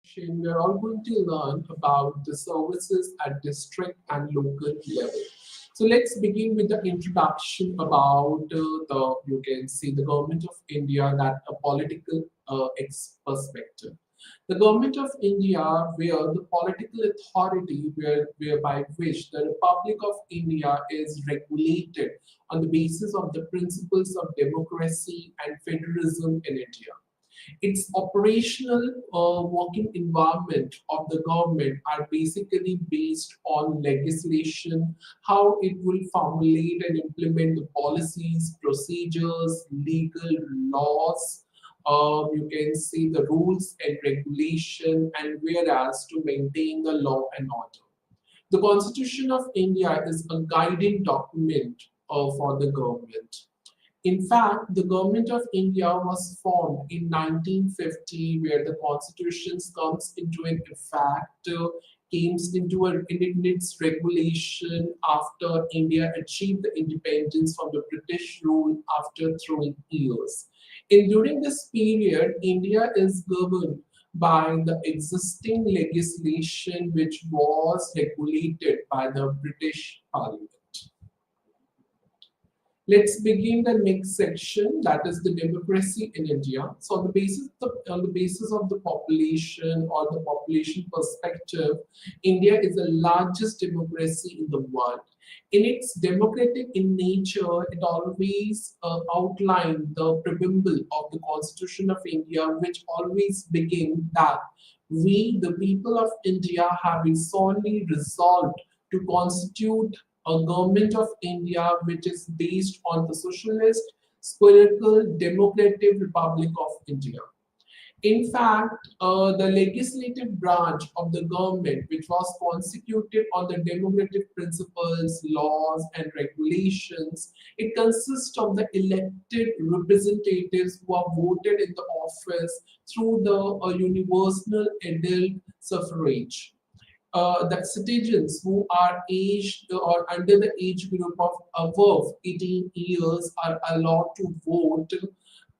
session, we are all going to learn about the services at district and local level. So let's begin with the introduction about you can see the government of India, that a political perspective. The government of India, where the political authority, whereby which the Republic of India is regulated on the basis of the principles of democracy and federalism in India. Its operational working environment of the government are basically based on legislation, how it will formulate and implement the policies, procedures, legal laws. You can see the rules and regulation, and whereas to maintain the law and order. The Constitution of India is a guiding document for the government. In fact, the government of India was formed in 1950, where the constitution comes into an effect, came into in its regulation after India achieved the independence from the British rule after 3 years. And during this period, India is governed by the existing legislation which was regulated by the British Parliament. Let's begin the next section, that is the democracy in India. So on the basis of the population or the population perspective, India is the largest democracy in the world. In its democratic in nature, it always outlined the preamble of the Constitution of India, which always begin that we, the people of India, have solemnly resolved to constitute a government of India which is based on the socialist, spherical, democratic Republic of India. In fact, the legislative branch of the government, which was constituted on the democratic principles, laws, and regulations, it consists of the elected representatives who are voted in the office through the universal adult suffrage. That citizens who are aged or under the age group of above 18 years are allowed to vote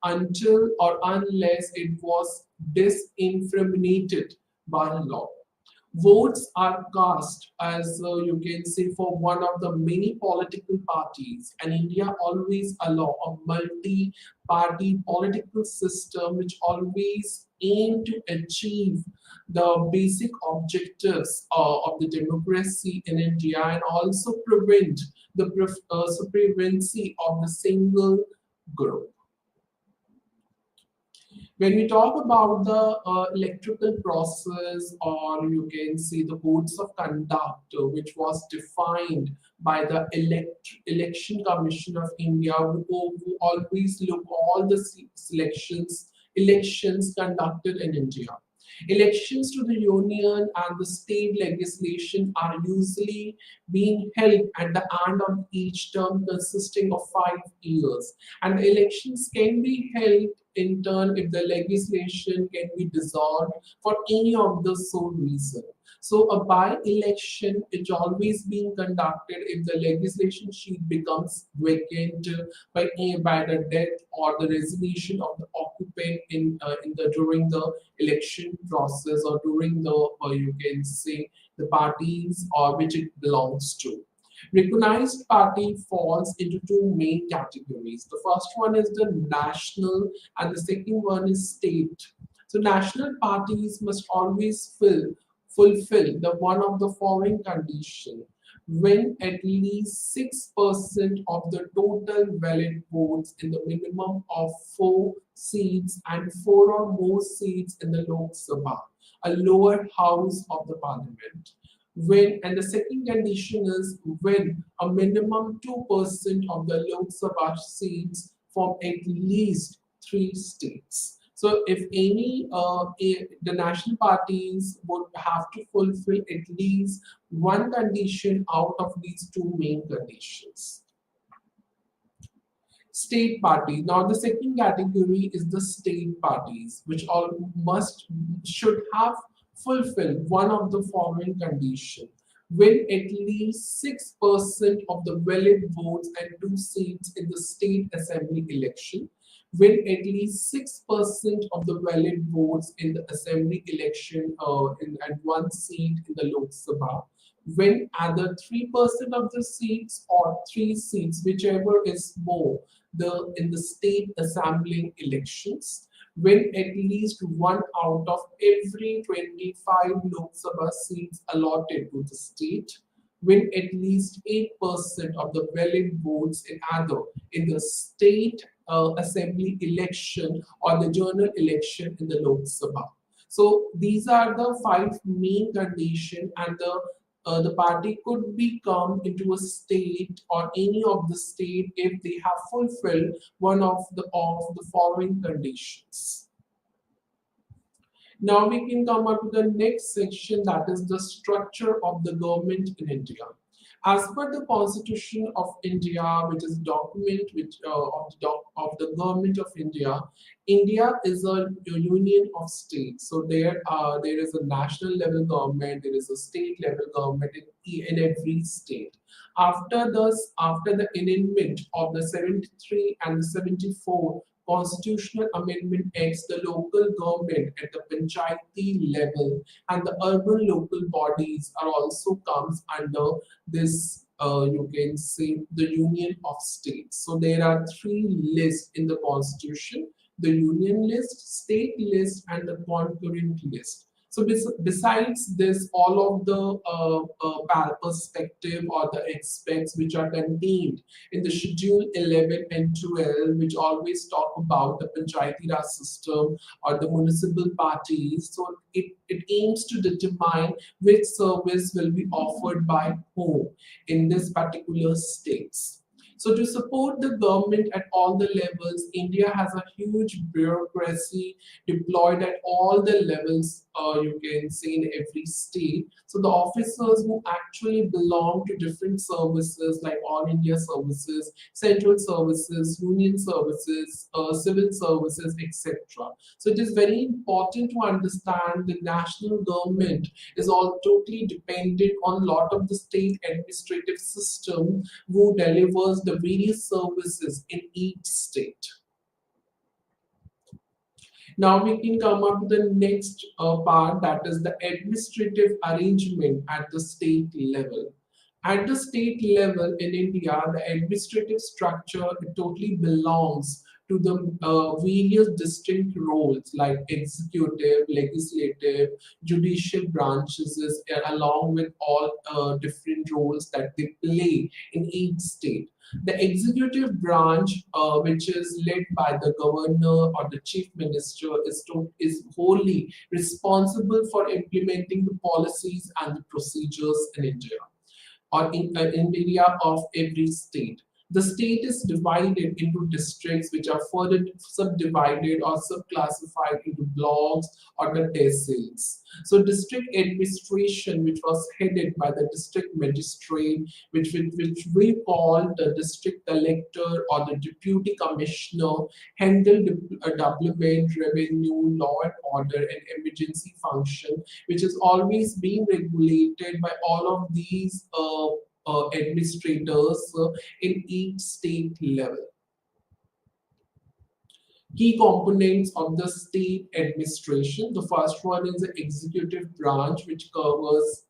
until or unless it was disincriminated by law. Votes are cast, as you can see, for one of the many political parties, and India always allow a multi-party political system which always aim to achieve the basic objectives of the democracy in India and also prevent the supremacy of the single group. When we talk about the electrical process, or you can see the codes of conduct, which was defined by the Election Commission of India, who always look all the elections conducted in India. Elections to the union and the state legislation are usually being held at the end of each term consisting of 5 years. And elections can be held in turn if the legislation can be dissolved for any of the sole reason. So a by-election is always being conducted if the legislation sheet becomes vacant by the death or the resignation of the occupant in the during the election process or during the you can say the parties or which it belongs to. Recognized party falls into two main categories. The first one is the national and the second one is state. So national parties must always fulfill the one of the following condition: when at least 6% of the total valid votes in the minimum of 4 seats and 4 or more seats in the Lok Sabha, a lower house of the parliament. When, and the second condition is when a minimum 2% of the Lok Sabha seats from at least 3 states. So if any, the national parties would have to fulfill at least one condition out of these two main conditions. State party. Now the second category is the state parties, which all should have fulfilled one of the following conditions: when at least 6% of the valid votes and 2 seats in the state assembly election, when at least 6% of the valid votes in the assembly election and one seat in the Lok Sabha, when either 3% of the seats or three seats, whichever is more, in the state assembly elections, when at least one out of every 25 Lok Sabha seats allotted to the state, when at least 8% of the valid votes in either in the state assembly election or the general election in the Lok Sabha. So these are the five main conditions, and the party could become into a state or any of the state if they have fulfilled one of the following conditions. Now we can come up to the next section, that is the structure of the government in India. As per the Constitution of India, which is document which of the government of India, India is a union of states. So there is a national level government, there is a state level government in every state. After the enactment of the 73 and the 74 Constitutional Amendment Acts, the local government at the panchayati level and the urban local bodies are also comes under this, you can say, the union of states. So there are three lists in the constitution: the union list, state list, and the concurrent list. So besides this, all of the perspective or the aspects which are contained in the schedule 11 and 12, which always talk about the Panchayati Raj system or the municipal parties. So it aims to determine which service will be offered by whom in this particular states. So to support the government at all the levels, India has a huge bureaucracy deployed at all the levels, you can say in every state. So the officers who actually belong to different services like All India Services, Central Services, Union Services, Civil Services, etc. So it is very important to understand the national government is all totally dependent on a lot of the state administrative system who delivers the various services in each state. Now we can come up to the next part, that is the administrative arrangement at the state level. At the state level in India, the administrative structure it totally belongs to the various distinct roles like executive, legislative, judicial branches, along with all different roles that they play in each state. The executive branch, which is led by the governor or the chief minister, is wholly responsible for implementing the policies and the procedures in India or in area of every state. The state is divided into districts which are further subdivided or subclassified into blocks or the tehsils. So district administration, which was headed by the district magistrate, which we call the district collector or the deputy commissioner, handle development, revenue, law and order, and emergency function, which is always being regulated by all of these administrators in each state level. Key components of the state administration. The first one is the executive branch, which covers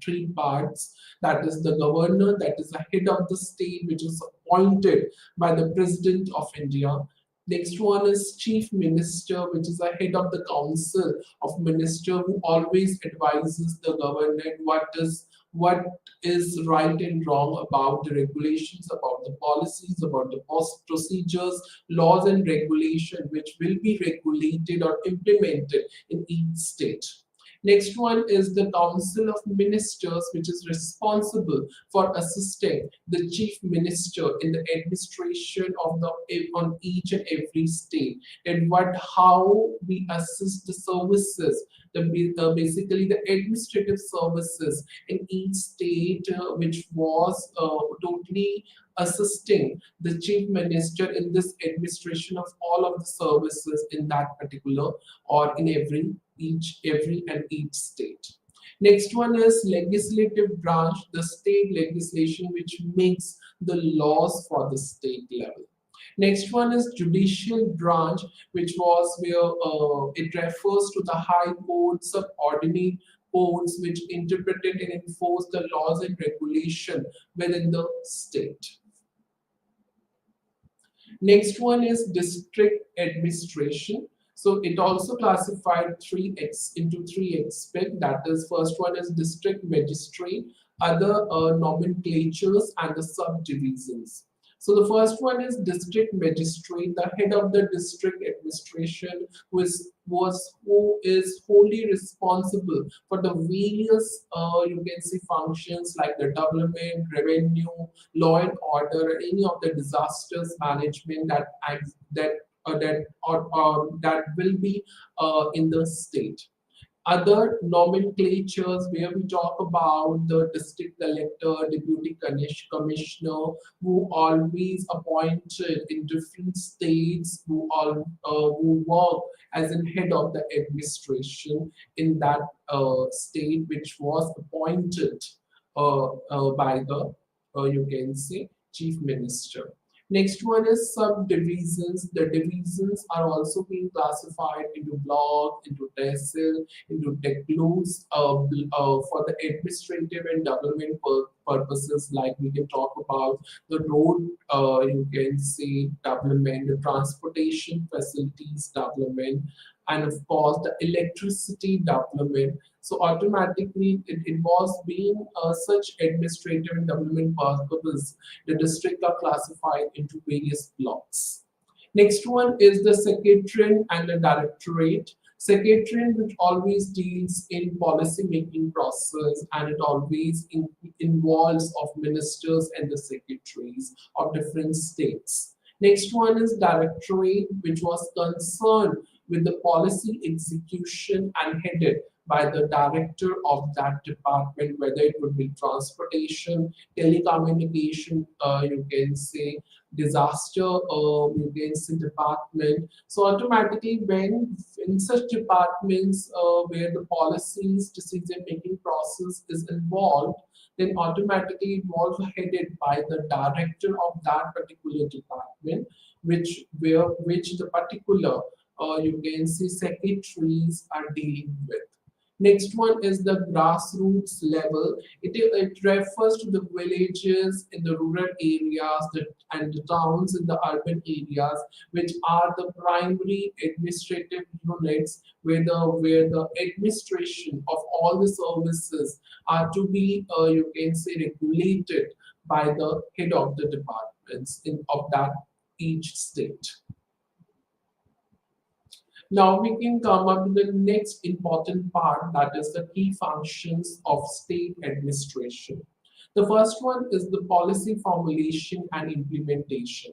three parts. That is the governor, that is the head of the state, which is appointed by the President of India. Next one is chief minister, which is the head of the council of minister who always advises the government what is right and wrong about the regulations, about the policies, about the procedures, laws and regulation which will be regulated or implemented in each state. Next one is the Council of Ministers, which is responsible for assisting the Chief Minister in the administration of on each and every state, and how we assist the services, basically the administrative services in each state, which was totally assisting the chief minister in this administration of all of the services in that particular or in every and each state. Next one is legislative branch, the state legislation which makes the laws for the state level. Next one is judicial branch, which was where it refers to the high court, subordinate courts which interpreted and enforced the laws and regulation within the state. Next one is district administration. So it also classified into three aspects. That is, first one is district magistrate, other nomenclatures, and the subdivisions. So the first one is district magistrate, the head of the district administration, who is wholly responsible for the various you can say functions like the development, revenue, law and order, any of the disasters management that will be in the state. Other nomenclatures where we talk about the district collector, deputy commissioner, who always appointed in different states, who work as in head of the administration in that state, which was appointed by the you can say chief minister. Next one is subdivisions. The divisions are also being classified into block, into tehsil, into techlus for the administrative and development purposes. Like we can talk about the road, you can say development, the transportation facilities development, and of course the electricity development. So automatically it was being such administrative and development purposes. The district are classified into various blocks. Next one is the secretariat and the directorate. Secretariat, which always deals in policy making process, and it always involves of ministers and the secretaries of different states. Next one is directorate, which was concerned with the policy execution and headed by the director of that department, whether it would be transportation, telecommunication, you can say disaster, you can say department. So automatically, when in such departments where the policies decision making process is involved, then automatically it was headed by the director of that particular department, which the particular you can see secretaries are dealing with. Next one is the grassroots level. It refers to the villages in the rural areas and the towns in the urban areas, which are the primary administrative units where the administration of all the services are to be, you can say, regulated by the head of the departments of that each state. Now we can come up to the next important part, that is the key functions of state administration. The first one is the policy formulation and implementation.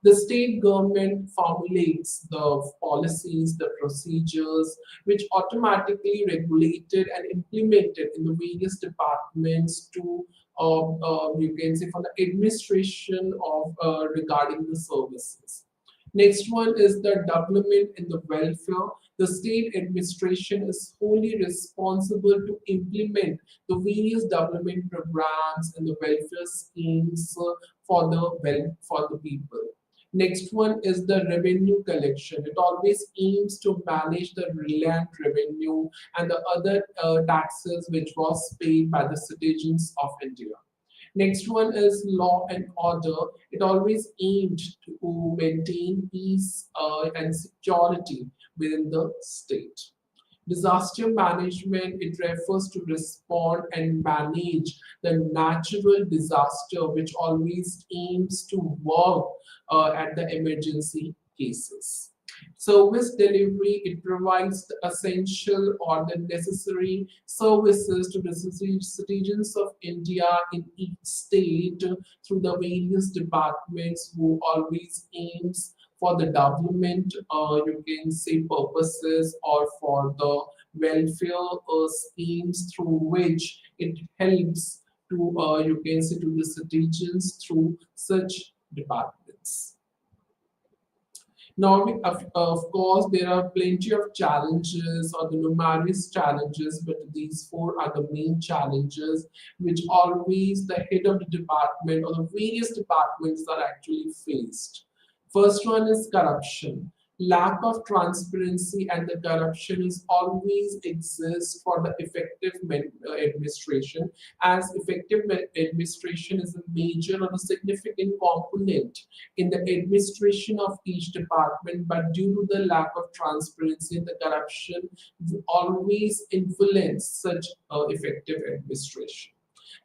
The state government formulates the policies, the procedures, which automatically regulated and implemented in the various departments to, you can say, for the administration of regarding the services. Next one is the development and the welfare. The state administration is wholly responsible to implement the various development programs and the welfare schemes for the people. Next one is the revenue collection. It always aims to manage the land revenue and the other taxes which was paid by the citizens of India. Next one is law and order. It always aimed to maintain peace and security within the state. Disaster management, it refers to respond and manage the natural disaster, which always aims to work at the emergency cases. Service delivery, it provides the essential or the necessary services to the citizens of India in each state through the various departments who always aims for the development, you can say purposes, or for the welfare schemes through which it helps to, you can say, to the citizens through such departments. Now, of course, there are plenty of challenges or the numerous challenges, but these four are the main challenges which always the head of the department or the various departments are actually faced. First one is corruption. Lack of transparency and the corruption is always exists for the effective administration, as effective administration is a major or a significant component in the administration of each department, but due to the lack of transparency and the corruption always influence such effective administration.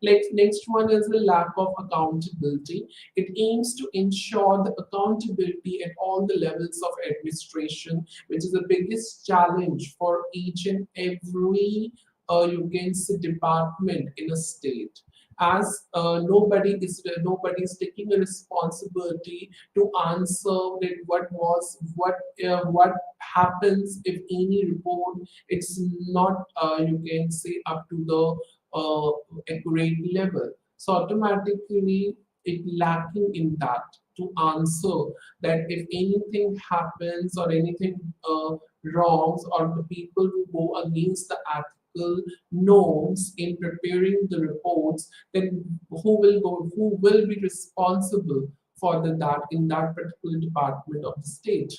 Next one is the lack of accountability. It aims to ensure the accountability at all the levels of administration, which is the biggest challenge for each and every you can say department in a state. As nobody is taking a responsibility to answer that what happens if any report it's not you can say up to the uh, accurate level. So automatically it lacking in that to answer that if anything happens or anything wrongs or the people who go against the ethical norms in preparing the reports, then who will be responsible for that in that particular department of the state.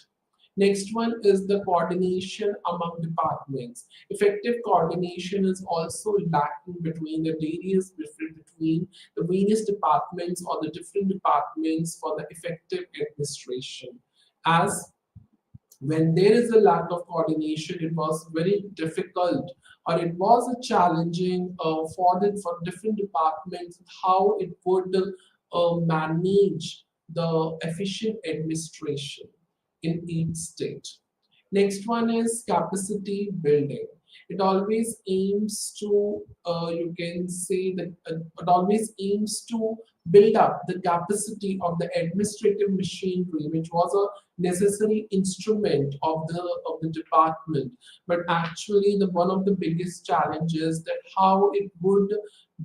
Next one is the coordination among departments. Effective coordination is also lacking between between the various departments or the different departments for the effective administration. As when there is a lack of coordination, it was very difficult or it was a challenging for different departments how it would manage the efficient administration in each state. Next one is capacity building. It always aims to, you can say that it always aims to build up the capacity of the administrative machinery, which was a necessary instrument of the department. But actually, the one of the biggest challenges that how it would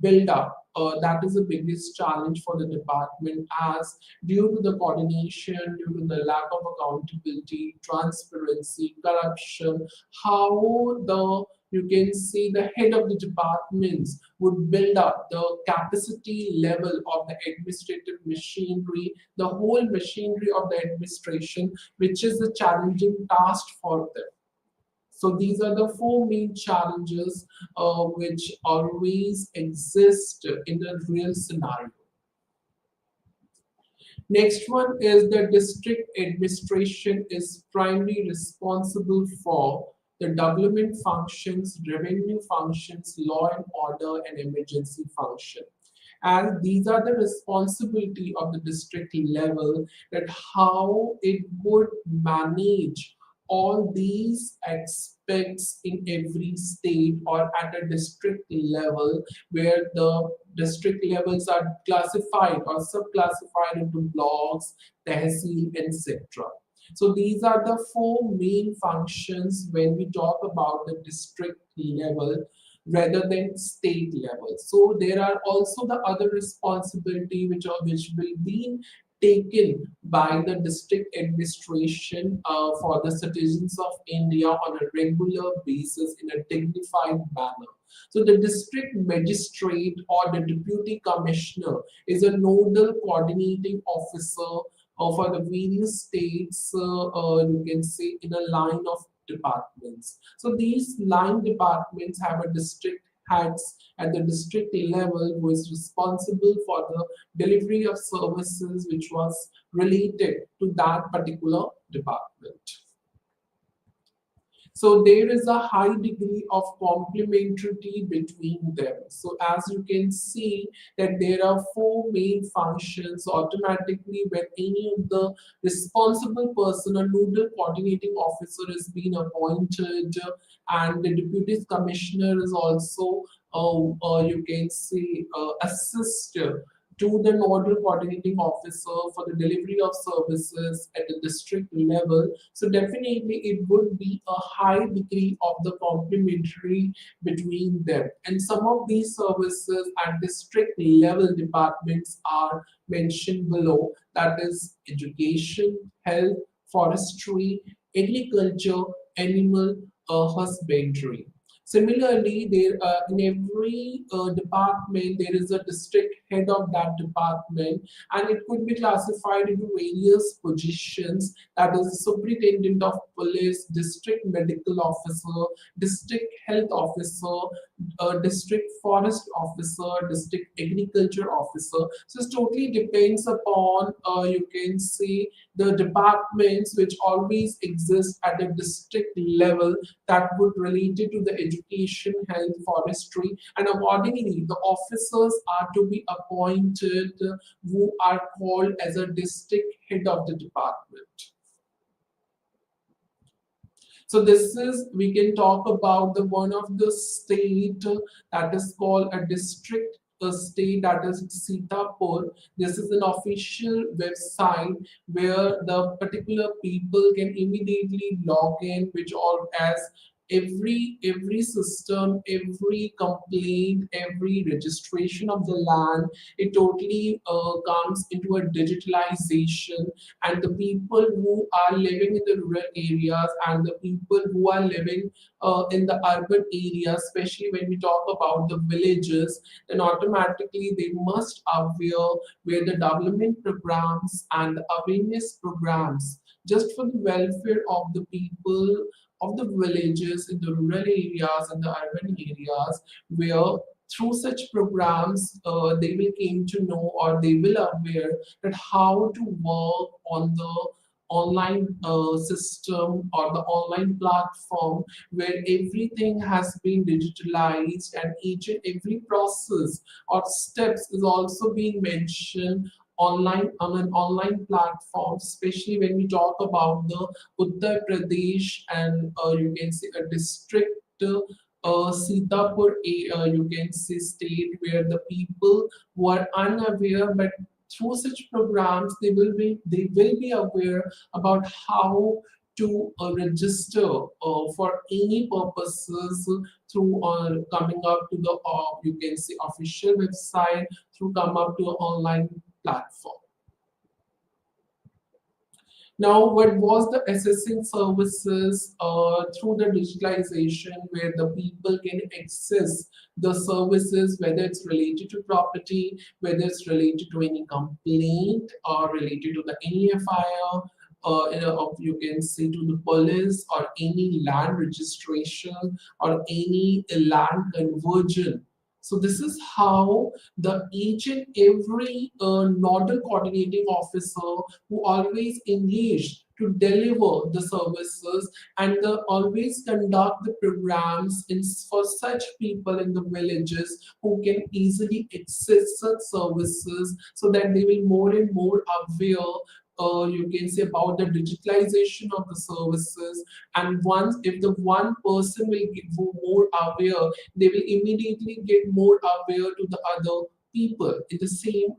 build up. That is the biggest challenge for the department as due to the coordination, due to the lack of accountability, transparency, corruption, how the you can see the head of the departments would build up the capacity level of the administrative machinery, the whole machinery of the administration, which is a challenging task for them. So these are the four main challenges which always exist in a real scenario. Next one is the district administration is primarily responsible for the development functions, revenue functions, law and order, and emergency function. And these are the responsibility of the district level that how it would manage all these aspects in every state or at a district level where the district levels are classified or subclassified into blocks, tehsil, etc. So these are the four main functions when we talk about the district level rather than state level. So there are also the other responsibility which will be taken by the district administration for the citizens of India on a regular basis in a dignified manner. So the district magistrate or the deputy commissioner is a nodal coordinating officer for the various states, you can say in a line of departments. So these line departments have a district heads at the district level who is responsible for the delivery of services which was related to that particular department. So there is a high degree of complementarity between them. So as you can see that there are four main functions automatically when any of the responsible person or nodal coordinating officer is being appointed and the deputy commissioner is also you can say assist to the nodal coordinating officer for the delivery of services at the district level. So definitely it would be a high degree of the complementary between them. And some of these services at district level departments are mentioned below. That is education, health, forestry, agriculture, animal husbandry. Similarly, there in every department there is a district head of that department, and it could be classified into various positions. That is, superintendent of police, district medical officer, district health officer, district forest officer, district agriculture officer. So it totally depends upon, you can see, the departments which always exist at a district level that would relate it to the education, health, forestry, and accordingly the officers are to be appointed who are called as a district head of the department. So this is, we can talk about the one of the state that is called a district state, that is Sitapur. This is an official website where the particular people can immediately log in, which all as every system, every complaint, every registration of the land, it totally comes into a digitalization, and the people who are living in the rural areas and the people who are living in the urban areas, especially when we talk about the villages, then automatically they must aware where the development programs and the awareness programs just for the welfare of the people of the villages in the rural areas and the urban areas, where through such programs they will came to know, or they will aware that how to work on the online system or the online platform, where everything has been digitalized and each and every process or steps is also being mentioned online on an online platform, especially when we talk about the Uttar Pradesh and, you can say, a district, Sitapur, you can say, state, where the people who are unaware, but through such programs they will be aware about how to register for any purposes through coming up to the, you can say, official website, through come up to an online platform. Now, what was the assessing services through the digitalization, where the people can access the services, whether it's related to property, whether it's related to any complaint or related to the any FIR, you can say, to the police, or any land registration or any land conversion. So this is how the each and every nodal coordinating officer who always engaged to deliver the services and always conduct the programs for such people in the villages who can easily access such services, so that they will more and more aware, you can say, about the digitalization of the services. And once if the one person will get more aware, they will immediately get more aware to the other people in the same,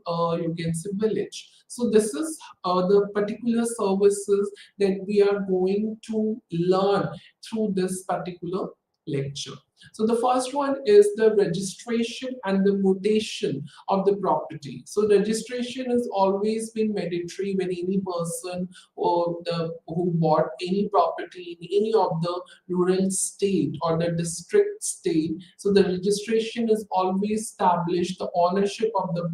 you can say, village. So this is the particular services that we are going to learn through this particular lecture. So the first one is the registration and the mutation of the property. So registration has always been mandatory when any person or who bought any property in any of the rural state or the district state. So the registration is always established the ownership of the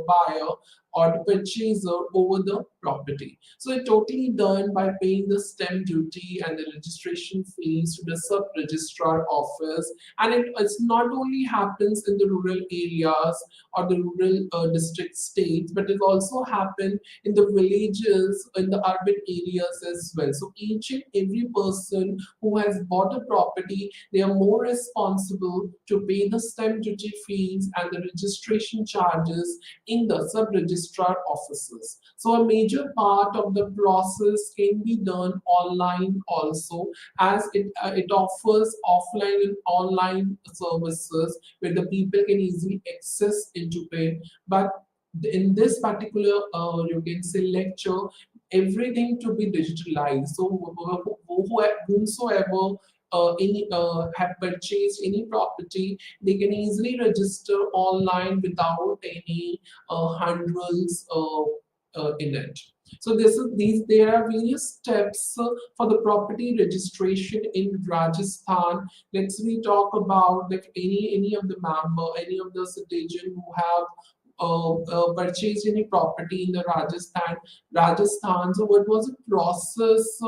buyer or the purchaser over the property. So it's totally done by paying the stamp duty and the registration fees to the sub-registrar office. And it's not only happens in the rural areas or the rural district states, but it also happen in the villages, in the urban areas as well. So each and every person who has bought a property, they are more responsible to pay the stamp duty fees and the registration charges in the sub-registrar offices. So a major part of the process can be done online also, as it offers offline and online services where the people can easily access into it. But in this particular, you can say, lecture, everything to be digitalized. So whomsoever any have purchased any property, they can easily register online without any hurdles in it. So there are various steps for the property registration in Rajasthan. Let's we talk about like any of the member, any of the citizen who have purchased any property in the Rajasthan. So what was the process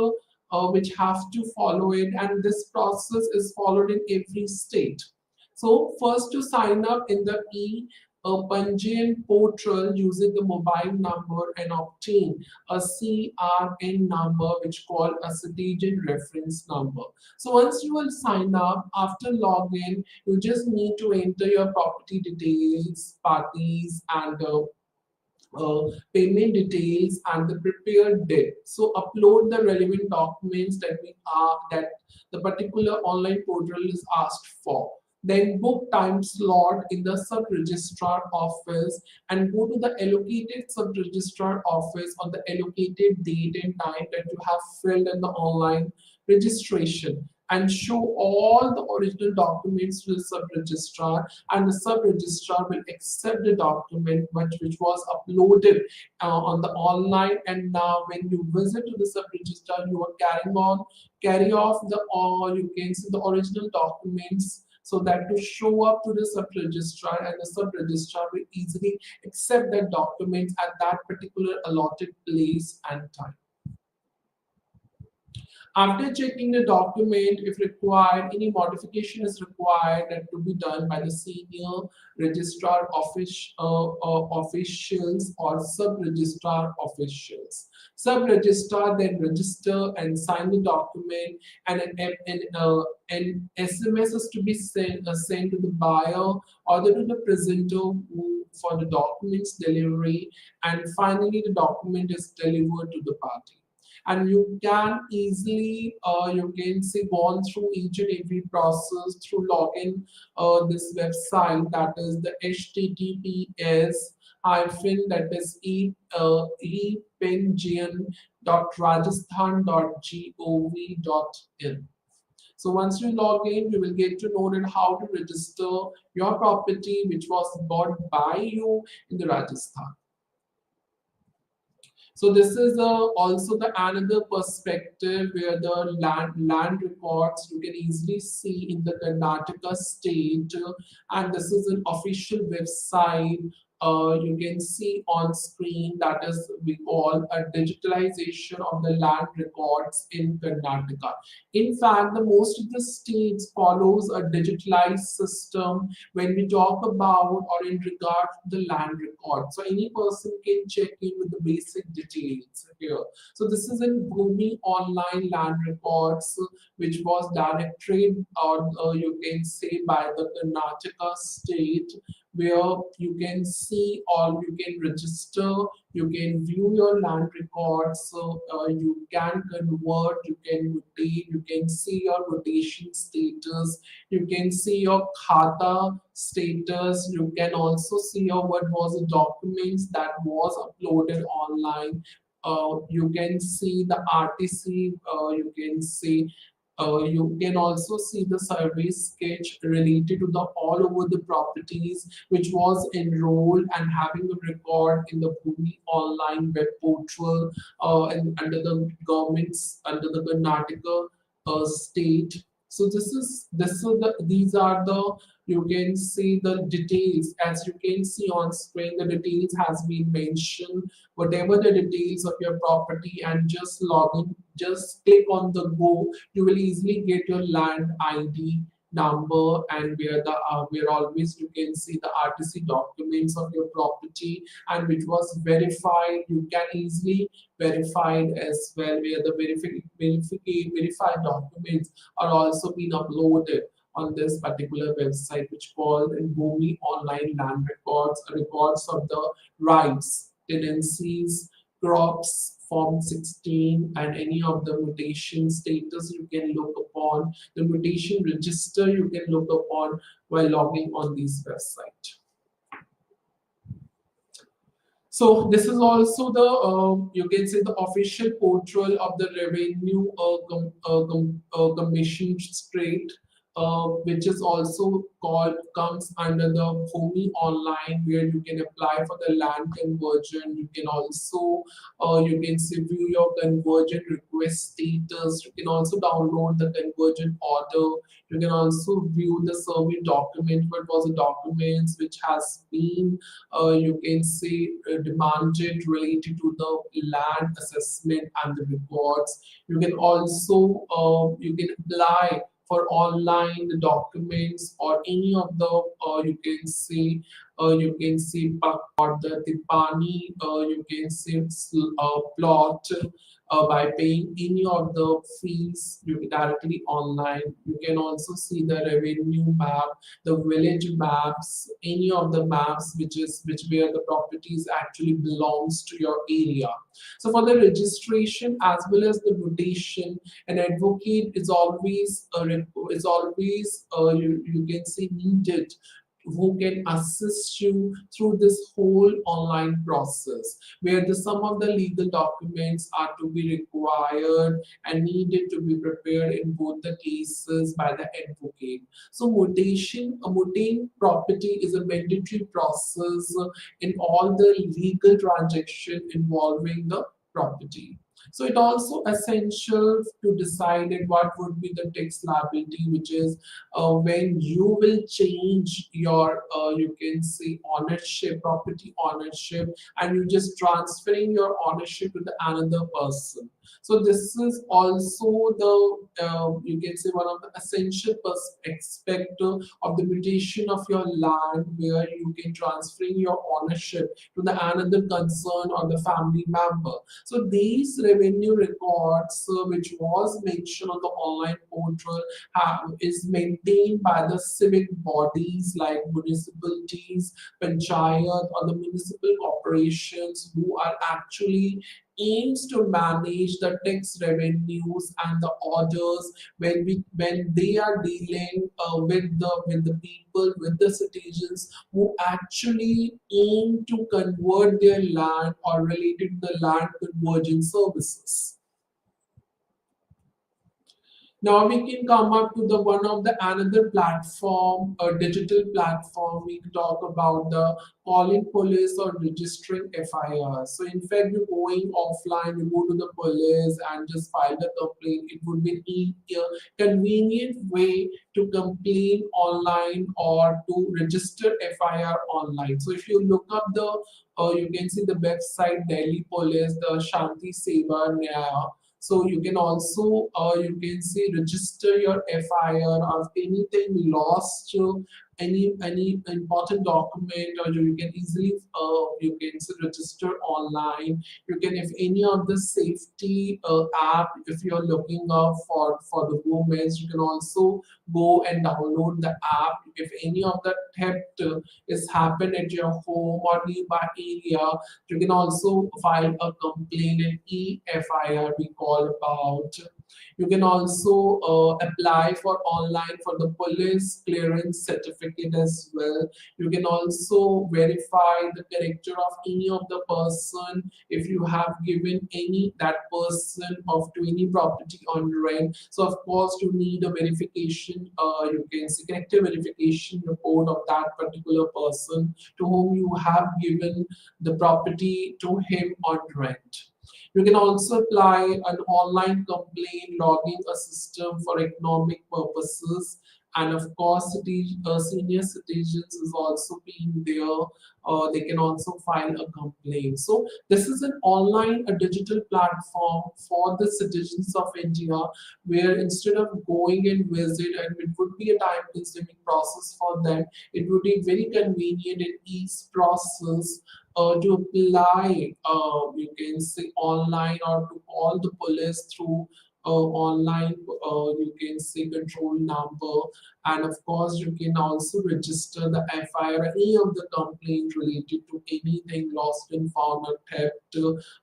which have to follow it, and this process is followed in every state. So first to sign up in the Panjian portal using the mobile number and obtain a CRN number which called a citizen reference number. So once you will sign up, after login, you just need to enter your property details, parties, and payment details and the prepared date. So upload the relevant documents that the particular online portal is asked for. Then book time slot in the sub-registrar office and go to the allocated sub-registrar office on the allocated date and time that you have filled in the online registration, and show all the original documents to the sub-registrar, and the sub-registrar will accept the document which was uploaded on the online. And now when you visit to the sub-registrar, you are carry off the, or you can see the original documents, so that to show up to the sub-registrar, and the sub-registrar will easily accept that document at that particular allotted place and time. After checking the document, if required, any modification is required that to be done by the senior registrar officials or sub-registrar officials. Sub-registrar then register and sign the document, and an SMS is to be sent to the buyer or to the presenter for the documents delivery, and finally the document is delivered to the party. And you can easily you can see gone through each and every process through login this website, that is the https hyphen that is epenjian.rajasthan.gov.in. So once you log in, you will get to know that how to register your property which was bought by you in the Rajasthan. So this is also the another perspective where the land records you can easily see in the Karnataka state, and this is an official website. You can see on screen, that is we call a digitalization of the land records in Karnataka. In fact, the most of the states follows a digitalized system when we talk about or in regard to the land record. So any person can check in with the basic details here. So this is in Bhumi Online Land Records, which was directed, or you can say by the Karnataka state, where you can see or you can register, you can view your land records, so you can convert, you can rotate, you can see your rotation status, you can see your khata status, you can also see your what was the documents that was uploaded online. You can see the RTC, you can see you can also see the survey sketch related to the all over the properties which was enrolled and having a record in the Bhumi online web portal and under the governments under the Karnataka state. So these are the, you can see the details, as you can see on screen the details has been mentioned, whatever the details of your property, and just log in, just click on the go, you will easily get your land ID number, and where always you can see the RTC documents of your property and which was verified. You can easily verify it as well, where the verified documents are also being uploaded on this particular website, which called in Bhumi Online Land Records, records of the rights, tenancies, crops, Form 16, and any of the mutation status you can look upon. The mutation register you can look upon while logging on this website. So this is also the you can say the official portal of the Revenue Commission Straight. which is also called comes under the Bhumi Online, where you can apply for the land conversion. You can also you can see view your conversion request status. You can also download the conversion order. You can also view the survey document. What was the documents which has been you can see demanded related to the land assessment and the records. You can also you can apply for online the documents or any of the you can see or the Tipani you can see plot by paying any of the fees directly online. You can also see the revenue map, the village maps, any of the maps which where the properties actually belongs to your area. So for the registration as well as the mutation, an advocate is always you can say needed who can assist you through this whole online process where the some of the legal documents are to be required and needed to be prepared in both the cases by the advocate. So mutation property is a mandatory process in all the legal transaction involving the property. So it also essential to decide what would be the tax liability, which is when you will change your you can say ownership, property ownership, and you just transferring your ownership to the another person. So this is also the you can say one of the essential aspect of the mutation of your land, where you can transferring your ownership to the another concern or the family member. So these revenue records, which was mentioned on the online portal, is maintained by the civic bodies like municipalities, panchayat, or the municipal corporations who are actually aims to manage the tax revenues and the orders when they are dealing with the people, with the citizens who actually aim to convert their land or related to the land conversion services. Now we can come up to the one of the another platform, a digital platform. We talk about the calling police or registering FIR. So in fact, you're going offline, you go to the police and just file the complaint. It would be a convenient way to complain online or to register FIR online. So if you look up the, you can see the website Delhi Police, the Shanti Seva Nyaya. So you can also you can see register your FIR of anything lost, any important document, or you can easily you can register online. You can, if any of the safety app, if you are looking up for the women, you can also go and download the app. If any of the theft is happened at your home or nearby area, you can also file a complaint in EFIR we call about. You can also apply for online for the police clearance certificate as well. You can also verify the character of any of the person if you have given any that person of to any property on rent. So of course you need a verification, you can see character verification report of that particular person to whom you have given the property to him on rent. You can also apply an online complaint logging a system for economic purposes. And of course, senior citizens is also being there. They can also file a complaint. So this is an online, a digital platform for the citizens of India, where instead of going and visit, and it would be a time-consuming process for them, it would be very convenient and easy process to apply, you can say online or to call the police through online, you can say control number. And of course, you can also register the FIR, any of the complaint related to anything lost and found or theft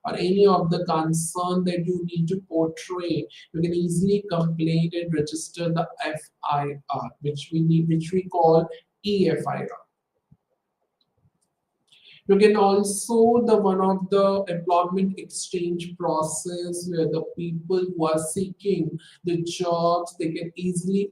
or any of the concern that you need to portray. You can easily complain and register the FIR, which we call EFIR. You can also the one of the employment exchange process where the people who are seeking the jobs they can easily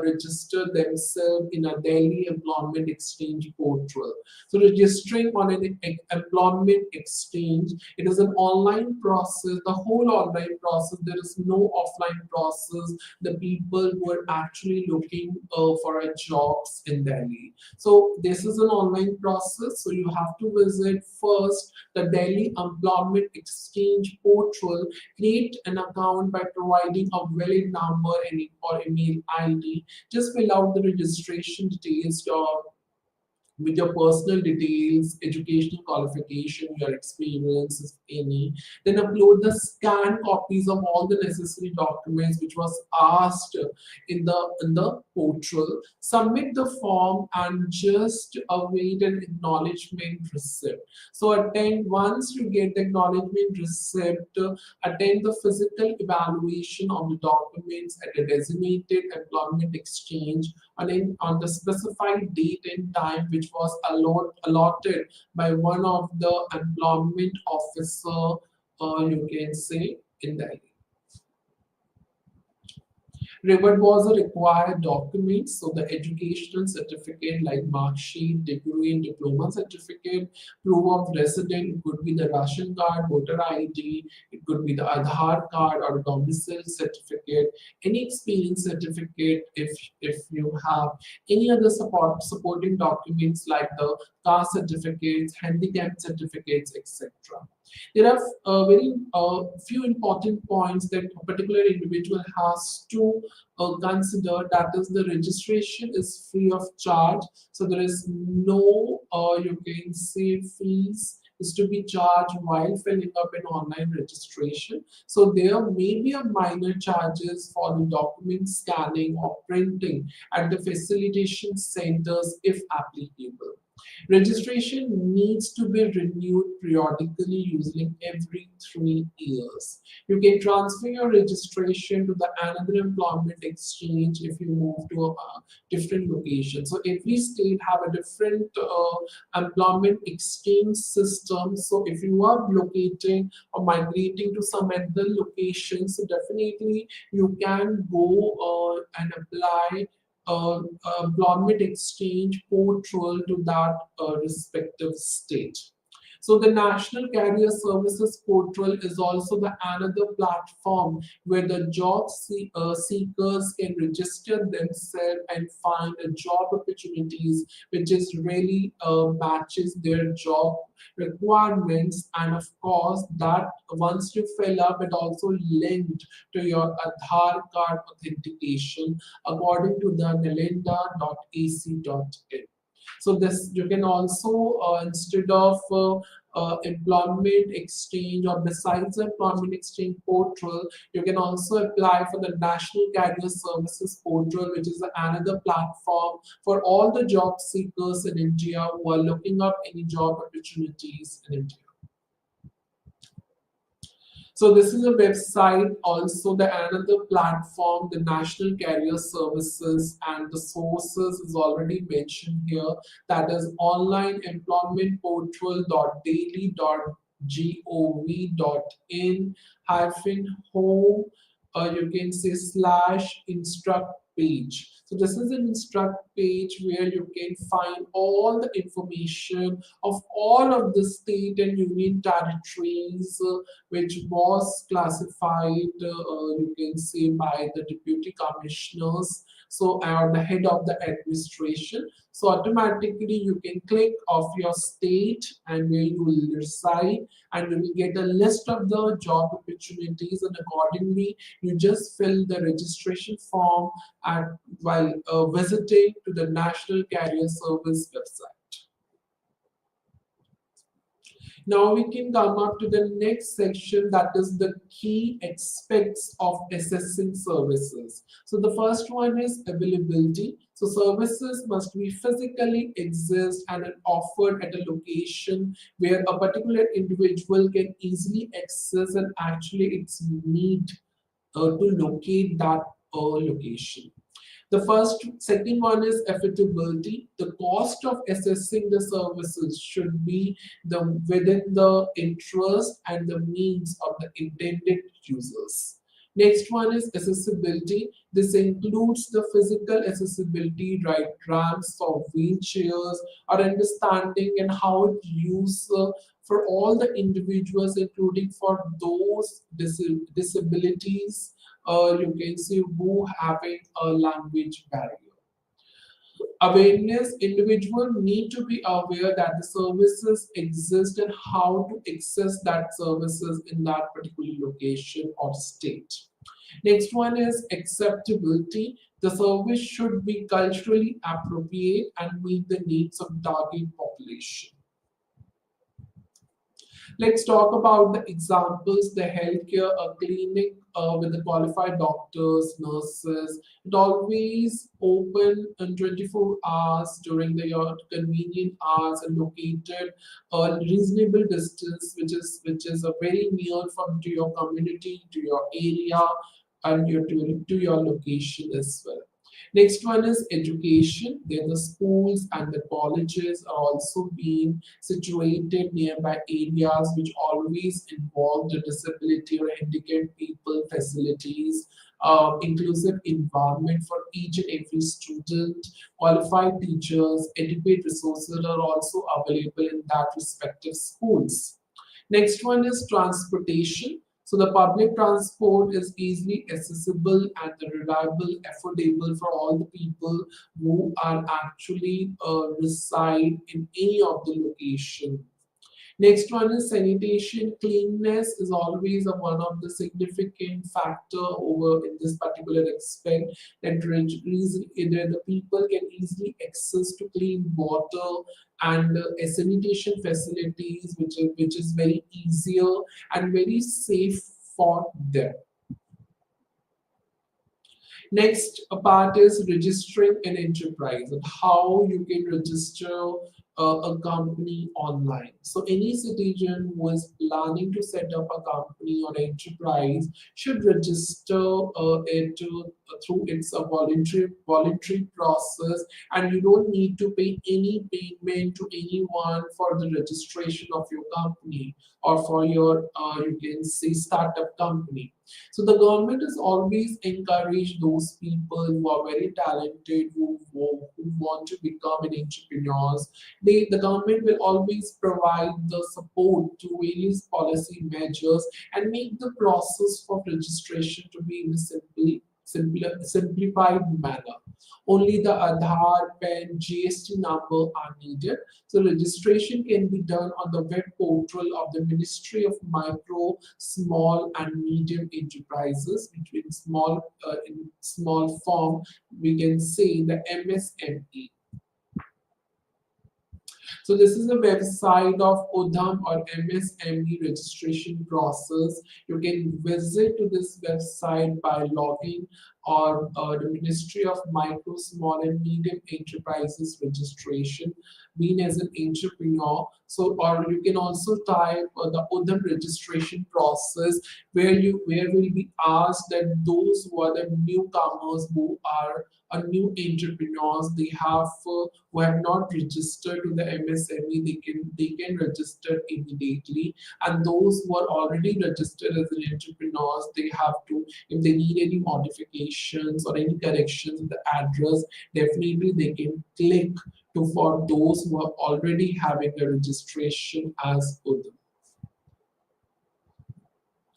register themselves in a Delhi employment exchange portal. So registering on an employment exchange, it is an online process. The whole online process. There is no offline process. The people who are actually looking for a jobs in Delhi. So this is an online process. So you have to visit first the Delhi Employment Exchange portal, create an account by providing a valid number and or email ID. Just fill out the registration details, with your personal details, educational qualification, your experience, if any. Then upload the scanned copies of all the necessary documents which was asked in the portal. Submit the form and just await an acknowledgement receipt. So attend once you get the acknowledgement receipt, attend the physical evaluation of the documents at a designated employment exchange on the specified date and time which was allotted by one of the employment officer, you can say, in the Reward was a required document, so the educational certificate like mark sheet, degree, and diploma certificate, proof of resident, it could be the ration card, voter ID, it could be the Aadhaar card or domicile certificate, any experience certificate if you have any other supporting documents like the caste certificates, handicap certificates, etc. There are very few important points that a particular individual has to consider. That is, the registration is free of charge. So there is no, you can say, fees is to be charged while filling up an online registration. So there may be a minor charges for the document scanning or printing at the facilitation centers if applicable. Registration needs to be renewed periodically using every 3 years. You can transfer your registration to the another employment exchange if you move to a different location. So every state have a different employment exchange system. So if you are locating or migrating to some other locations, so definitely you can go and apply employment exchange portal to that respective state. So the National Career Services portal is also the another platform where the seekers can register themselves and find a job opportunities which is really matches their job requirements. And of course that once you fill up, it also linked to your Aadhaar card authentication according to the nalinda.ac.in. So this you can also instead of employment exchange or besides the employment exchange portal, you can also apply for the National Career Services portal, which is another platform for all the job seekers in India who are looking up any job opportunities in India. So this is a website, also the another platform, the National Career Services, and the sources is already mentioned here. That is online employment portal.daily.gov.in hyphen home, you can say slash instruct page. So this is an instruct page where you can find all the information of all of the state and union territories which was classified, you can say, by the deputy commissioners, so or the head of the administration. So automatically you can click of your state and where you will reside, and you will get a list of the job opportunities, and accordingly you just fill the registration form and while visiting to the National Career Service website. Now we can come up to the next section, that is the key aspects of assessing services. So the first one is availability. So services must be physically exist and are offered at a location where a particular individual can easily access and actually its need to locate that location. Second one is affordability. The cost of assessing the services should be within the interest and the means of the intended users. Next one is accessibility. This includes the physical accessibility, right, ramps or wheelchairs, or understanding and how it used for all the individuals, including for those disabilities, you can see who having a language barrier. Awareness, individual need to be aware that the services exist and how to access that services in that particular location or state. Next one is acceptability. The service should be culturally appropriate and meet the needs of target population. Let's talk about the examples, the healthcare, a clinic with the qualified doctors, nurses. It always open in 24 hours during the convenient hours and located a reasonable distance, which is a very near from to your community, to your area, and to your location as well. Next one is education. Then the schools and the colleges are also being situated nearby areas which always involve the disability or handicapped people facilities, inclusive environment for each and every student, qualified teachers, adequate resources are also available in that respective schools. Next one is transportation. So the public transport is easily accessible and reliable, affordable for all the people who are actually reside in any of the location. Next one is sanitation. Cleanliness is always one of the significant factor over in this particular aspect. That reason either the people can easily access to clean water and sanitation facilities, which is very easier and very safe for them. Next part is registering an enterprise and how you can register a company online. So any citizen who is planning to set up a company or enterprise should register it through its voluntary process, and you don't need to pay any payment to anyone for the registration of your company or for your you can say startup company. So the government has always encouraged those people who are very talented, who want to become an entrepreneurs. The government will always provide the support to various policy measures and make the process for registration to be in a simplified manner. Only the Aadhaar, PAN, GST number are needed. So registration can be done on the web portal of the Ministry of Micro, Small and Medium Enterprises. Between in small form, we can say the MSME. So this is a website of Udham or MSME registration process. You can visit to this website by logging or the Ministry of Micro, Small and Medium Enterprises registration, being as an entrepreneur. So, or you can also type the Udham registration process, where will be asked that those who are the newcomers, who are new entrepreneurs, they have who have not registered to the MSME, they can register immediately. And those who are already registered as an entrepreneurs, they have to, if they need any modifications or any corrections in the address, definitely they can click to for those who are already having a registration as Udham.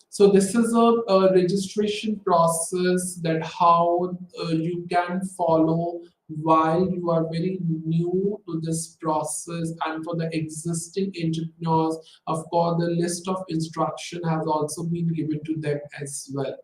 So this is a registration process that how you can follow while you are very new to this process. And for the existing entrepreneurs, of course, the list of instruction has also been given to them as well.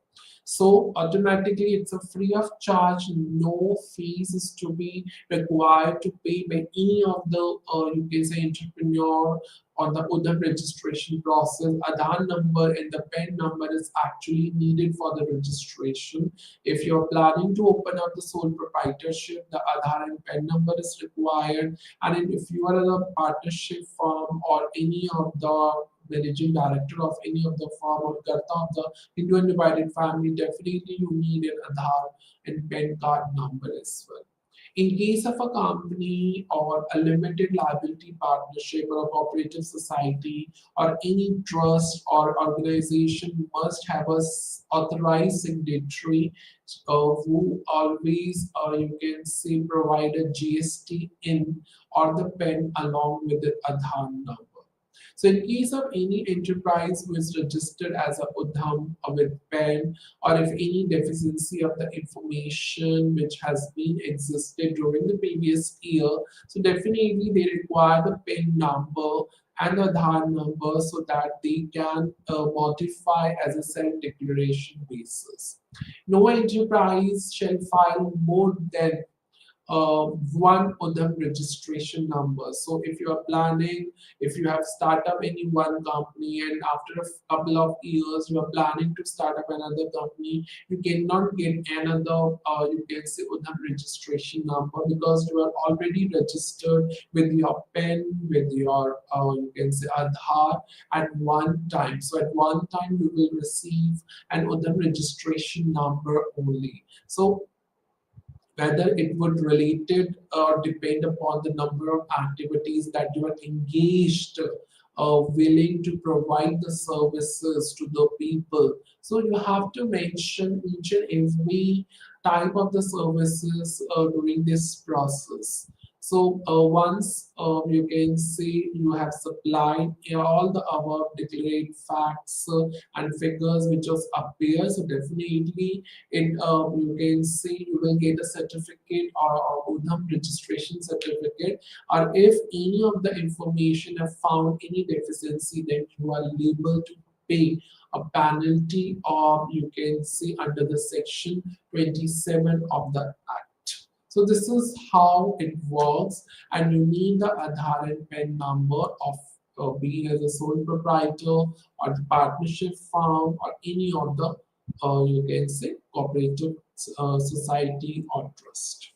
So automatically it's a free of charge, no fees is to be required to pay by any of the you can say entrepreneur on the Udham registration process. Aadhaar number and the PAN number is actually needed for the registration. If you're planning to open up the sole proprietorship, the Aadhaar and PAN number is required. And if you are a partnership firm or any of the managing director of any of the firm or Karta of the Hindu Undivided family, definitely you need an Aadhaar and PAN card number as well. In case of a company or a limited liability partnership or a cooperative society or any trust or organization must have a authorized signatory who always, you can say, provide a GST in or the PAN along with the Aadhaar number. So in case of any enterprise who is registered as a Udham or with PAN, or if any deficiency of the information which has been existed during the previous year, so definitely they require the PAN number and the Aadhaar number so that they can modify as a self-declaration basis. No enterprise shall file more than one Udham registration number. So if you are planning, if you have start up any one company and after a couple of years you are planning to start up another company, you cannot get another, you can say Udham registration number because you are already registered with your PAN, with your, you can say Aadhaar at one time. So at one time you will receive an Udham registration number only. So whether it would related or depend upon the number of activities that you are engaged, willing to provide the services to the people. So you have to mention each and every type of the services during this process. So once you can say you have supplied all the above declared facts and figures which just appear, so definitely it you can see you will get a certificate or Udham registration certificate, or if any of the information have found any deficiency, then you are liable to pay a penalty, or you can see under the section 27 of the act. So this is how it works, and you need the Aadhaar and PAN number of being as a sole proprietor or the partnership firm or any of the you can say cooperative society or trust.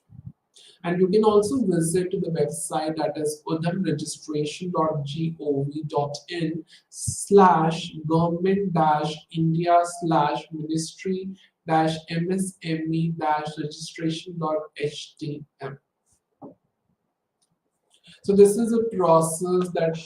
And you can also visit the website that is udhamregistration.gov.in slash government dash India slash ministry dash MSME dash registration.htm. So this is a process that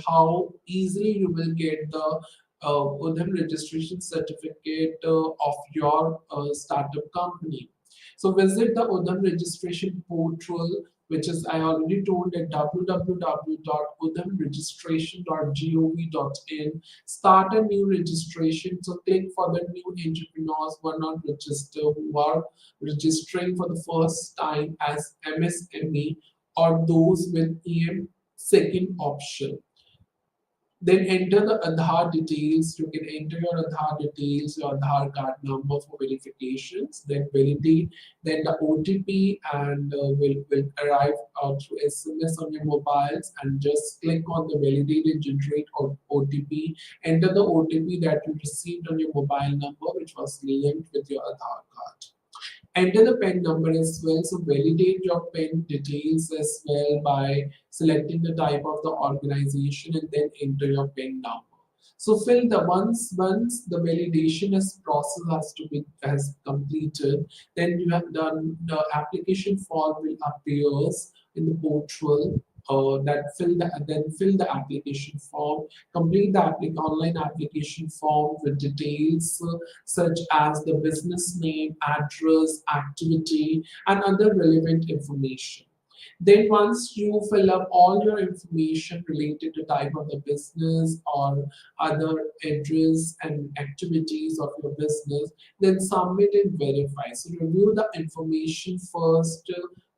how easily you will get the Udham registration certificate of your startup company. So visit the Udham registration portal, which is I already told at www.udhamregistration.gov.in. Start a new registration. So click for the new entrepreneurs who are not registered, who are registering for the first time as MSME, or those with EM second option. Then enter the Aadhaar details. You can enter your Aadhaar details, your Aadhaar card number for verifications. Then validate. Then the OTP and will arrive through SMS on your mobiles. And just click on the validate and generate OTP. Enter the OTP that you received on your mobile number, which was linked with your Aadhaar card. Enter the PAN number as well. So validate your PAN details as well by selecting the type of the organization and then enter your PAN number. So fill the once the validation is process has completed, then you have done the application form will appears in the portal. Fill the application form, complete the online application form with details such as the business name, address, activity, and other relevant information. Then once you fill up all your information related to type of the business or other address and activities of your business, then submit and verify. So review the information first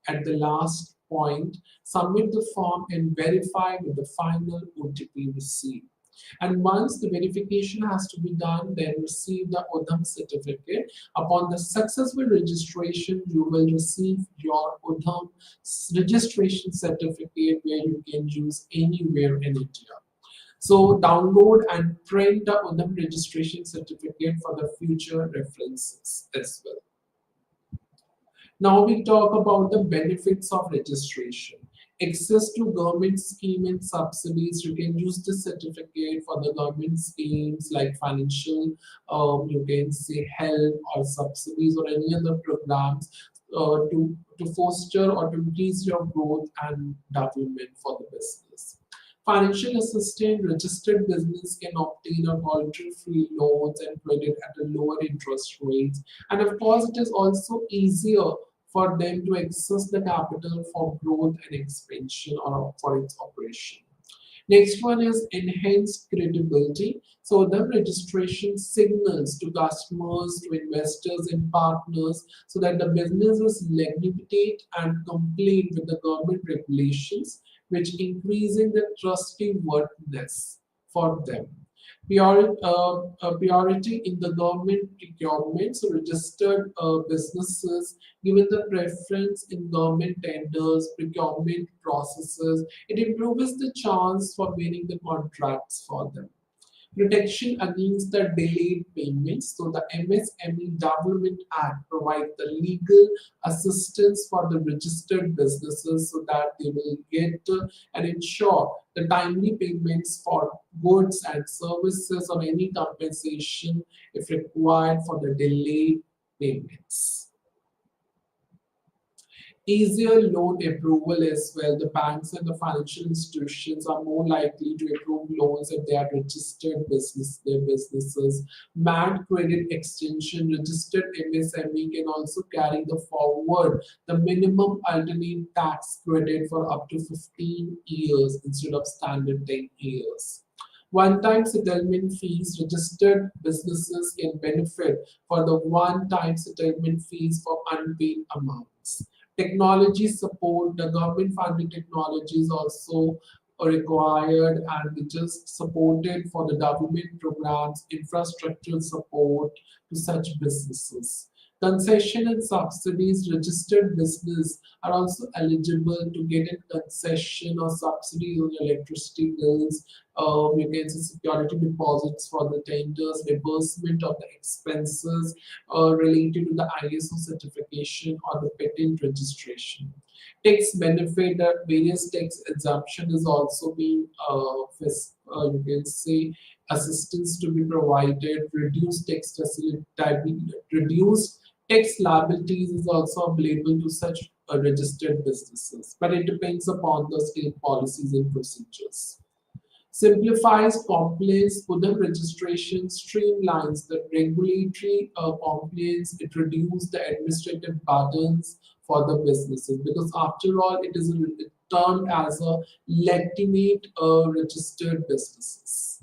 at the last point, submit the form and verify with the final OTP received. And once the verification has to be done, then receive the Udham certificate. Upon the successful registration, you will receive your Udham registration certificate where you can use anywhere in India. So download and print the Udham registration certificate for the future references as well. Now we talk about the benefits of registration. access to government scheme and subsidies. You can use the certificate for the government schemes like financial, you can say help or subsidies or any other programs to foster or to increase your growth and development for the business. Financial assistant registered business can obtain a voluntary-free loans and credit at a lower interest rates. And of course, it is also easier for them to access the capital for growth and expansion or for its operation. Next one is enhanced credibility. So the registration signals to customers, to investors and partners so that the business is legitimate and complete with the government regulations, which increasing the trustworthiness for them. Priority in the government procurement, so registered businesses given the preference in government tenders, procurement processes, it improves the chance for winning the contracts for them. Protection against the delayed payments. So the MSME Development Act provides the legal assistance for the registered businesses so that they will get and ensure the timely payments for goods and services or any compensation if required for the delayed payments. Easier loan approval as well. The banks and the financial institutions are more likely to approve loans if they are registered their businesses. MAD credit extension, registered MSME can also carry the forward the minimum alternate tax credit for up to 15 years instead of standard 10 years. One-time settlement fees, registered businesses can benefit for the one-time settlement fees for unpaid amounts. Technology support, the government funded technology is also required and it is supported for the government programs, infrastructural support to such businesses. Concession and subsidies, registered business are also eligible to get a concession or subsidy on electricity bills. You can see security deposits for the tenders, reimbursement of the expenses related to the ISO certification or the patent registration. Tax benefit, that various tax exemption is also being, you can say, assistance to be provided, reduced tax facility, reduced tax liabilities is also available to such registered businesses, but it depends upon the state policies and procedures. Simplifies compliance, Pudam registration streamlines the regulatory compliance, it reduces the administrative burdens for the businesses because after all it is termed as a legitimate registered businesses.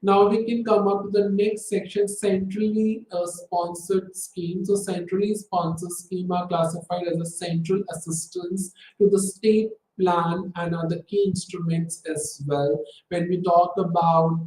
Now we can come up to the next section, centrally sponsored schemes. So centrally sponsored schemes are classified as a central assistance to the state plan and other key instruments as well when we talk about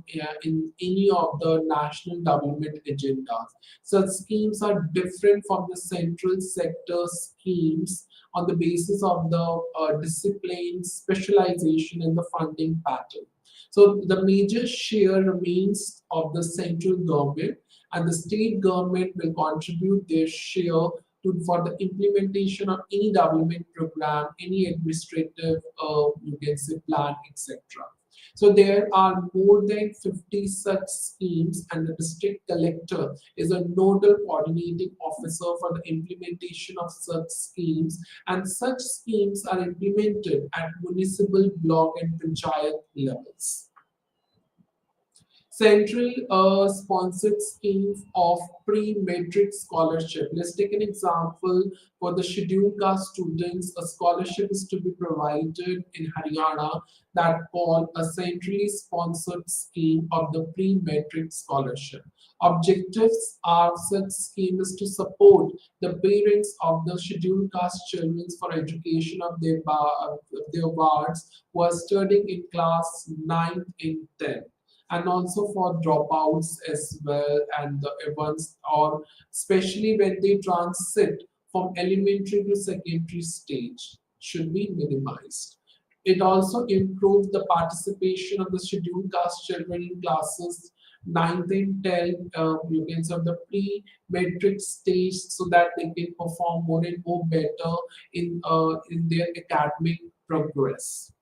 in any of the national development agendas. Such schemes are different from the central sector schemes on the basis of the discipline, specialization, and the funding pattern. So the major share remains of the central government and the state government will contribute their share for the implementation of any development program, any administrative, you can say plan, etc. So there are more than 50 such schemes and the district collector is a nodal coordinating officer for the implementation of such schemes and such schemes are implemented at municipal, block and panchayat levels. Central sponsored schemes of pre-metric scholarship. Let's take an example for the scheduled caste students. A scholarship is to be provided in Haryana that called a centrally sponsored scheme of the pre-metric scholarship. Objectives of such scheme is to support the parents of the scheduled caste children for education of their wards who are studying in class 9th and 10th and also for dropouts as well and the ones or especially when they transit from elementary to secondary stage should be minimized. It also improves the participation of the scheduled caste children in classes ninth and 10th, you can say the pre-matric stage, so that they can perform more and more better in their academic progress.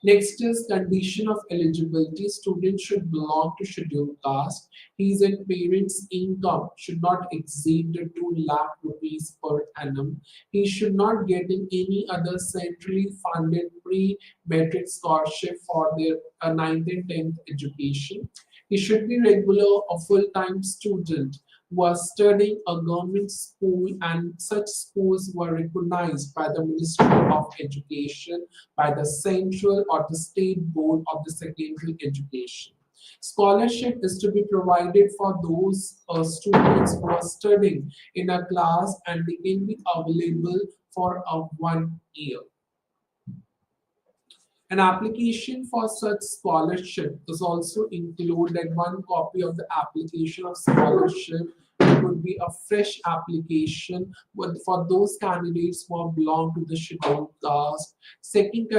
Next is condition of eligibility. Students should belong to scheduled caste. His and parents' income should not exceed the 2 lakh rupees per annum. He should not get in any other centrally funded pre-metric scholarship for their 9th and 10th education. He should be regular or full-time student was studying a government school, and such schools were recognized by the Ministry of Education, by the central or the state board of the secondary education. Scholarship is to be provided for those students who are studying in a class, and they can be available for a 1 year. An application for such scholarship is also included. One copy of the application of scholarship would be a fresh application for those candidates who belong to the scheduled caste. Second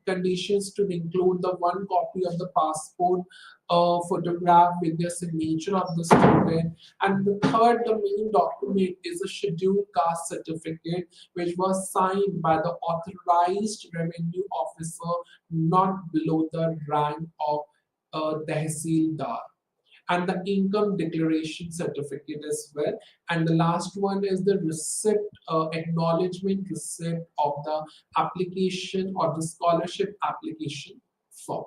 conditions to include the one copy of the passport photograph with the signature of the student. And the third, the main document is a scheduled caste certificate which was signed by the authorized revenue officer not below the rank of Tehsildar, and the income declaration certificate as well. And the last one is the receipt, acknowledgement receipt of the application or the scholarship application form.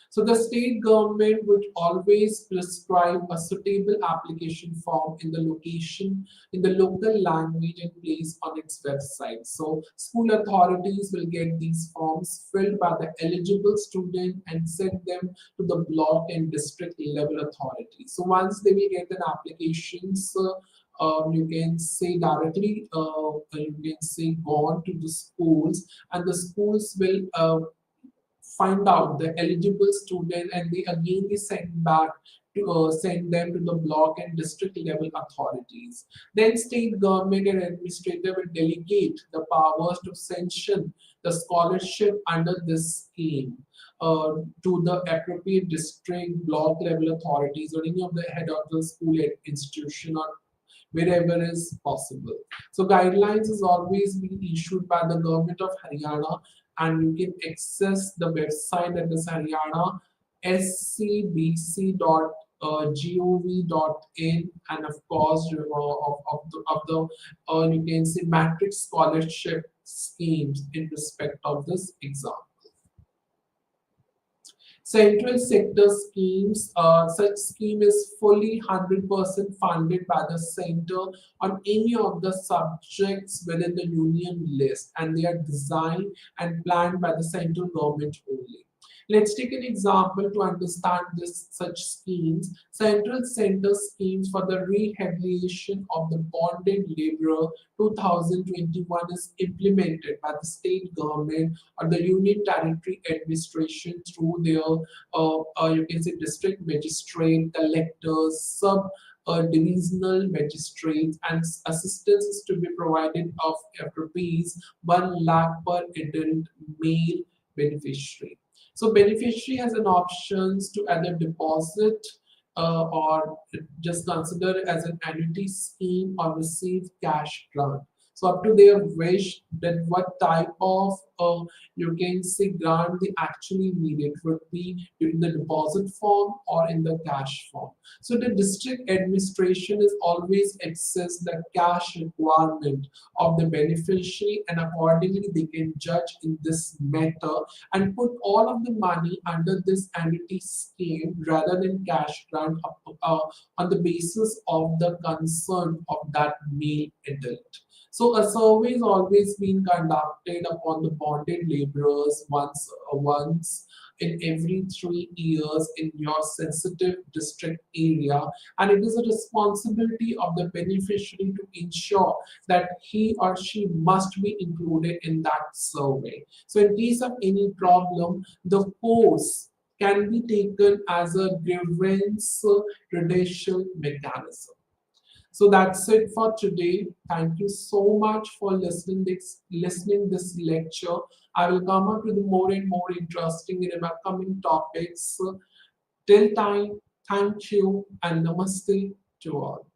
So the state government would always prescribe a suitable application form in the location, in the local language and place on its website. So school authorities will get these forms filled by the eligible student and send them to the block and district level authorities. So once they will get an applications, you can say directly, you can say gone to the schools, and the schools will find out the eligible student, and they again be sent back to send them to the block and district level authorities. Then state government and administrator will delegate the powers to sanction the scholarship under this scheme to the appropriate district block level authorities or any of the head of the school institution or wherever is possible. So guidelines is always being issued by the government of Haryana, and you can access the website that is Haryana scbc.gov.in, and of course you can see matrix scholarship schemes in respect of this exam. Central sector schemes, such scheme is fully 100% funded by the center on any of the subjects within the union list, and they are designed and planned by the central government only. Let's take an example to understand this such schemes. Central center schemes for the rehabilitation of the bonded laborer 2021 is implemented by the state government or the union territory administration through their you can say district magistrate, collectors, sub divisional magistrates, and assistance is to be provided of rupees 1 lakh per adult male beneficiary. So beneficiary has an options to either deposit or just consider as an annuity scheme or receive cash grant. So up to their wish that what type of you can say grant they actually need. It would be in the deposit form or in the cash form. So the district administration is always access the cash requirement of the beneficiary, and accordingly they can judge in this matter and put all of the money under this annuity scheme rather than cash grant on the basis of the concern of that male adult. So a survey is always being conducted upon the bonded laborers once in every 3 years in your sensitive district area, and it is a responsibility of the beneficiary to ensure that he or she must be included in that survey. So in case of any problem, the course can be taken as a grievance redressal mechanism. So that's it for today. Thank you so much for listening this lecture. I will come up with more and more interesting and upcoming topics. Till time, thank you and namaste to all.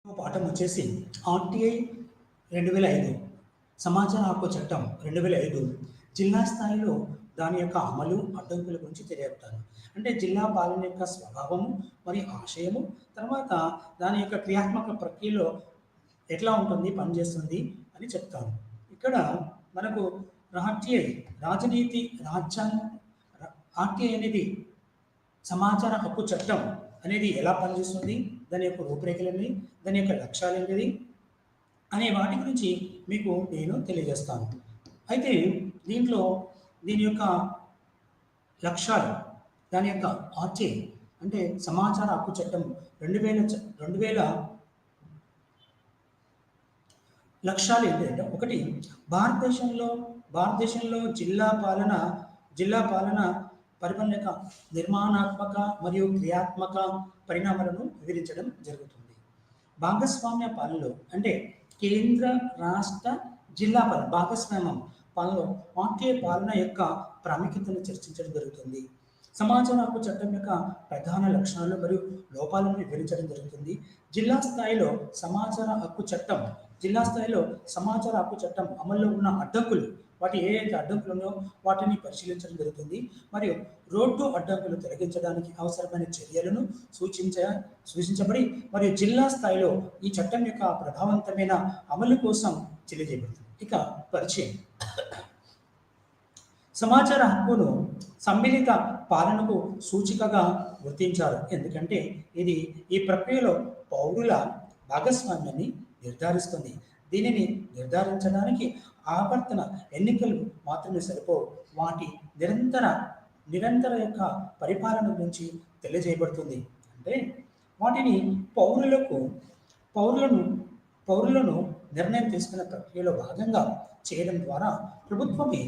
పాఠం వచ్చేసి RTI 2005, సమాచార హక్కు చట్టం 2005 జిల్లా స్థాయిలో దాని యొక్క అమలు అడ్డంకుల గురించి తెలియజేస్తాను. అంటే జిల్లా పాలన యొక్క స్వభావము మరియు ఆశయము, తర్వాత దాని యొక్క క్రియాత్మక ప్రక్రియలో ఎట్లా ఉంటుంది, పనిచేస్తుంది అని చెప్తాను. ఇక్కడ మనకు ఆర్టీఐ రాజనీతి రాజ్యాంగ ఆర్టీఐ అనేది సమాచార హక్కు చట్టం అనేది ఎలా పనిచేస్తుంది, దాని యొక్క రూపురేఖలని, దాని యొక్క లక్ష్యాలు ఏంటిది అనే వాటి గురించి మీకు నేను తెలియజేస్తాను. అయితే దీంట్లో దీని యొక్క లక్ష్యాలు, దాని యొక్క ఆర్టీఐ అంటే సమాచార హక్కు చట్టం 2000 లక్ష్యాలు ఏంటంటే, ఒకటి, భారతదేశంలో జిల్లా పాలన పరిపాలన యొక్క నిర్మాణాత్మక మరియు క్రియాత్మక పరిణామాలను వివరించడం జరుగుతుంది. భాగస్వామ్య పాలనలో అంటే కేంద్ర రాష్ట్ర జిల్లా భాగస్వామ్యం పాలనలో ఆర్టీఐ పాలన యొక్క ప్రాముఖ్యతను చర్చించడం జరుగుతుంది. సమాచార హక్కు చట్టం యొక్క ప్రధాన లక్షణాలు మరియు లోపాలను వివరించడం జరుగుతుంది. జిల్లా స్థాయిలో సమాచార హక్కు చట్టం అమల్లో ఉన్న అడ్డంకులు, వాటి ఏదైతే అడ్డంకులు ఉన్నాయో వాటిని పరిశీలించడం జరుగుతుంది. మరియు రోడ్డు అడ్డంకులు తొలగించడానికి అవసరమైన చర్యలను సూచించబడి మరియు జిల్లా స్థాయిలో ఈ చట్టం యొక్క ప్రభావవంతమైన అమలు కోసం తెలియజేయబడుతుంది. ఇక పరిచయం. సమాచార హక్కును సమ్మిళిత పాలనకు సూచికగా గుర్తించారు. ఎందుకంటే ఇది ఈ ప్రక్రియలో పౌరుల భాగస్వామ్యాన్ని నిర్ధారిస్తుంది. దీనిని నిర్ధారించడానికి ఆవర్తన ఎన్నికలు మాత్రమే సరిపోవు, వాటి నిరంతర యొక్క పరిపాలన గురించి తెలియజేయబడుతుంది. అంటే వాటిని పౌరులను నిర్ణయం తీసుకునే ప్రక్రియలో భాగంగా చేయడం ద్వారా ప్రభుత్వమే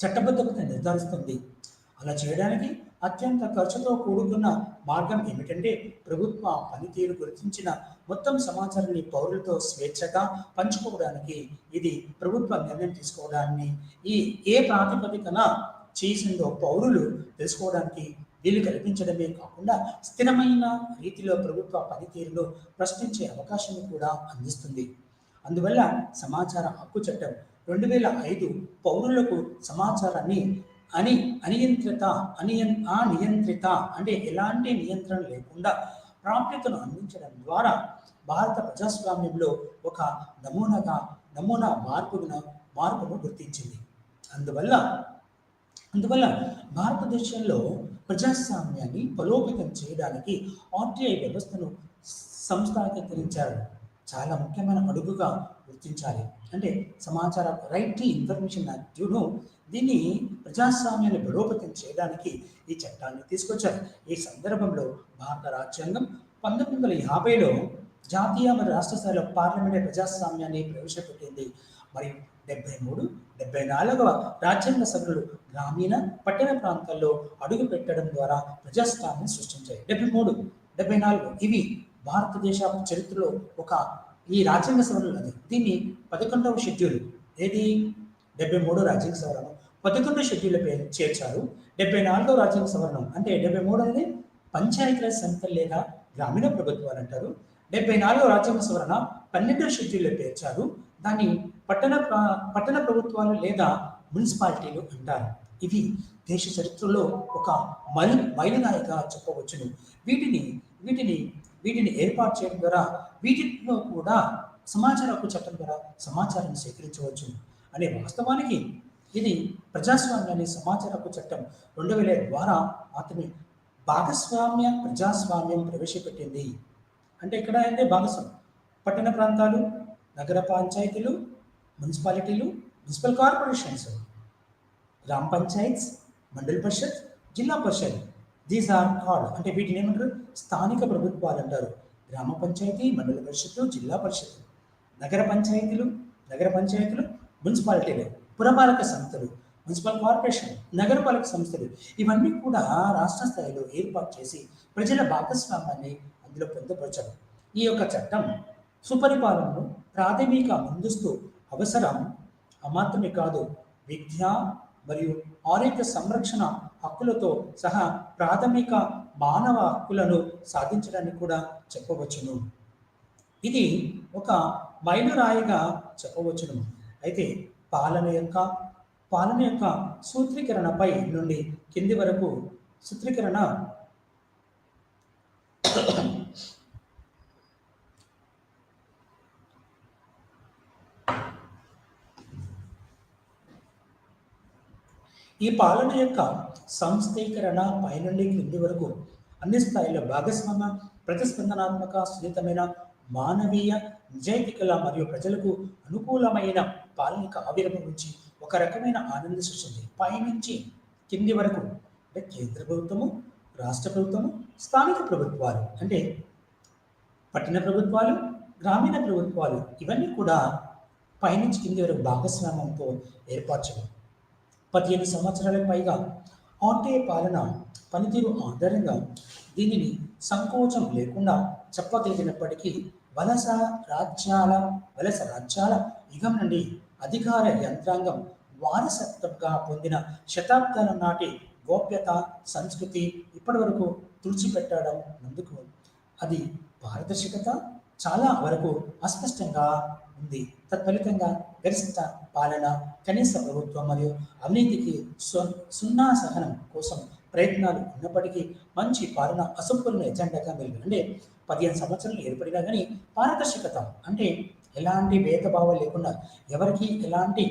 చట్టబద్ధత నిర్ధారిస్తుంది. అలా చేయడానికి అత్యంత ఖర్చుతో కూడుకున్న మార్గం ఏమిటంటే, ప్రభుత్వ పనితీరు గురించిన మొత్తం సమాచారాన్ని పౌరులతో స్వేచ్ఛగా పంచుకోవడానికి ఇది ప్రభుత్వ నిర్ణయం తీసుకోవడాన్ని ఏ ప్రాతిపదికన చేసిందో పౌరులు తెలుసుకోవడానికి వీలు కల్పించడమే కాకుండా స్థిరమైన రీతిలో ప్రభుత్వ పనితీరును ప్రశ్నించే అవకాశాన్ని కూడా అందిస్తుంది. అందువల్ల సమాచార హక్కు చట్టం 2005 పౌరులకు సమాచారాన్ని అనియంత్రిత అంటే ఎలాంటి నియంత్రణ లేకుండా ప్రాప్యతను అందించడం ద్వారా భారత ప్రజాస్వామ్యంలో ఒక నమూనా మార్పును గుర్తించింది. అందువల్ల భారతదేశంలో ప్రజాస్వామ్యాన్ని బలోపేతం చేయడానికి ఆర్టీఐ వ్యవస్థను సంస్థాగతరించారు. చాలా ముఖ్యమైన అడుగుగా గుర్తించాలి. అంటే సమాచార రైట్ టు ఇన్ఫర్మేషన్ యాక్ట్ను దీన్ని ప్రజాస్వామ్యాన్ని బలోపేతం చేయడానికి ఈ చట్టాన్ని తీసుకొచ్చారు. ఈ సందర్భంలో భారత రాజ్యాంగం 1950లో జాతీయ మరియు రాష్ట్ర స్థాయిలో పార్లమెంటరీ ప్రజాస్వామ్యాన్ని ప్రవేశపెట్టింది. మరియు 74వ రాజ్యాంగ సభలు గ్రామీణ పట్టణ ప్రాంతాల్లో అడుగు పెట్టడం ద్వారా ప్రజాస్వామ్యాన్ని సృష్టించాయి. 74 ఇవి భారతదేశ చరిత్రలో ఈ రాజ్యాంగ సవరణ అది. దీన్ని 11వ షెడ్యూల్, ఏది 73 రాజ్యాంగ సవరణ 11 షెడ్యూల్ చేర్చారు. 74వ రాజ్యాంగ సవరణం అంటే 73 అనేది పంచాయతీరాజ్ సంస్థలు లేదా గ్రామీణ ప్రభుత్వాలు అంటారు. 74వ రాజ్యాంగ సవరణ 12వ షెడ్యూల్లో పేర్చారు. దాన్ని పట్టణ ప్రభుత్వాలు లేదా మున్సిపాలిటీలు అంటారు. ఇవి దేశ చరిత్రలో ఒక మైలురాయిగా చెప్పవచ్చును. వీటిని ఏర్పాటు చేయడం ద్వారా వీటిలో కూడా సమాచార హక్కు చట్టం ద్వారా సమాచారాన్ని సేకరించవచ్చు అనే వాస్తవానికి ఇది ప్రజాస్వామ్యాన్ని సమాచార హక్కు చట్టం 2000 ద్వారా మాత్రమే ప్రజాస్వామ్యం ప్రవేశపెట్టింది. అంటే ఇక్కడ అయితే భాగస్వామ్యం పట్టణ ప్రాంతాలు, నగర పంచాయతీలు, మున్సిపాలిటీలు, మున్సిపల్ కార్పొరేషన్స్, గ్రామ పంచాయత్స్, మండల పరిషత్, జిల్లా పరిషత్, దీస్ ఆర్ కాల్డ్ అంటే వీటిని ఏమంటారు, స్థానిక ప్రభుత్వాలు అంటారు. గ్రామ పంచాయతీ, మండల పరిషత్తులు, జిల్లా పరిషత్తులు, నగర పంచాయతీలు, మున్సిపాలిటీలు, పురపాలక సంస్థలు, మున్సిపల్ కార్పొరేషన్, నగరపాలక సంస్థలు, ఇవన్నీ కూడా రాష్ట్ర స్థాయిలో ఏర్పాటు చేసి ప్రజల భాగస్వామ్యాన్ని అందులో పొందుపరచడం. ఈ యొక్క చట్టం సుపరిపాలనను ప్రాథమిక ముందస్తు అవసరం మాత్రమే కాదు, విద్య మరియు ఆరోగ్య సంరక్షణ హక్కులతో సహా ప్రాథమిక మానవ హక్కులను సాధించడానికి కూడా చెప్పవచ్చును. ఇది ఒక మైలురాయిగా చెప్పవచ్చును. అయితే పాలన యొక్క పాలన యొక్క సూత్రీకరణపై నుండి కింది వరకు సూత్రీకరణ ఈ పాలన యొక్క సంస్థీకరణ పైనుండి క్రింది వరకు అన్ని స్థాయిలో భాగస్వామ్య ప్రతిస్పందనాత్మక సున్నితమైన మానవీయ నిజాయితీకల మరియు ప్రజలకు అనుకూలమైన పాలనక ఆవిర్భవించి ఒక రకమైన ఆనంద సృష్టింది. పైనుంచి కింది వరకు అంటే కేంద్ర ప్రభుత్వము, రాష్ట్ర ప్రభుత్వము, స్థానిక ప్రభుత్వాలు అంటే పట్టణ ప్రభుత్వాలు, గ్రామీణ ప్రభుత్వాలు ఇవన్నీ కూడా పైనుంచి కింది వరకు భాగస్వామ్యంతో ఏర్పరచడం. 15 సంవత్సరాలకు పైగా ఆర్టీఐ పాలన పనితీరు ఆధారంగా దీనిని సంకోచం లేకుండా చెప్పగలిగినప్పటికీ వలస రాజ్యాల యుగం నుండి అధికార యంత్రాంగం వారసత్వంగా పొందిన శతాబ్దాల నాటి గోప్యత సంస్కృతి ఇప్పటి వరకు తుడిచిపెట్టడం నందుకు అది పారదర్శకత చాలా వరకు అస్పష్టంగా ఉంది. తత్ఫలితంగా గరిష్ట పాలన, కనీస ప్రభుత్వం మరియు అవినీతికి సున్నా సహనం కోసం ప్రయత్నాలు ఉన్నప్పటికీ మంచి పాలన అసంపూర్ణ ఎజెండాగా మెరుగు అంటే 15 సంవత్సరాలు ఏర్పడినా కానీ పారదర్శకత అంటే ఎలాంటి భేదభావం లేకుండా ఎవరికి ఎలాంటి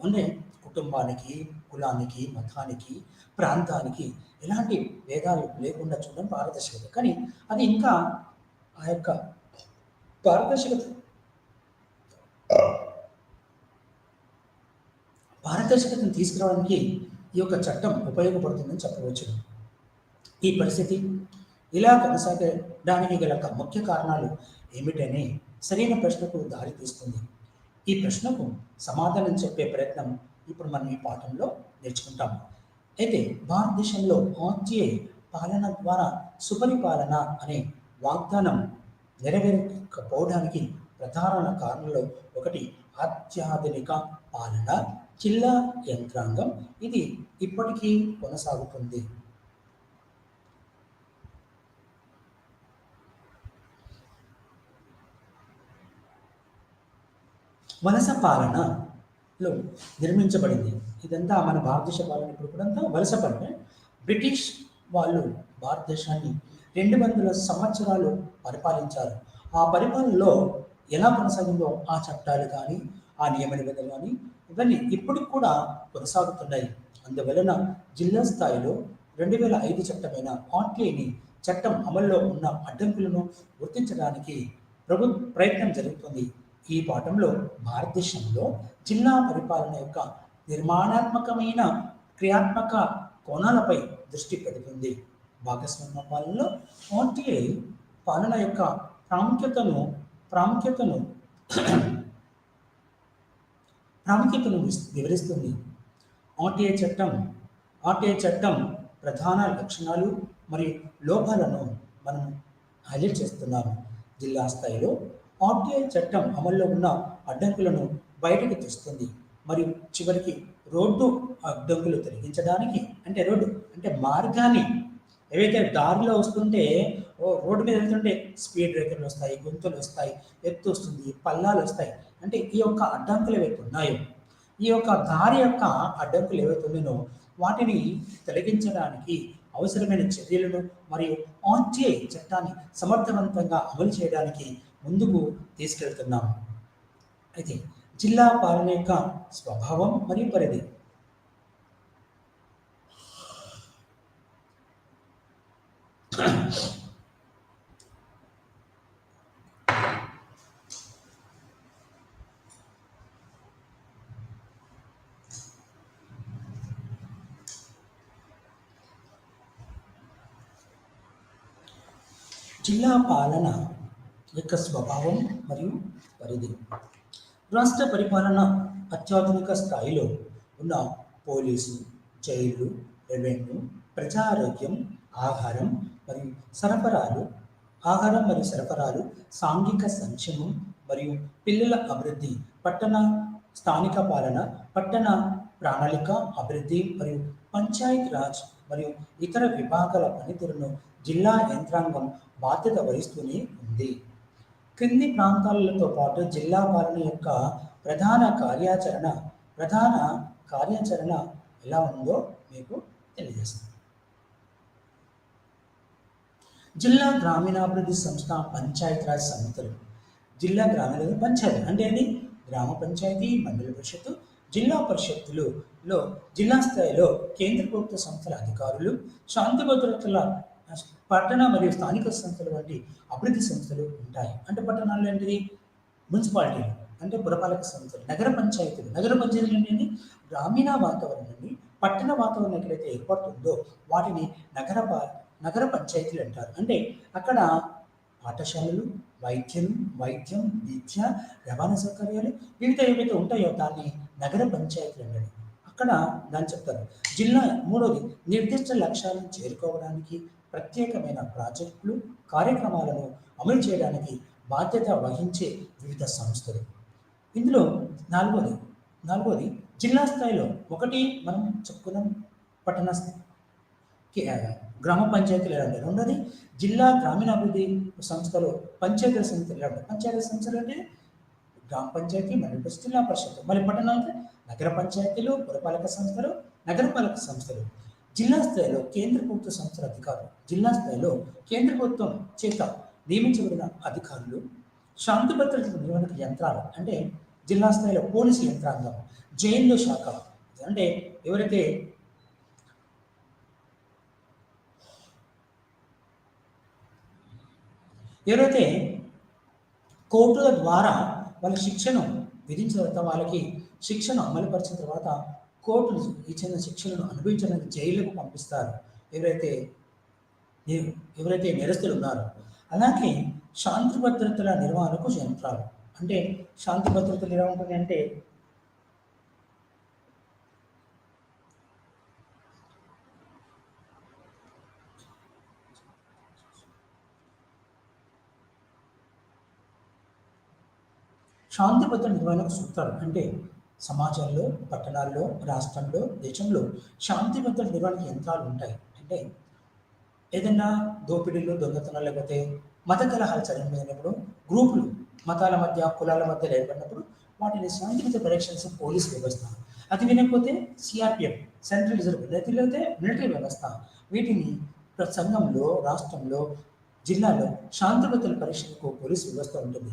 అంటే కుటుంబానికి, కులానికి, మతానికి, ప్రాంతానికి ఎలాంటి భేదాలు లేకుండా చూడడం పారదర్శకత. కానీ అది ఇంకా ఆ యొక్క పారదర్శకత పారదర్శకతను తీసుకురావడానికి ఈ యొక్క చట్టం ఉపయోగపడుతుందని చెప్పవచ్చు. ఈ పరిస్థితి ఇలా కొనసాగడానికి గల ముఖ్య కారణాలు ఏమిటని సరైన ప్రశ్నకు దారి తీస్తుంది. ఈ ప్రశ్నకు సమాధానం చెప్పే ప్రయత్నం ఇప్పుడు మనం ఈ పాఠంలో నేర్చుకుంటాము. అయితే భారతదేశంలో ఆర్టీఐ పాలన ద్వారా సుపరిపాలన అనే వాగ్దానం నెరవేరకపోవడానికి ప్రధాన కారణంలో ఒకటి అత్యాధునిక పాలన, జిల్లా యంత్రాంగం. ఇది ఇప్పటికీ కొనసాగుతుంది. వలస పాలనలో నిర్మించబడింది. ఇదంతా మన భారతదేశ పాలన ఇప్పుడు కూడా అంతా వలస పాలన. బ్రిటిష్ వాళ్ళు భారతదేశాన్ని 200 సంవత్సరాలు పరిపాలించారు. ఆ పరిపాలనలో ఎలా కొనసాగిందో ఆ చట్టాలు కానీ, ఆ నియమ నిబంధనలు కానీ ఇవన్నీ ఇప్పటికి కూడా కొనసాగుతున్నాయి. అందువలన జిల్లా స్థాయిలో 2005 చట్టమైన ఆర్టీఐని చట్టం అమల్లో ఉన్న అడ్డంకులను గుర్తించడానికి ప్రయత్నం జరుగుతుంది. ఈ పాఠంలో భారతదేశంలో జిల్లా పరిపాలన యొక్క నిర్మాణాత్మకమైన క్రియాత్మక కోణాలపై దృష్టి పెడుతుంది. భాగస్వామ్య పాలనలో ఆర్టీఐ పాలన యొక్క ప్రాముఖ్యతను వివరిస్తుంది. ఆర్టీఐ చట్టం ప్రధాన లక్షణాలు మరియు లోపాలను మనం హైలైట్ చేస్తున్నాము. జిల్లా స్థాయిలో ఆర్టీఐ చట్టం అమల్లో ఉన్న అడ్డంకులను బయటకు తెస్తుంది మరియు చివరికి రోడ్డు అడ్డంకులు తొలగించడానికి అంటే మార్గాన్ని ఏవైతే దారిలో వస్తుంటే రోడ్డు మీద వెళ్తుంటే స్పీడ్ బ్రేకర్లు వస్తాయి, గుంతలు వస్తాయి, ఎత్తు వస్తుంది, పల్లాలు వస్తాయి. అంటే ఈ యొక్క అడ్డంకులు ఏవైతే ఉన్నాయో, ఈ యొక్క దారి యొక్క అడ్డంకులు ఏవైతే ఉన్నాయో వాటిని తొలగించడానికి అవసరమైన చర్యలను మరియు ఆర్టీఐ చట్టాన్ని సమర్థవంతంగా అమలు చేయడానికి ముందుకు తీసుకెళ్తున్నాము. అయితే జిల్లా పాలన యొక్క స్వభావం మరియు పరిధి. జిల్లా పాలన యొక్క స్వభావం మరియు పరిధి. రాష్ట్ర పరిపాలన అత్యాధునిక స్థాయిలో ఉన్న పోలీసు, జైలు, రెవెన్యూ, ప్రజారోగ్యం, ఆహారం మరియు సరఫరాలు, సాంఘిక సంక్షేమం మరియు పిల్లల అభివృద్ధి, స్థానిక పాలన, పట్టణ ప్రణాళిక అభివృద్ధి మరియు పంచాయత్ రాజ్ మరియు ఇతర విభాగాల పనితీరును జిల్లా యంత్రాంగం బాధ్యత వహిస్తూనే ఉంది. క్రింది ప్రాంతాలతో పాటు జిల్లా పాలన యొక్క ప్రధాన కార్యాచరణ ప్రధాన కార్యాచరణ ఎలా ఉందో మీకు తెలియజేస్తాను. జిల్లా గ్రామీణాభివృద్ధి సంస్థ పంచాయతీరాజ్ సంస్థలు. జిల్లా గ్రామీణ పంచాయతీ అంటే అది గ్రామ పంచాయతీ, మండల పరిషత్తు, జిల్లా పరిషత్తులలో జిల్లా స్థాయిలో కేంద్ర ప్రభుత్వ సంస్థల అధికారులు, శాంతి భద్రతల పట్టణ మరియు స్థానిక సంస్థలు వంటి అభివృద్ధి సంస్థలు ఉంటాయి. అంటే పట్టణాల్లో ఏంటిది మున్సిపాలిటీలు అంటే పురపాలక సంస్థలు, నగర పంచాయతీలు ఏంటండి గ్రామీణ వాతావరణాన్ని పట్టణ వాతావరణం ఎక్కడైతే ఏర్పడుతుందో వాటిని నగర పంచాయతీలు అంటారు. అంటే అక్కడ పాఠశాలలు, వైద్యం, విద్య, రవాణా సౌకర్యాలు వివిధ ఏవైతే ఉంటాయో దాన్ని నగర పంచాయతీలు అంటారు. అక్కడ దాన్ని చెప్తారు. మూడోది నిర్దిష్ట లక్ష్యాలను చేరుకోవడానికి ప్రత్యేకమైన ప్రాజెక్టులు, కార్యక్రమాలను అమలు చేయడానికి బాధ్యత వహించే వివిధ సంస్థలు. ఇందులో నాలుగోది జిల్లా స్థాయిలో ఒకటి మనం చెప్పుకున్నాం పట్టణ గ్రామ పంచాయతీలు ఎలా ఉంటాయి. రెండోది జిల్లా గ్రామీణాభివృద్ధి సంస్థలు పంచాయతీ సంస్థలు ఎలా ఉంటాయి. పంచాయతీ సంస్థలు అంటే గ్రామ పంచాయతీ, మండల పరిషత్, జిల్లా పరిషత్. మరి పట్టణాలు నగర పంచాయతీలు, పురపాలక సంస్థలు, నగరపాలక సంస్థలు. జిల్లా స్థాయిలో కేంద్ర ప్రభుత్వ సంస్థల అధికారులు, జిల్లా స్థాయిలో కేంద్ర ప్రభుత్వం చేత నియమించబడిన అధికారులు, శాంతి భద్రతల నిర్వహణకు యంత్రాలు అంటే జిల్లా స్థాయిలో పోలీసు యంత్రాంగం, జైలు శాఖ అంటే ఎవరైతే కోర్టుల ద్వారా వాళ్ళ శిక్షను విధించిన తర్వాత వాళ్ళకి శిక్షను అమలుపరిచిన తర్వాత కోర్టులు ఇచ్చిన శిక్షలను అనుభవించడానికి జైలుకు పంపిస్తారు ఎవరైతే నేరస్తులు ఉన్నారో. అలాగే శాంతి భద్రతల నిర్వహణకు యంత్రాలు అంటే శాంతి భద్రతలు ఎలా ఉంటుంది అంటే శాంతి భద్రత నిర్వహణకు సూత్రాలు అంటే సమాజంలో, పట్టణాల్లో, రాష్ట్రంలో, దేశంలో శాంతి భద్రత నిర్వహణకు యంత్రాలు ఉంటాయి. అంటే ఏదైనా దోపిడీలు, దొంగతనాలు లేకపోతే మత కలహాలు జరిగినప్పుడు గ్రూపులు మతాల మధ్య, కులాల మధ్య ఏర్పడినప్పుడు వాటిని శాంతియుత పరిరక్షణ పోలీస్ వ్యవస్థ, అది వినకపోతే సిఆర్పిఎఫ్ సెంట్రల్ రిజర్వ్, లేకపోతే మిలిటరీ వ్యవస్థ, వీటిని సంఘంలో, రాష్ట్రంలో, జిల్లాలో శాంతి భద్రతల పరీక్షలకు పోలీస్ వ్యవస్థ ఉంటుంది.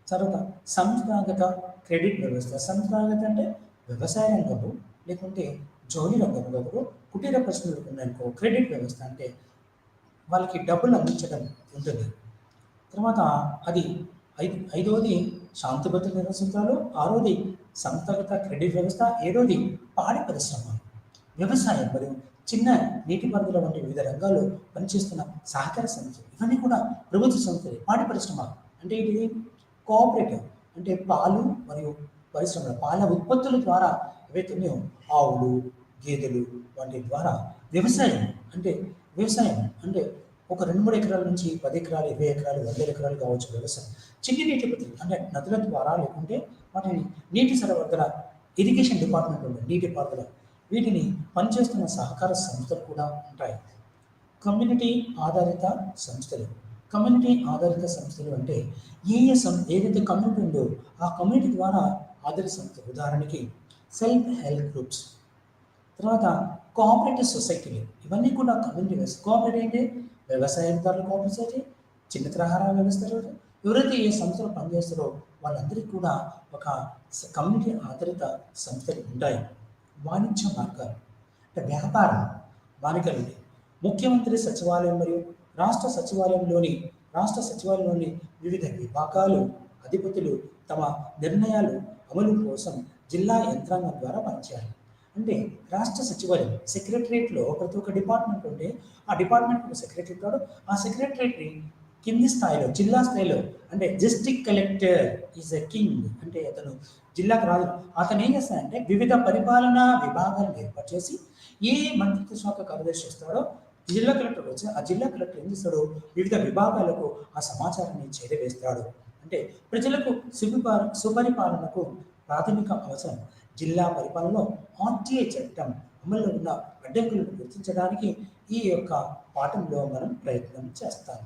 తర్వాత సంస్థాగత క్రెడిట్ వ్యవస్థ. సంస్థాగత అంటే వ్యవసాయ రంగము లేకుంటే జౌలి రంగంలో కుటీర పరిశ్రమలు ఉన్నాయనుకో క్రెడిట్ వ్యవస్థ అంటే వాళ్ళకి డబ్బులు అందించడం ఉంటుంది. తర్వాత అది ఐదవది శాంతి భద్రత నిర్వహించాలు, ఆరోది సంస్థాగత క్రెడిట్ వ్యవస్థ, ఏడోది పాడి పరిశ్రమ, వ్యవసాయం మరియు చిన్న నీటిపారుదల వంటి వివిధ రంగాల్లో పనిచేస్తున్న సహకార సంస్థలు, ఇవన్నీ కూడా ప్రభుత్వ సంస్థలే. పాడి పరిశ్రమ అంటే ఇది కోఆపరేటివ్ అంటే పాలు మరియు పరిశ్రమల పాల ఉత్పత్తుల ద్వారా ఏవైతే ఉన్నాయో ఆవులు, గేదెలు వంటి ద్వారా వ్యవసాయం అంటే ఒక 2-3 ఎకరాల నుంచి 10 ఎకరాలు, 20 ఎకరాలు, 100 ఎకరాలు కావచ్చు వ్యవసాయం. చిన్ని నీటి పద్ధతులు అంటే నదుల ద్వారా లేకుంటే వాటిని నీటి సరఫరా ఇరిగేషన్ డిపార్ట్మెంట్ ఉంది, నీటి పారుదల, వీటిని పనిచేస్తున్న సహకార సంస్థలు కూడా ఉంటాయి. కమ్యూనిటీ ఆధారిత సంస్థలు అంటే ఏదైతే కమ్యూనిటీ ఉందో ఆ కమ్యూనిటీ ద్వారా ఆధారిత సంస్థలు, ఉదాహరణకి సెల్ఫ్ హెల్ప్ గ్రూప్స్. తర్వాత కోఆపరేటివ్ సొసైటీలు, ఇవన్నీ కూడా కమ్యూనిటీ వ్యవస్థ. కోఆపరేటివ్ అంటే వ్యవసాయదారుల కోఆపరేటివ్ సొసైటీ, చిన్న తరహా వ్యవస్థలు, ఎవరైతే ఏ సంస్థలు పనిచేస్తారో వాళ్ళందరికీ కూడా ఒక కమ్యూనిటీ ఆధారిత సంస్థలు ఉంటాయి. వాణిజ్య మార్గాలు అంటే వ్యాపారం, వాణిజ్యాలు. ముఖ్యమంత్రి సచివాలయం మరియు రాష్ట్ర సచివాలయంలోని వివిధ విభాగాలు, అధిపతులు తమ నిర్ణయాలు అమలు కోసం జిల్లా యంత్రాంగం ద్వారా పనిచేయాలి. అంటే రాష్ట్ర సచివాలయం సెక్రటరియట్లో ప్రతి ఒక్క డిపార్ట్మెంట్ ఉంటే ఆ డిపార్ట్మెంట్ సెక్రటరీ కాదు, ఆ సెక్రటరీని కింది స్థాయిలో జిల్లా స్థాయిలో అంటే district collector is a king అంటే అతను జిల్లాకు రాజు. అతను ఏం చేస్తాడంటే వివిధ పరిపాలనా విభాగాలను ఏర్పాటు చేసి ఏ మంత్రిత్వ శాఖ కార్యదర్శి ఇస్తాడో జిల్లా కలెక్టర్ వచ్చి ఆ జిల్లా కలెక్టర్ ఏం చేస్తాడు వివిధ విభాగాలకు ఆ సమాచారాన్ని చేరవేస్తాడు. అంటే ప్రజలకు సుపరిపాలనకు ప్రాథమిక అవసరం. జిల్లా పరిపాలనలో ఆర్టీఐ చట్టం అమల్లో ఉన్న అడ్డంకులను గుర్తించడానికి ఈ యొక్క పాఠంలో మనం ప్రయత్నం చేస్తాం.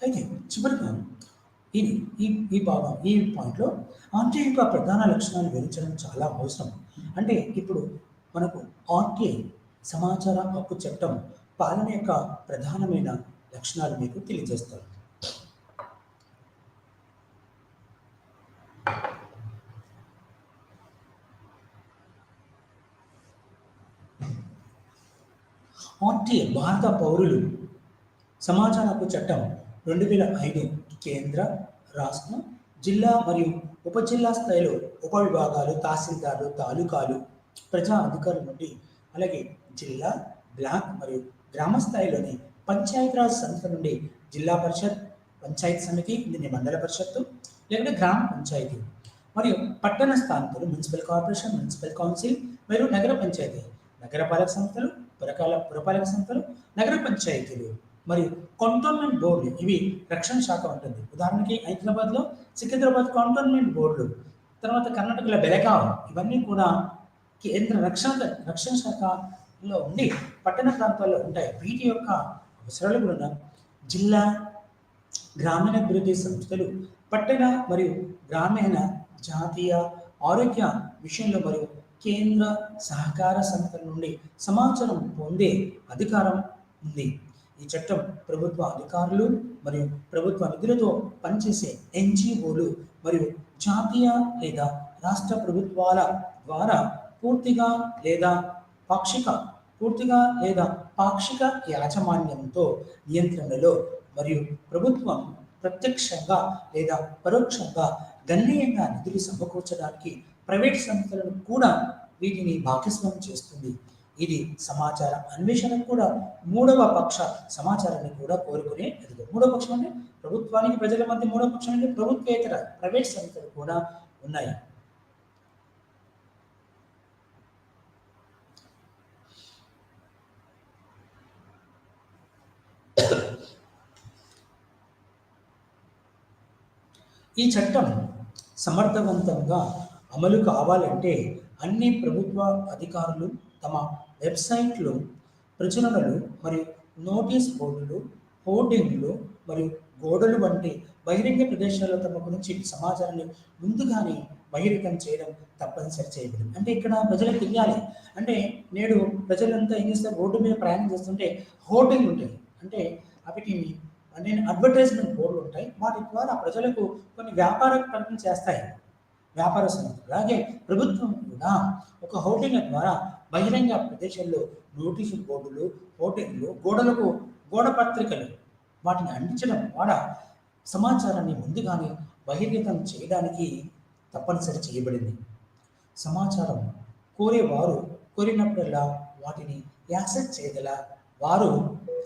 అయితే చివరిగా ఇది ఈ ఈ భాగం ఈ పాయింట్లో ఆర్టీఐ యొక్క ప్రధాన లక్షణాలు వివరించడం చాలా అవసరం. అంటే ఇప్పుడు మనకు ఆర్టీఐ సమాచార హక్కు చట్టం పాలన యొక్క ప్రధానమైన లక్షణాలు మీకు తెలియజేస్తారు. ఆర్టీఐ భారత పౌరులు సమాచార హక్కు చట్టం 2005 కేంద్ర, రాష్ట్ర, జిల్లా మరియు ఉపజిల్లా స్థాయిలో ఉపవిభాగాలు, తహసీల్దార్లు, తాలూకాలు, ప్రజా అధికారుల నుండి, అలాగే జిల్లా, బ్లాక్ మరియు గ్రామ స్థాయిలోని పంచాయతీరాజ్ సంస్థ నుండి జిల్లా పరిషత్, పంచాయతీ సమితి, దీన్ని మండల పరిషత్తు, లేకుంటే గ్రామ పంచాయతీ మరియు పట్టణ స్థానికులు, మున్సిపల్ కార్పొరేషన్, మున్సిపల్ కౌన్సిల్ మరియు నగర పంచాయతీ, నగరపాలక సంస్థలు, పురపాలక సంస్థలు, నగర పంచాయతీలు మరియు కంటోన్మెంట్ బోర్డులు, ఇవి రక్షణ శాఖ ఉంటుంది. ఉదాహరణకి హైదరాబాద్లో సికింద్రాబాద్ కంటోన్మెంట్ బోర్డులు, తర్వాత కర్ణాటకలో బెలగాం, ఇవన్నీ కూడా కేంద్ర రక్షణ శాఖలో ఉండి పట్టణ ప్రాంతాల్లో ఉంటాయి. వీటి యొక్క అవసరాలు కూడా జిల్లా, గ్రామీణాభివృద్ధి సంస్థలు, పట్టణ మరియు గ్రామీణ, జాతీయ ఆరోగ్య విషయంలో మరియు కేంద్ర సహకార సంస్థల నుండి సమాచారం పొందే అధికారం ఉంది. ఈ చట్టం ప్రభుత్వ అధికారులు మరియు ప్రభుత్వ నిధులతో పనిచేసే ఎన్జిఓలు మరియు జాతీయ లేదా రాష్ట్ర ప్రభుత్వాల ద్వారా పూర్తిగా లేదా పాక్షిక యాజమాన్యంతో నియంత్రణలో మరియు ప్రభుత్వం ప్రత్యక్షంగా లేదా పరోక్షంగా గణనీయంగా నిధులు సమకూర్చడానికి ప్రైవేట్ సంస్థలను కూడా వీటిని భాగస్వామ్యం చేస్తుంది. ఇది సమాచార అన్వేషణకు కూడా మూడవ పక్ష సమాచారాన్ని కూడా కోరుకునే ఎదుగు. మూడవ పక్షం అంటే ప్రభుత్వానికి ప్రజల మధ్య మూడవ పక్షం అంటే ప్రభుత్వేతర ప్రైవేట్ సంస్థలు కూడా ఉన్నాయి. ఈ చట్టం సమర్థవంతంగా అమలు కావాలంటే అన్ని ప్రభుత్వ అధికారులు తమ వెబ్సైట్లు, ప్రచురణలు మరియు నోటీస్ బోర్డులు, హోర్డింగ్లు మరియు గోడలు వంటి బహిరంగ ప్రదేశాల్లో తమ గురించి సమాచారాన్ని ముందుగానే బహిరంగం చేయడం తప్పనిసరి చేయబడింది. అంటే ఇక్కడ ప్రజలకు తెలియాలి. అంటే నేడు ప్రజలంతా ఏం చేస్తారు, రోడ్డు మీద ప్రయాణం చేస్తుంటే హోర్డింగ్లు ఉంటాయి, అంటే వీటిని అంటే అడ్వర్టైజ్మెంట్ బోర్డులు ఉంటాయి. వాటి ద్వారా ప్రజలకు కొన్ని వ్యాపార ప్రకటన చేస్తాయి వ్యాపార సంస్థలు. అలాగే ప్రభుత్వం కూడా ఒక హోర్డింగ్ల ద్వారా బహిరంగ ప్రదేశాల్లో నోటీసు బోర్డులు, హోర్డింగ్లు, గోడ పత్రికలు వాటిని అందించడం ద్వారా సమాచారాన్ని ముందుగానే బహిర్గతం చేయడానికి తప్పనిసరి చేయబడింది. సమాచారం కోరేవారు కోరినప్పుడల్లా వాటిని యాక్సెస్ చేయగల వారు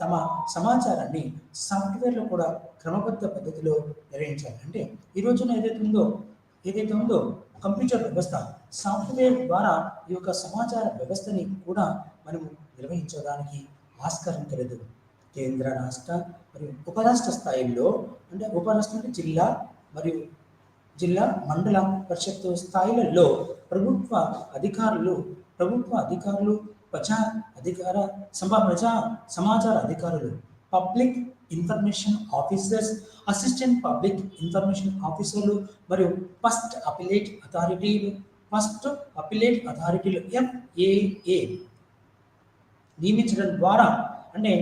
తమ సమాచారాన్ని సాఫ్ట్వేర్లో కూడా క్రమబద్ధ పద్ధతిలో నిర్వహించాలి. అంటే ఈ రోజున ఏదైతే ఉందో కంప్యూటర్ వ్యవస్థ, సాఫ్ట్వేర్ ద్వారా ఈ యొక్క సమాచార వ్యవస్థని కూడా మనము నిర్వహించడానికి ఆస్కారం కలదు. కేంద్ర, రాష్ట్ర మరియు ఉపరాష్ట్ర స్థాయిల్లో, అంటే ఉపరాష్ట్ర అంటే జిల్లా, మండల పరిషత్తు స్థాయిలలో ప్రభుత్వ అధికారులు, ప్రజా సమాచార అధికారులు, public information officers, assistant public information ఆఫీసర్లు మరియు ఫస్ట్ అపిలేట్ అథారిటీలు FAA నియమించడం ద్వారా, అంటే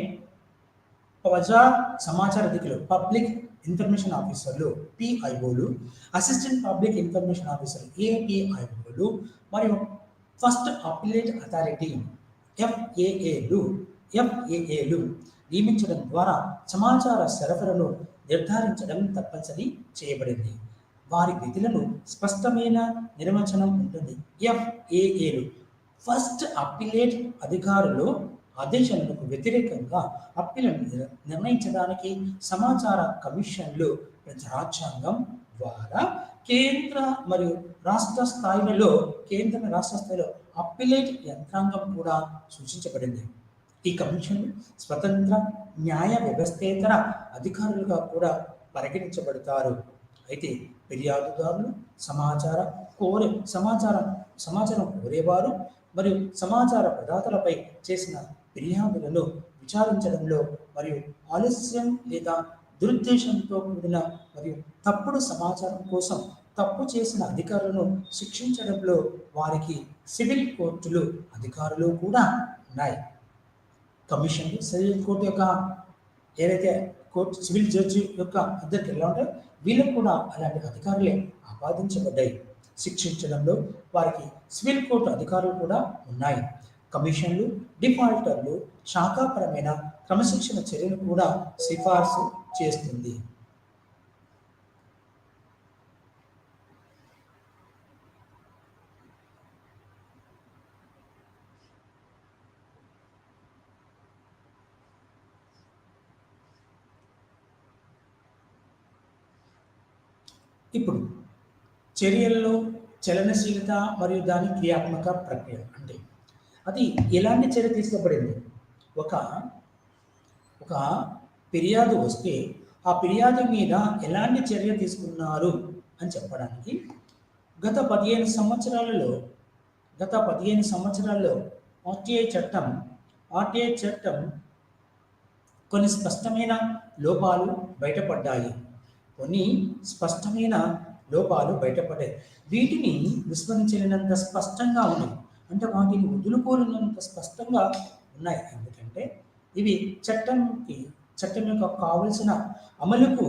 ప్రజా సమాచార అధికారులు, పబ్లిక్ ఇన్ఫర్మేషన్ ఆఫీసర్లు PIOలు, అసిస్టెంట్ పబ్లిక్ ఇన్ఫర్మేషన్ ఆఫీసర్లు APIOలు మరియు ఫస్ట్ అపిలేట్ అథారిటీ FAAలు నియమించడం ద్వారా సమాచార సరఫరాను నిర్ధారించడం తప్పనిసరి చేయబడింది. వారి విధులను స్పష్టమైన నిర్వచనం ఉంటుంది. FAAలు ఫస్ట్ అపిలేట్ అధికారులు ఆదేశాలకు వ్యతిరేకంగా అప్పీలను నిర్ణయించడానికి సమాచార కమిషన్లు రాజ్యాంగం ద్వారా కేంద్ర రాష్ట్ర స్థాయిలో అప్పిలేట్ యంత్రాంగం కూడా సూచించబడింది. ఈ కమిషన్లు స్వతంత్ర న్యాయ వ్యవస్థేతర అధికారులుగా కూడా పరిగణించబడతారు. అయితే ఫిర్యాదుదారులు సమాచార కోరే సమాచారం కోరేవారు మరియు సమాచార ప్రదాతలపై చేసిన ఫిర్యాదులను విచారించడంలో మరియు ఆలస్యం లేదా దురుద్దేశంతో కూడిన మరియు తప్పుడు సమాచారం కోసం తప్పు చేసిన అధికారులను శిక్షించడంలో వారికి సివిల్ కోర్టులు అధికారులు కూడా ఉన్నాయి. కమిషన్లు సివిల్ కోర్టు యొక్క ఏదైతే కోర్టు సివిల్ జడ్జి యొక్క ఇద్దరికి ఎలా ఉంటాయో వీళ్ళకు కూడా అలాంటి అధికారులే ఆపాదించబడ్డాయి. శిక్షించడంలో వారికి సివిల్ కోర్టు అధికారులు కూడా ఉన్నాయి. కమిషన్లు డిఫాల్టర్లు శాఖాపరమైన క్రమశిక్షణ చర్యలు కూడా సిఫార్సు చేస్తుంది. ఇప్పుడు చర్యల్లో చలనశీలత మరియు దాని క్రియాత్మక ప్రక్రియ అంటే అది ఎలాంటి చర్య తీసుకోబడింది. ఒక ఒక ఫిర్యాదు వస్తే ఆ ఫిర్యాదు మీద ఎలాంటి చర్య తీసుకున్నారు అని చెప్పడానికి గత 15 సంవత్సరాలలో ఆర్టీఐ చట్టం కొన్ని స్పష్టమైన లోపాలు బయటపడ్డాయి. వీటిని విస్మరించలేనంత స్పష్టంగా ఉన్నాయి. అంటే వాటిని వదులుకోలేనంత స్పష్టంగా ఉన్నాయి. ఎందుకంటే ఇవి చట్టం యొక్క కావలసిన అమలుకు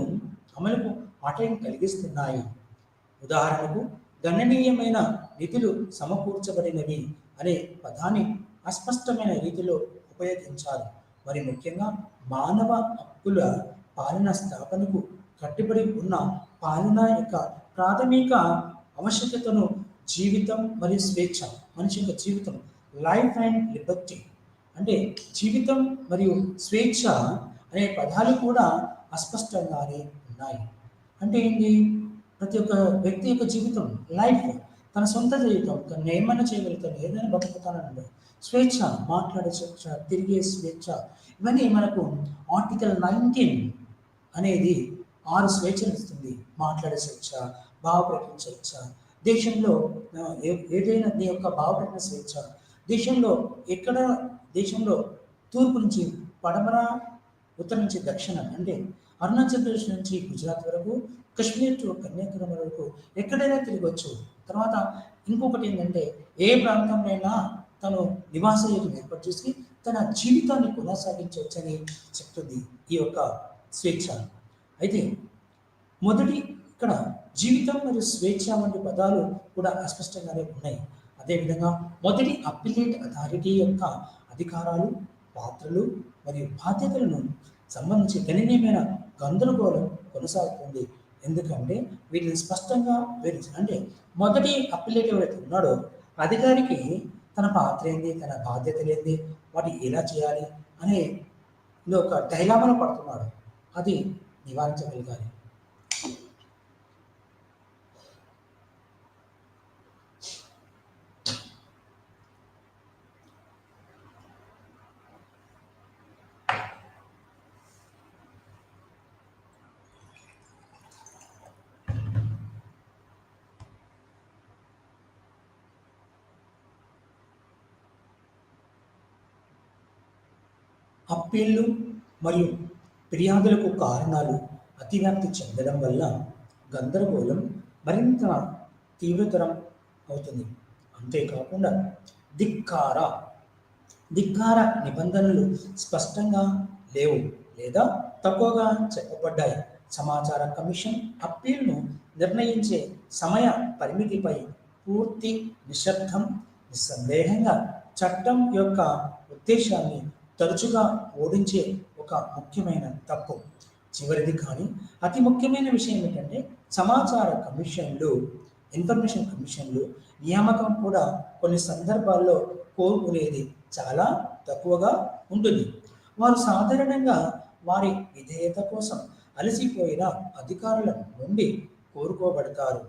ఆటంకం కలిగిస్తున్నాయి. ఉదాహరణకు గణనీయమైన నిధులు సమకూర్చబడినవి అనే పదాన్ని అస్పష్టమైన రీతిలో ఉపయోగించాలి. మరి ముఖ్యంగా మానవ హక్కుల పాలన స్థాపనకు కట్టుబడి ఉన్న పాలన యొక్క ప్రాథమిక ఆవశ్యకతను జీవితం మరియు స్వేచ్ఛ, మనిషి యొక్క జీవితం, లైఫ్ అండ్ లిబర్టీ అంటే జీవితం మరియు స్వేచ్ఛ అనే పదాలు కూడా అస్పష్టంగానే ఉన్నాయి. అంటే ఏంటి? ప్రతి ఒక్క వ్యక్తి యొక్క జీవితం, లైఫ్, తన సొంత జీవితం, తను ఏమైనా చేయగలుగుతాను, ఏదైనా బతుకుతానండి, స్వేచ్ఛ, మాట్లాడే స్వేచ్ఛ, తిరిగే స్వేచ్ఛ, ఇవన్నీ మనకు ఆర్టికల్ 19 అనేది 6 స్వేచ్ఛలు ఇస్తుంది. మాట్లాడే స్వేచ్ఛ, భావ ప్రకటన స్వేచ్ఛ, దేశంలో ఏదైనా నీ యొక్క భావ ప్రకటన స్వేచ్ఛ, దేశంలో తూర్పు నుంచి పడమర, ఉత్తరం నుంచి దక్షిణం, అంటే అరుణాచల్ ప్రదేశ్ నుంచి గుజరాత్ వరకు, కశ్మీర్ టు కన్యాకుమారి వరకు ఎక్కడైనా తిరగవచ్చు. తర్వాత ఇంకొకటి ఏంటంటే ఏ ప్రాంతంలోనైనా తను నివాస యోగ్యం ఏర్పాటు చేసి తన జీవితాన్ని కొనసాగించవచ్చని చెప్తుంది ఈ యొక్క స్వేచ్ఛ. అయితే మొదటి ఇక్కడ జీవితం మరియు స్వేచ్ఛ వంటి పదాలు కూడా అస్పష్టంగానే ఉన్నాయి. అదేవిధంగా మొదటి అప్పిలేట్ అథారిటీ యొక్క అధికారాలు, పాత్రలు మరియు బాధ్యతలను సంబంధించి గణనీయమైన గందరగోళం కొనసాగుతుంది. ఎందుకంటే వీటిని స్పష్టంగా అంటే మొదటి అప్పిలేట్ ఎవరైతే ఉన్నాడో అధికారికి తన పాత్ర ఏంది, తన బాధ్యతలు ఏంది, వాటి ఎలా చేయాలి అనే ఒక డైలామాలో పడుతున్నాడు. అది నివారించగలగాలి. అప్పీళ్లు మరియు ఫిర్యాదులకు కారణాలు అతివ్యాప్తి చెందడం వల్ల గందరగోళం మరింత తీవ్రతరం అవుతుంది. అంతేకాకుండా ధిక్కార నిబంధనలు స్పష్టంగా లేవు లేదా తక్కువగా చెప్పబడ్డాయి. సమాచార కమిషన్ అప్పీల్ను నిర్ణయించే సమయ పరిమితిపై పూర్తి నిస్సందేహంగా చట్టం యొక్క ఉద్దేశాన్ని తరచుగా ఓడించే ఒక ముఖ్యమైన తప్పు. చివరిది కానీ అతి ముఖ్యమైన విషయం ఏంటంటే సమాచార కమిషన్లు, ఇన్ఫర్మేషన్ కమిషన్లు నియామకం కూడా కొన్ని సందర్భాల్లో కోరుకునేది చాలా తక్కువగా ఉంటుంది. వారు సాధారణంగా వారి విధేయత కోసం అలసిపోయిన అధికారుల నుండి కోరుకోబడతారు.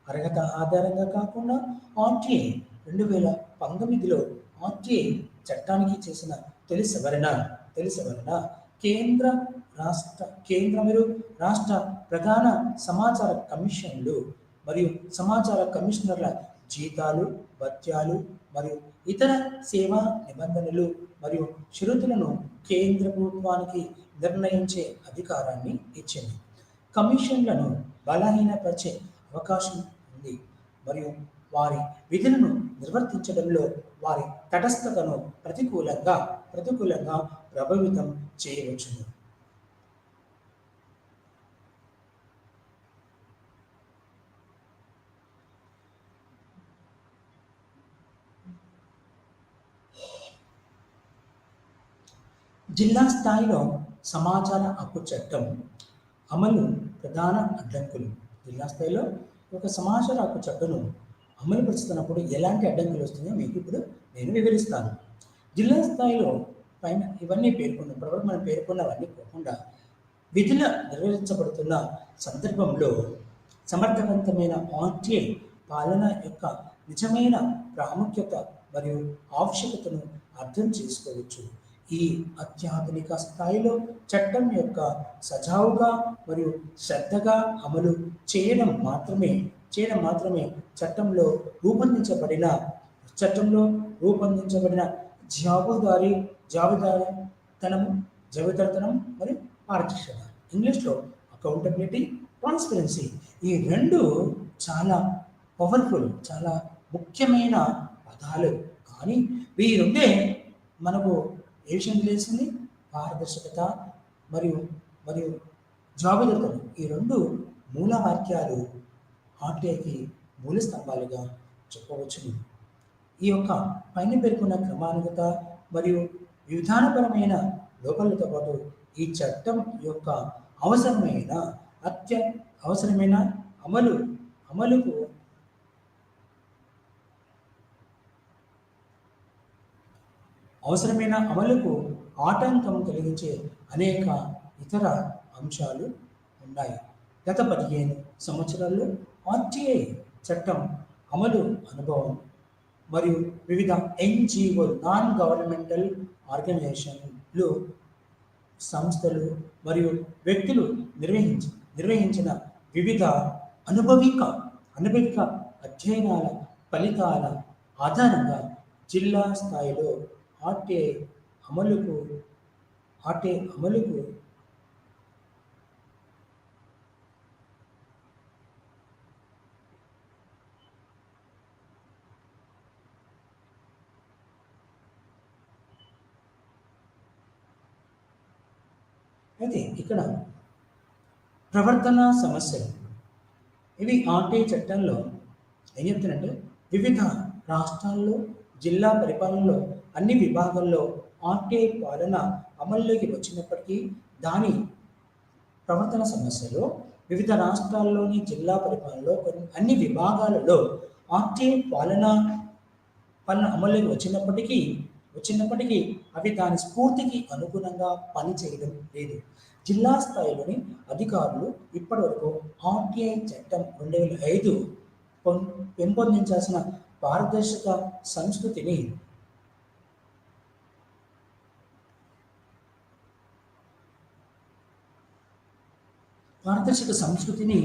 అర్హత ఆధారంగా కాకుండా ఆర్టీఐ 2019లో ఆర్టీఐ చట్టానికి చేసిన తొలి సవరణ తొలి సవరణ కేంద్ర కేంద్ర మరియు రాష్ట్ర ప్రధాన సమాచార కమిషన్లు మరియు సమాచార కమిషనర్ల జీతాలు, భత్యాలు మరియు ఇతర సేవా నిబంధనలు మరియు షరతులను కేంద్ర ప్రభుత్వానికి నిర్ణయించే అధికారాన్ని ఇచ్చింది. కమిషన్లను బలహీనపరిచే అవకాశం ఉంది మరియు వారి విధులను నిర్వర్తించడంలో వారి తటస్థతను ప్రతికూలంగా ప్రభావితం చేయవచ్చును. జిల్లా స్థాయిలో సమాచార హక్కు చట్టం అమలు ప్రధాన అడ్డంకులు. జిల్లా స్థాయిలో ఒక సమాచార హక్కు చట్టంను అమలు పరుస్తున్నప్పుడు ఎలాంటి అడ్డంకులు వస్తున్నాయో మీకు ఇప్పుడు నేను వివరిస్తాను. జిల్లా స్థాయిలో పైన ఇవన్నీ పేర్కొన్నప్పుడు మనం పేర్కొన్నవన్నీ కాకుండా విధులు నిర్వహించబడుతున్న సందర్భంలో సమర్థవంతమైన ఆర్టీఐ పాలన యొక్క నిజమైన ప్రాముఖ్యత మరియు ఆవశ్యకతను అర్థం చేసుకోవచ్చు. ఈ అత్యాధునిక స్థాయిలో చట్టం యొక్క సజావుగా మరియు శ్రద్ధగా అమలు చేయడం మాత్రమే చట్టంలో రూపొందించబడిన రూపొందించబడిన జవాబుదారీతనం మరియు పారదర్శకత. ఇంగ్లీష్లో అకౌంటబిలిటీ, ట్రాన్స్పరెన్సీ, ఈ రెండు చాలా పవర్ఫుల్, చాలా ముఖ్యమైన పదాలు. కానీ ఈ రెండే మనకు ఏ విషయం తెలిసింది? పారదర్శకత మరియు మరియు జవాబుదారీతనం. ఈ రెండు మూల వాక్యాలు ఆర్టీఐకి మూల స్తంభాలుగా చెప్పవచ్చును. ఈ యొక్క పైన పేర్కొన్న క్రమానుగత మరియు విధానపరమైన లోపాలతో పాటు ఈ చట్టం యొక్క అవసరమైన అమలుకు ఆటంకం కలిగించే అనేక ఇతర అంశాలు ఉన్నాయి. గత 15 సంవత్సరాల్లో ఆర్టీఐ చట్టం అమలు అనుభవం మరియు వివిధ ఎన్జిఓ నాన్ గవర్నమెంటల్ ఆర్గనైజేషన్లు, సంస్థలు మరియు వ్యక్తులు నిర్వహించిన వివిధ అనుభవిక అధ్యయనాల ఫలితాల ఆధారంగా జిల్లా స్థాయిలో ఆర్టీఐ అమలుకు అయితే ఇక్కడ ప్రవర్తన సమస్యలు ఇవి ఆర్టీఐ చట్టంలో ఏం చెప్తానంటే వివిధ రాష్ట్రాల్లో జిల్లా పరిపాలనలో అన్ని విభాగాల్లో ఆర్టీఐ పాలన అమల్లోకి వచ్చినప్పటికీ దాని ప్రవర్తన సమస్యలు వివిధ రాష్ట్రాల్లోని జిల్లా పరిపాలనలో అన్ని విభాగాలలో ఆర్టీఐ పాలన అమల్లోకి వచ్చినప్పటికీ అవి దాని స్ఫూర్తికి అనుగుణంగా పనిచేయడం లేదు. జిల్లా స్థాయిలోని అధికారులు ఇప్పటివరకు ఆర్టీఐ చట్టం 2005 పెంపొందించాల్సిన పారదర్శక సంస్కృతిని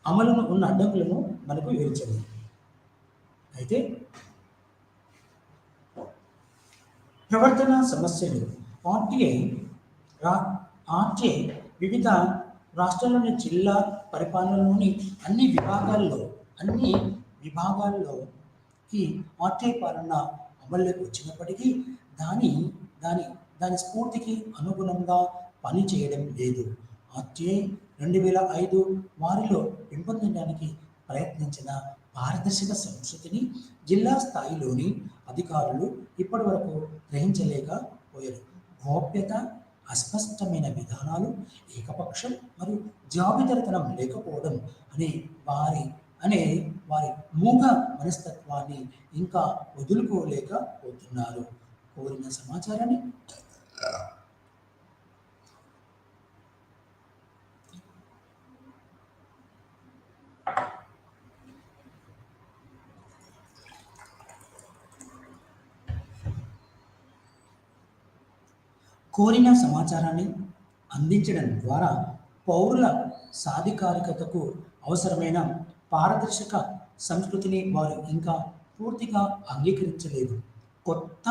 అమలును ఉన్న అడ్డంకులను మనకు వివరించండి. అయితే ప్రవర్తన సమస్యలు ఆర్టీఐ వివిధ రాష్ట్రాల్లోని జిల్లా పరిపాలనలోని అన్ని విభాగాల్లోకి ఆర్టీఐ పాలన అమల్లోకి వచ్చినప్పటికీ దాని స్ఫూర్తికి అనుగుణంగా పనిచేయడం లేదు. ఆర్టీఐ 2005 వారిలో పెంపొందడానికి ప్రయత్నించిన పారదర్శక సంస్కృతిని జిల్లా స్థాయిలోని అధికారులు ఇప్పటి వరకు గ్రహించలేకపోయారు. గోప్యత, అస్పష్టమైన విధానాలు, ఏకపక్షం మరియు జవాబుదారీతనం లేకపోవడం అనే వారి మూగ మనస్తత్వాన్ని ఇంకా వదులుకోలేకపోతున్నారు. కోరిన సమాచారాన్ని కోరిన సమాచారాన్ని అందించడం ద్వారా పౌరుల సాధికారికతకు అవసరమైన పారదర్శక సంస్కృతిని వారు ఇంకా పూర్తిగా అంగీకరించలేదు. కొత్త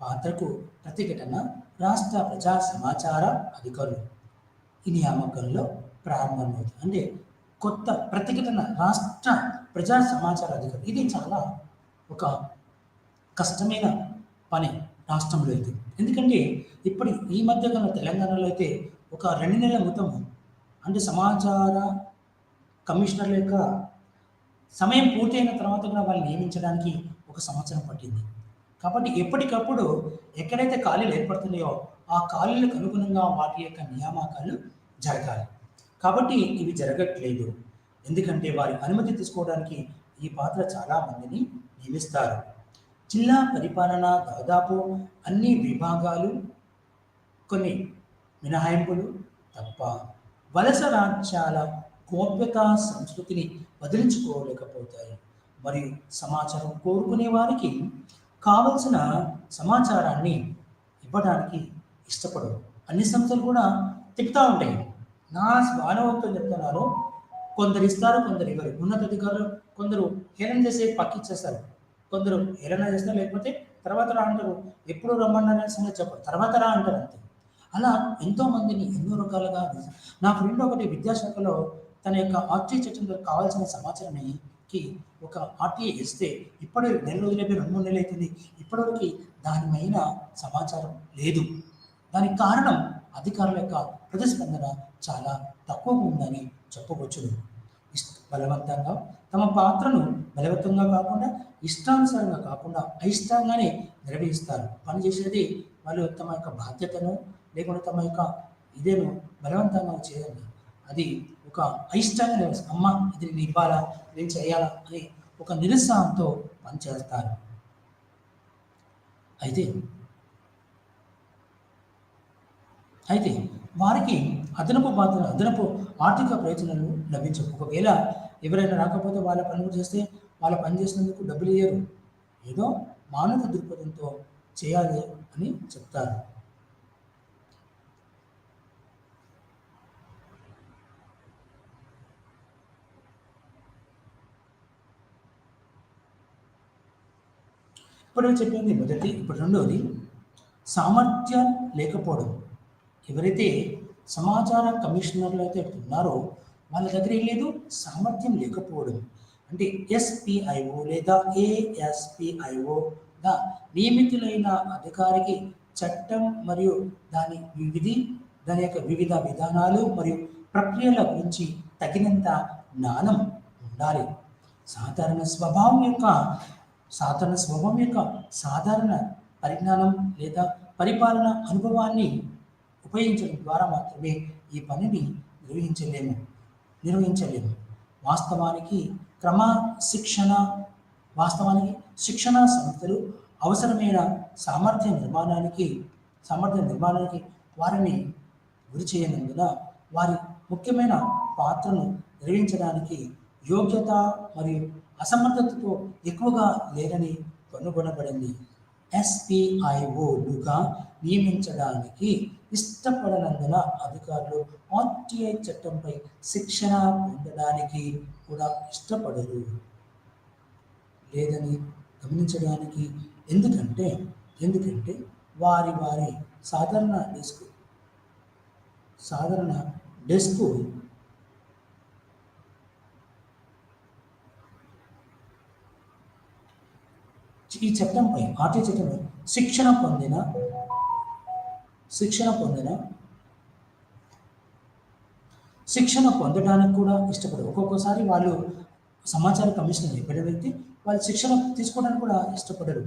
పాత్రకు ప్రతిఘటన రాష్ట్ర ప్రజా సమాచార అధికారులు ఈ నియామకంలో ప్రారంభమవుతుంది. అంటే కొత్త ప్రతిఘటన రాష్ట్ర ప్రజా సమాచార అధికారులు, ఇది చాలా ఒక కష్టమైన పని రాష్ట్రంలో అయితే. ఎందుకంటే ఇప్పుడు ఈ మధ్యకాలంలో తెలంగాణలో అయితే ఒక 2 నెలల క్రితం అంటే సమాచార కమిషనర్ల యొక్క సమయం పూర్తయిన తర్వాత కూడా వాళ్ళని నియమించడానికి ఒక సంవత్సరం పట్టింది. కాబట్టి ఎప్పటికప్పుడు ఎక్కడైతే ఖాళీలు ఏర్పడుతున్నాయో ఆ ఖాళీలకు అనుగుణంగా వాటి యొక్క నియామకాలు జరగాలి. కాబట్టి ఇవి జరగట్లేదు. ఎందుకంటే వారి అనుమతి తీసుకోవడానికి ఈ పాత్ర చాలా మందిని నియమిస్తారు. జిల్లా పరిపాలన దాదాపు అన్ని విభాగాలు కొన్ని మినహాయింపులు తప్ప వలస రాజ్యాల గోప్యతా సంస్కృతిని వదిలించుకోలేకపోతాయి మరియు సమాచారం కోరుకునే వారికి కావలసిన సమాచారాన్ని ఇవ్వడానికి ఇష్టపడరు. అన్ని సంస్థలు కూడా తిప్పుతూ ఉంటాయి. నా స్వానుభవంతో చెప్తున్నాను, కొందరు ఇస్తారు, కొందరు ఇవ్వరు. ఉన్నతాధికారులు కొందరు హేళన చేసే పక్కిచ్చేస్తారు, కొందరు హేళన చేస్తారు, లేకపోతే తర్వాత రా అంటారు. ఎప్పుడు రమ్మన్నారనే సంగతి చెప్పరు, తర్వాత రా అంటారు అంతే. అలా ఎంతోమందిని ఎన్నో రకాలుగా నా ఫ్రెండ్ ఒకటి విద్యాశాఖలో తన యొక్క ఆర్టీఐ చట్టంలో కావాల్సిన సమాచారానికి ఒక ఆర్టీఐ ఇస్తే ఇప్పటి నెల రోజులైపోయి 2-3 నెలలు అవుతుంది, ఇప్పటివరకు దానిపైన సమాచారం లేదు. దానికి కారణం అధికారుల యొక్క ప్రతిస్పందన చాలా తక్కువగా ఉందని చెప్పవచ్చు. బలవంతంగా తమ పాత్రను బలవంతంగా కాకుండా ఇష్టానుసారంగా కాకుండా అయిష్టంగానే నిర్వహిస్తారు. పనిచేసేది వాళ్ళు తమ యొక్క బాధ్యతను లేకుండా తమ యొక్క ఇదేను బలవంతంగా చేయాలి. అది ఒక అయిష్టంగా అమ్మ ఇది నేను ఇవ్వాలా, నేను చేయాలా అని ఒక నిరుత్సాహంతో పనిచేస్తారు. అయితే అయితే వారికి అదనపు ఆర్థిక ప్రయోజనాలు లభించవు. ఒకవేళ ఎవరైనా రాకపోతే వాళ్ళ పనులు చేస్తే వాళ్ళ పని చేసినందుకు డబ్బులు ఇయ్యరు. ఏదో మానవ దృక్పథంతో చేయాలి అని చెప్తారు. ఇప్పుడు చెప్పింది మొదటి, ఇప్పుడు రెండవది సామర్థ్యం లేకపోవడం. ఎవరైతే సమాచార కమిషనర్లు అయితే ఉన్నారో వాళ్ళ దగ్గర ఏం లేదు, సామర్థ్యం లేకపోవడం. అంటే ఎస్పిఐఓ లేదా ఏఎస్పిఐఓగా నియమితులైన అధికారికి చట్టం మరియు దాని యొక్క వివిధ విధానాలు మరియు ప్రక్రియల గురించి తగినంత జ్ఞానం ఉండాలి. సాధారణ స్వభావం యొక్క సాధారణ పరిజ్ఞానం లేదా పరిపాలన అనుభవాన్ని ఉపయోగించడం ద్వారా మాత్రమే ఈ పనిని నిర్వహించలేము. వాస్తవానికి శిక్షణ సంస్థలు అవసరమైన సామర్థ్య నిర్మాణానికి వారిని గురి చేయనందున వారి ముఖ్యమైన పాత్రను నిర్వహించడానికి యోగ్యత మరియు అసమర్థతతో ఎక్కువగా లేరని కనుగొనబడింది. ఎస్పిఐఓలుగా నియమించడానికి ఇష్టపడనందున అధికారులు ఆర్టీఐ చట్టంపై శిక్షణ పొందడానికి కూడా ఇష్టపడరు లేదని గమనించడానికి. ఎందుకంటే వారి సాధారణ డెస్క్ ఈ చట్టంపై ఆర్టీఐ చట్టంపై శిక్షణ పొందడానికి కూడా ఇష్టపడరు. ఒక్కొక్కసారి వాళ్ళు సమాచార కమిషనర్ ఎప్పటి వ్యక్తి వాళ్ళు శిక్షణ తీసుకోవడానికి కూడా ఇష్టపడరు.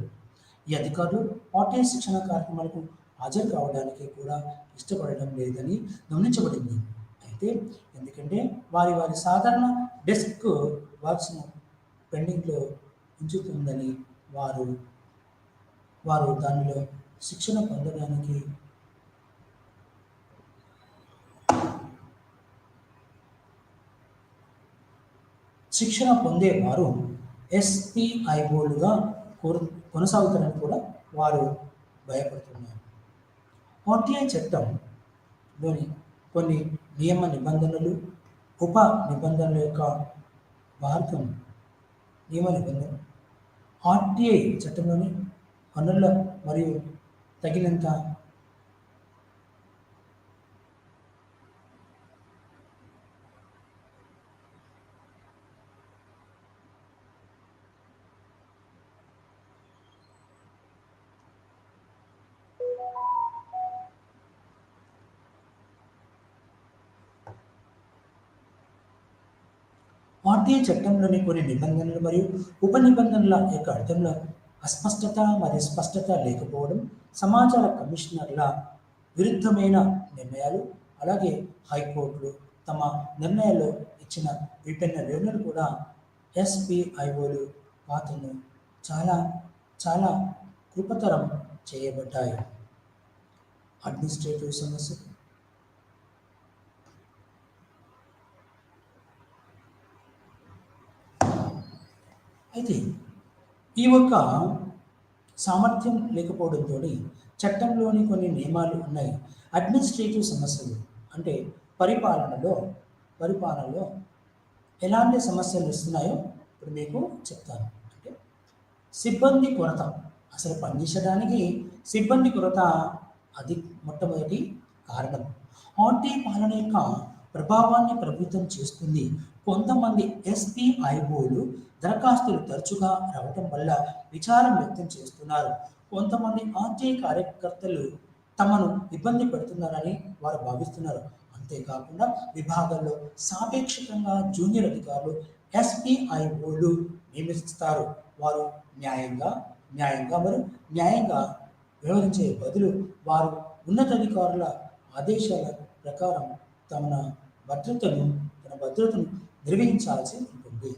ఈ అధికారులు ఆర్టీఐ శిక్షణ కార్యక్రమాలకు హాజరు కావడానికి కూడా ఇష్టపడడం లేదని గమనించబడింది. అయితే ఎందుకంటే వారి సాధారణ డెస్క్ వర్క్స్ను పెండింగ్లో ఉంచుతుందని వారు దానిలో శిక్షణ పొందడానికి శిక్షణ పొందేవారు ఎస్పిఐఓలుగా కొనసాగుతారని కూడా వారు భయపడుతున్నారు. ఆర్టీఐ చట్టంలోని కొన్ని నియమ నిబంధనలు, ఉప నిబంధనల యొక్క మార్గం నియమ నిబంధనలు ఆర్టీఐ చట్టంలోని పన్నుల మరియు తగినంత ఆర్టీఐ చట్టంలోని కొన్ని నిబంధనలు మరియు ఉప నిబంధనల యొక్క అర్థంలో అస్పష్టత మరియు స్పష్టత లేకపోవడం, సమాచార కమిషనర్ల విరుద్ధమైన నిర్ణయాలు, అలాగే హైకోర్టులు తమ నిర్ణయాల్లో ఇచ్చిన విభిన్న వివరణలు కూడా ఎస్పీఐఓలు పాత్రను చాలా చాలా కృపతరం చేయబడ్డాయి. అడ్మినిస్ట్రేటివ్ సమస్యలు అయితే ఈ యొక్క సామర్థ్యం లేకపోవడంతో చట్టంలోని కొన్ని నియమాలు ఉన్నాయి. అడ్మినిస్ట్రేటివ్ సమస్యలు అంటే పరిపాలనలో ఎలాంటి సమస్యలు వస్తున్నాయో ఇప్పుడు మీకు చెప్తాను. అంటే సిబ్బంది కొరత, అసలు పనిచేయడానికి సిబ్బంది కొరత అది మొట్టమొదటి కారణం. ఆర్టీఐ పాలన యొక్క ప్రభావాన్ని ప్రభుత్వం చేస్తుంది. కొంతమంది ఎస్పీఐఓలు దరఖాస్తులు తరచుగా రావటం వల్ల విచారం వ్యక్తం చేస్తున్నారు. కొంతమంది ఆర్టీఐ కార్యకర్తలు తమను ఇబ్బంది పెడుతున్నారని వారు భావిస్తున్నారు. అంతేకాకుండా విభాగాల్లో సాపేక్షకంగా జూనియర్ అధికారులు ఎస్పీఐఓలు నియమిస్తారు. వారు న్యాయంగా వ్యవహరించే బదులు వారు ఉన్నతాధికారుల ఆదేశాల ప్రకారం తన భద్రతను నిర్వహించాల్సి ఉంటుంది.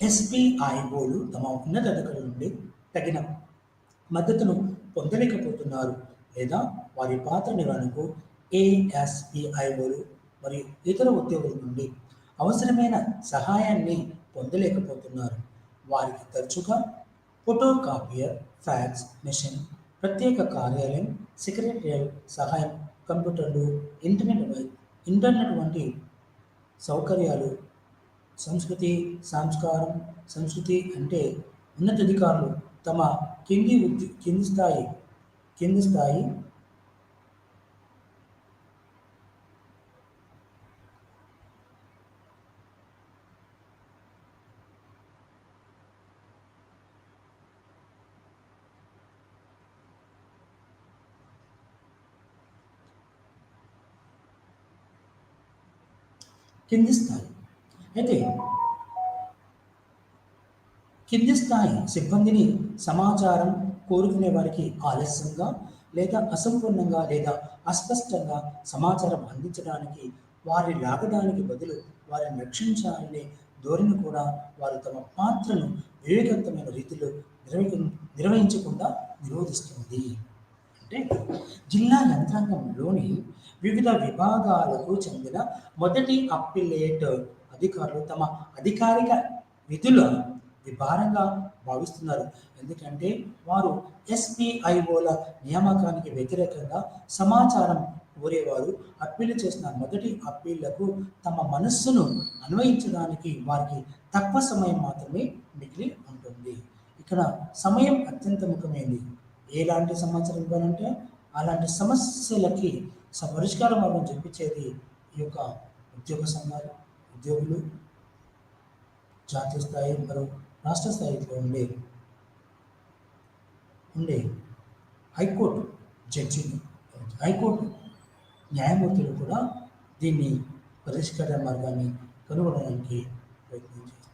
ఎస్పీఐఓలు తమ ఉన్నతాధికారుల నుండి తగిన మద్దతును పొందలేకపోతున్నారు లేదా వారి పాత్ర నిర్వహణకు ఏఎస్పీఐఓలు మరియు ఇతర ఉద్యోగుల నుండి అవసరమైన సహాయాన్ని పొందలేకపోతున్నారు. వారికి తరచుగా ఫోటోకాపియర్, ఫ్యాక్స్ మెషిన్, ప్రత్యేక కార్యాలయం, సెక్రటరియల్ సహాయం, కంప్యూటర్లు, ఇంటర్నెట్ వంటి సౌకర్యాలు సంస్కృతి అంటే ఉన్నతాధికారులు తమ కింది స్థాయి అయితే కింది స్థాయి సిబ్బందిని సమాచారం కోరుకునే వారికి ఆలస్యంగా లేదా అసంపూర్ణంగా లేదా అస్పష్టంగా సమాచారం అందించడానికి, వారి లాగడానికి బదులు వారిని రక్షించాలనే ధోరణి కూడా వారు తమ పాత్రను వివేకవంతమైన రీతిలో నిర్వహించకుండా నిరోధిస్తుంది. అంటే జిల్లా యంత్రాంగంలోని వివిధ విభాగాలకు చెందిన మొదటి అప్పీలేట్ అధికారులు తమ అధికారిక విధుల భారంగా భావిస్తున్నారు. ఎందుకంటే వారు ఎస్పీఐఓల నియామకానికి వ్యతిరేకంగా సమాచారం కోరేవారు అప్పీలు చేసిన మొదటి అప్పీళ్లకు తమ మనస్సును అన్వయించడానికి వారికి తక్కువ సమయం మాత్రమే మిగిలి ఉంటుంది. ఇక్కడ సమయం అత్యంత ముఖ్యమైనది. ఎలాంటి సమాచారం ఇవ్వాలంటే అలాంటి సమస్యలకి పరిష్కార మార్గం చూపించేది ఈ యొక్క ఉద్యోగ సంఘాలు, ఉద్యోగులు, జాతీయ స్థాయి మరియు రాష్ట్ర స్థాయిలో ఉండే హైకోర్టు జడ్జిలు, హైకోర్టు న్యాయమూర్తులు కూడా దీన్ని పరిష్కార మార్గాన్ని కనుగొనడానికి ప్రయత్నం చేస్తారు.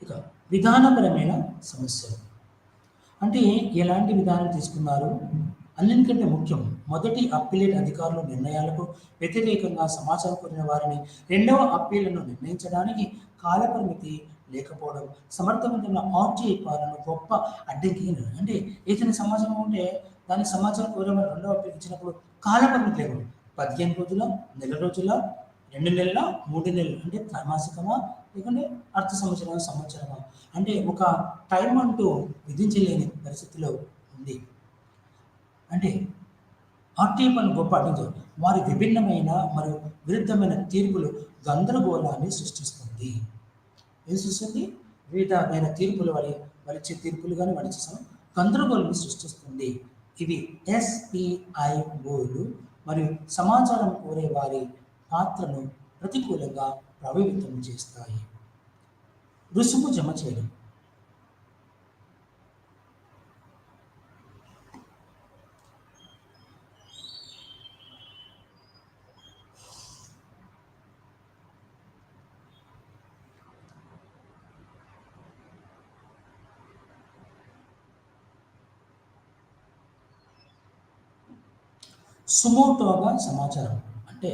ఇక విధానపరమైన సమస్యలు అంటే ఎలాంటి విధానం తీసుకున్నారు, అన్నిటికంటే ముఖ్యం మొదటి అప్పీలేట్ అధికారులు నిర్ణయాలకు వ్యతిరేకంగా సమాచారం కోరిన వారిని రెండవ అప్పీలను నిర్ణయించడానికి కాలపరిమితి లేకపోవడం సమర్థవంతమైన ఆర్టీఐ పాలన గొప్ప అడ్డంకి అంటే ఏదైనా సమాచారం ఉంటే దాని సమాచారం కోరిన వారు రెండవ అప్పీల్ ఇచ్చినప్పుడు కాలపరిమితి లేకుండా 15 రోజుల, నెల రోజుల, 2 నెలల, 3 నెలలు అంటే త్రైమాసికమా లేకుంటే అర్ధ సంవత్సరమా, సంవత్సరమా అంటే ఒక టైం అంటూ విధించలేని పరిస్థితిలో ఉంది. అంటే ఆర్టీఐ పనులు గొప్ప అడ్డించారు. వారి విభిన్నమైన మరియు విరుద్ధమైన తీర్పులు గందరగోళాన్ని సృష్టిస్తుంది. ఏం సృష్టిస్తుంది? వివిధమైన తీర్పులు వారిచ్చే తీర్పులు కానీ వారిచ్చే గందరగోళాన్ని సృష్టిస్తుంది. ఇవి ఎస్పీఐఓలు మరియు సమాచారం కోరే వారి పాత్రను ప్రతికూలంగా ప్రభావితం చేస్తాయి. రుసుము జమ చేయడం. సుమోటోగా సమాచారం అంటే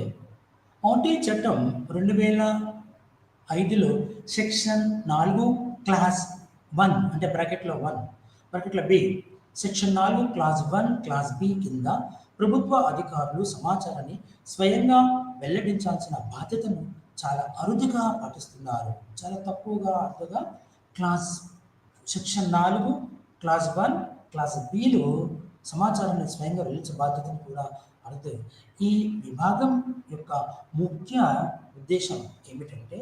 ఆర్టీఐ చట్టం 2005లో సెక్షన్ 4 క్లాస్ 1 అంటే బ్రాకెట్లో 1 బ్రాకెట్లో B section 4 clause 1 clause B కింద ప్రభుత్వ అధికారులు సమాచారాన్ని స్వయంగా వెల్లడించాల్సిన బాధ్యతను చాలా అరుదుగా పాటిస్తున్నారు. చాలా తక్కువగా అరుదుగా class section 4 clause 1 class below సమాచారాన్ని స్వయంగా వెల్లడించే బాధ్యతను కూడా అరుదు. ఈ విభాగం యొక్క ముఖ్య ఉద్దేశం ఏమిటంటే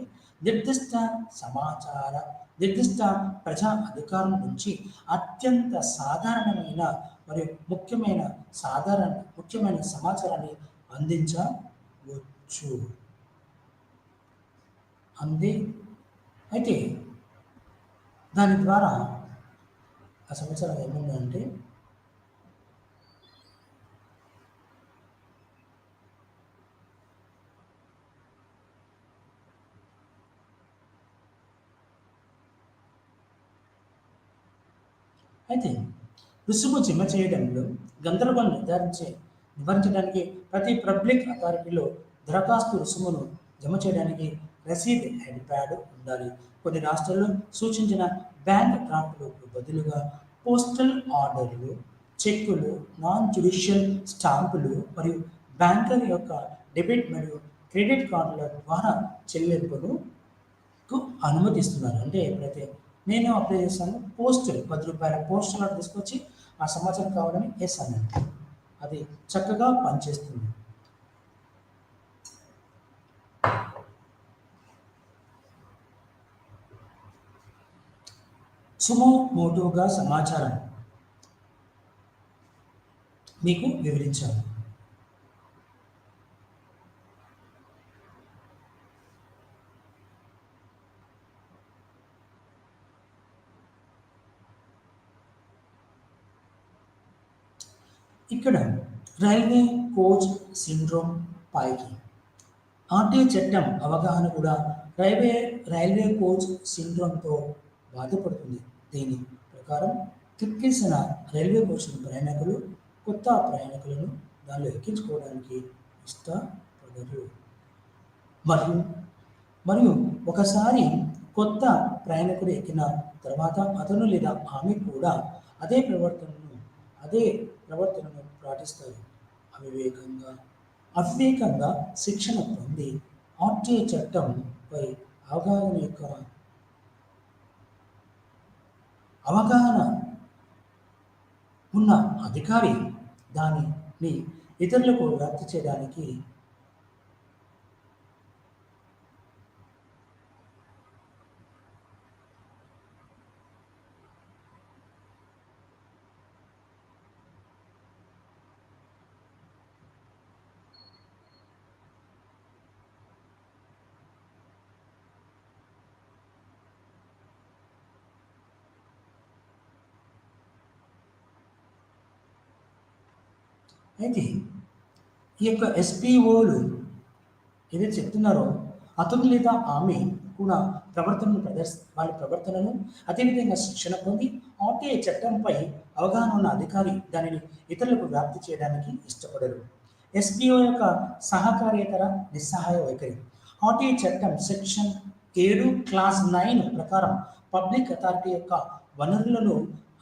నిర్దిష్ట ప్రజా అధికారం నుంచి అత్యంత సాధారణమైన మరియు ముఖ్యమైన సమాచారాన్ని అందించవచ్చు. అయితే దాని ద్వారా ఆ సమాచారం ఏముందంటే అయితే రుసుము జమ చేయడంలో గందరగోళం నివారించడానికి ప్రతి పబ్లిక్ అథారిటీలో దరఖాస్తు రుసుమును జమ చేయడానికి రసీద్ హెడ్ ప్యాడ్ ఉండాలి. కొన్ని రాష్ట్రాల్లో సూచించిన బ్యాంక్ డ్రాఫ్ట్లకు బదులుగా పోస్టల్ ఆర్డర్లు, చెక్కులు, నాన్ జ్యుడిషియల్ స్టాంపులు మరియు బ్యాంకర్ యొక్క డెబిట్ మరియు క్రెడిట్ కార్డుల ద్వారా చెల్లింపులకు అనుమతిస్తున్నారు. అంటే ఎప్పుడైతే నేను అప్లై చేస్తాను పోస్టల్ 10 రూపాయల పోస్టల్ ఆర్డర్ తీసుకొచ్చి ఆ సమాచారం కావాలని ఎస్ అన్నాను. అది చక్కగా పనిచేస్తుంది. సుమోటోగా సమాచారం మీకు వివరించాను. ఇక్కడ రైల్వే కోచ్ సిండ్రోమ్ పైకి ఆర్టీఐ చట్టం అవగాహన కూడా రైల్వే కోచ్ సిండ్రోమ్తో బాధపడుతుంది. దీని ప్రకారం తిక్కేసిన రైల్వే కోచ్ ప్రయాణికులు కొత్త ప్రయాణికులను దానిలో ఎక్కించుకోవడానికి ఇష్టపడరు. మరియు ఒకసారి కొత్త ప్రయాణికుడు ఎక్కిన తర్వాత అతను లేదా ఆమె కూడా అదే ప్రవర్తనను పాటిస్తారు. అవివేకంగా శిక్షణ పొంది ఆర్టీఐ చట్టంపై అవగాహన ఉన్న అధికారి దానిని ఇతరులకు వ్యాప్తి చేయడానికి అయితే ఈ యొక్క ఎస్పీఓలు ఏదైతే చెప్తున్నారో అతను లేదా ఆమె కూడా వాళ్ళ ప్రవర్తనను అదేవిధంగా శిక్షణ పొంది ఆర్టీఐ చట్టంపై అవగాహన ఉన్న అధికారి దానిని ఇతరులకు వ్యాప్తి చేయడానికి ఇష్టపడరు. ఎస్పీఓ యొక్క సహకార్యేతర నిస్సహాయ వైఖరి. ఆర్టీఐ చట్టం సెక్షన్ 7 క్లాస్ 9 ప్రకారం పబ్లిక్ అథారిటీ యొక్క వనరులను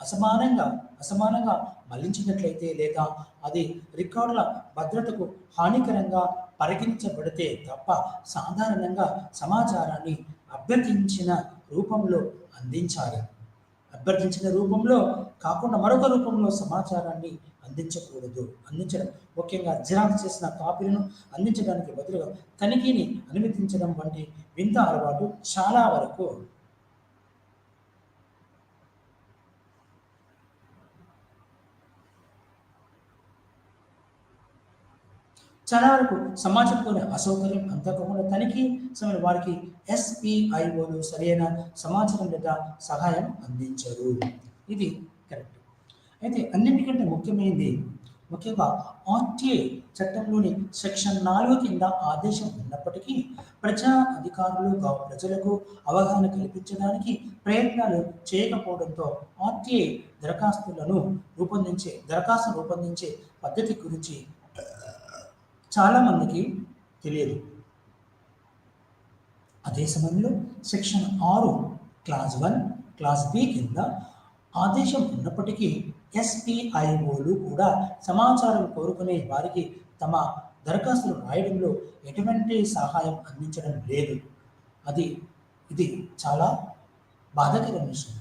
అసమానంగా మళ్లించినట్లయితే లేదా అది రికార్డుల భద్రతకు హానికరంగా పరిగణించబడితే తప్ప సాధారణంగా సమాచారాన్ని అభ్యర్థించిన రూపంలో అందించాలి. అభ్యర్థించిన రూపంలో కాకుండా మరొక రూపంలో సమాచారాన్ని అందించడం ముఖ్యంగా జిరాక్స్ చేసిన కాపీలను అందించడానికి బదులుగా తనిఖీని అనుమతించడం వంటి వింత అలవాటు చాలా వరకు సమాజంలోని అసౌకర్యం అంతకుండా తనిఖీ సమయంలో వారికి ఎస్పీఐఓలు సరైన సమాచారం లేదా సహాయం అందించరు. ఇది కరెక్ట్. అయితే అన్నింటికంటే ముఖ్యంగా ఆర్టీఐ చట్టంలోని సెక్షన్ 4 కింద ఆదేశం ఉన్నప్పటికీ ప్రజా అధికారులు ప్రజలకు అవగాహన కల్పించడానికి ప్రయత్నాలు చేయకపోవడంతో ఆర్టీఐ దరఖాస్తును రూపొందించే పద్ధతి గురించి చాలామందికి తెలియదు. అదే సమయంలో సెక్షన్ 6 క్లాస్ 1 క్లాస్ బి కింద ఆదేశం ఉన్నప్పటికీ ఎస్పీఐఓలు కూడా సమాచారం కోరుకునే వారికి తమ దరఖాస్తులు రాయడంలో ఎటువంటి సహాయం అందించడం లేదు. ఇది చాలా బాధాకరమైన విషయం.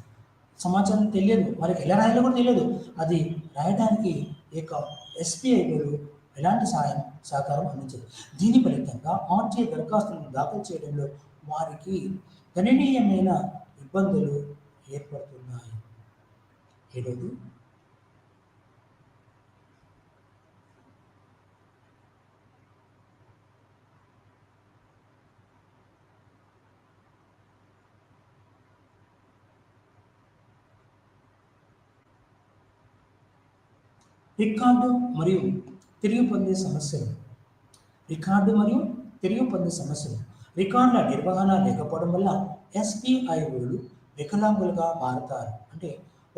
సమాచారం తెలియదు, వారికి ఎలా రాయాలో కూడా తెలియదు. అది రాయడానికి ఎస్పీఐఓలు ఎలాంటి సహకారం అందించదు. దీని ఫలితంగా ఆర్టీఐ దరఖాస్తులను దాఖలు చేయడంలో వారికి గణనీయమైన ఇబ్బందులు ఏర్పడుతున్నాయి. 7వ రికార్డు మరియు తిరిగి పొందే సమస్యలు. రికార్డుల నిర్వహణ లేకపోవడం వల్ల ఎస్పీఐఓలు వికలాంగులుగా మారతారు. అంటే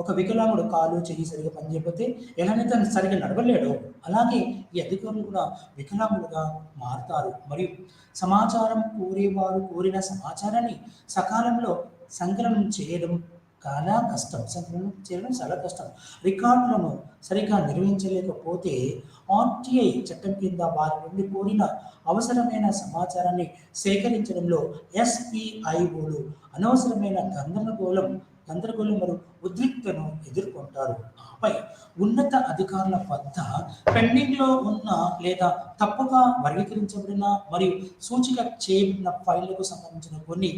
ఒక వికలాంగుడు కాలు చెయ్యి సరిగా పనిచేయకపోతే ఎలానైతే సరిగా నడవలేడో అలాగే ఈ అధికారులు కూడా వికలాంగులుగా మారుతారు. మరియు సమాచారం కోరేవారు కోరిన సమాచారాన్ని సకాలంలో సంకలనం చేయడం చాలా కష్టం. రికార్డులను సరిగ్గా నిర్వహించలేకపోతే ఆర్టీఐ చట్టం కింద వారి నుండి కోరిన అవసరమైన సమాచారాన్ని సేకరించడంలో ఎస్పీఐఓలు అనవసరమైన గందరగోళం మరియు ఉద్రిక్తను ఎదుర్కొంటారు. ఆపై ఉన్నత అధికారుల వద్ద పెండింగ్లో ఉన్న లేదా తప్పుగా వర్గీకరించబడిన మరియు సూచిక చేయబడిన ఫైళ్లకు సంబంధించిన కొన్ని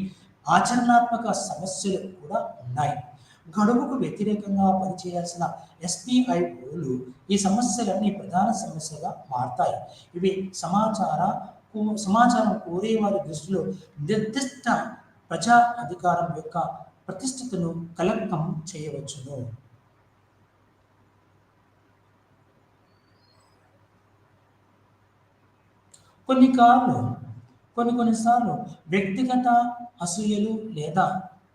ఆచరణాత్మక సమస్యలు కూడా ఉన్నాయి. గడువుకు వ్యతిరేకంగా పనిచేయాల్సిన ఎస్పీఐఓలు ఈ సమస్యలన్నీ ప్రధాన సమస్యగా మారతాయి. ఇవి సమాచారం కోరేవారి దృష్టిలో నిర్దిష్ట ప్రజా అధికారం యొక్క ప్రతిష్టతను కలంకం చేయవచ్చును. కొన్నిసార్లు వ్యక్తిగత అసూయలు లేదా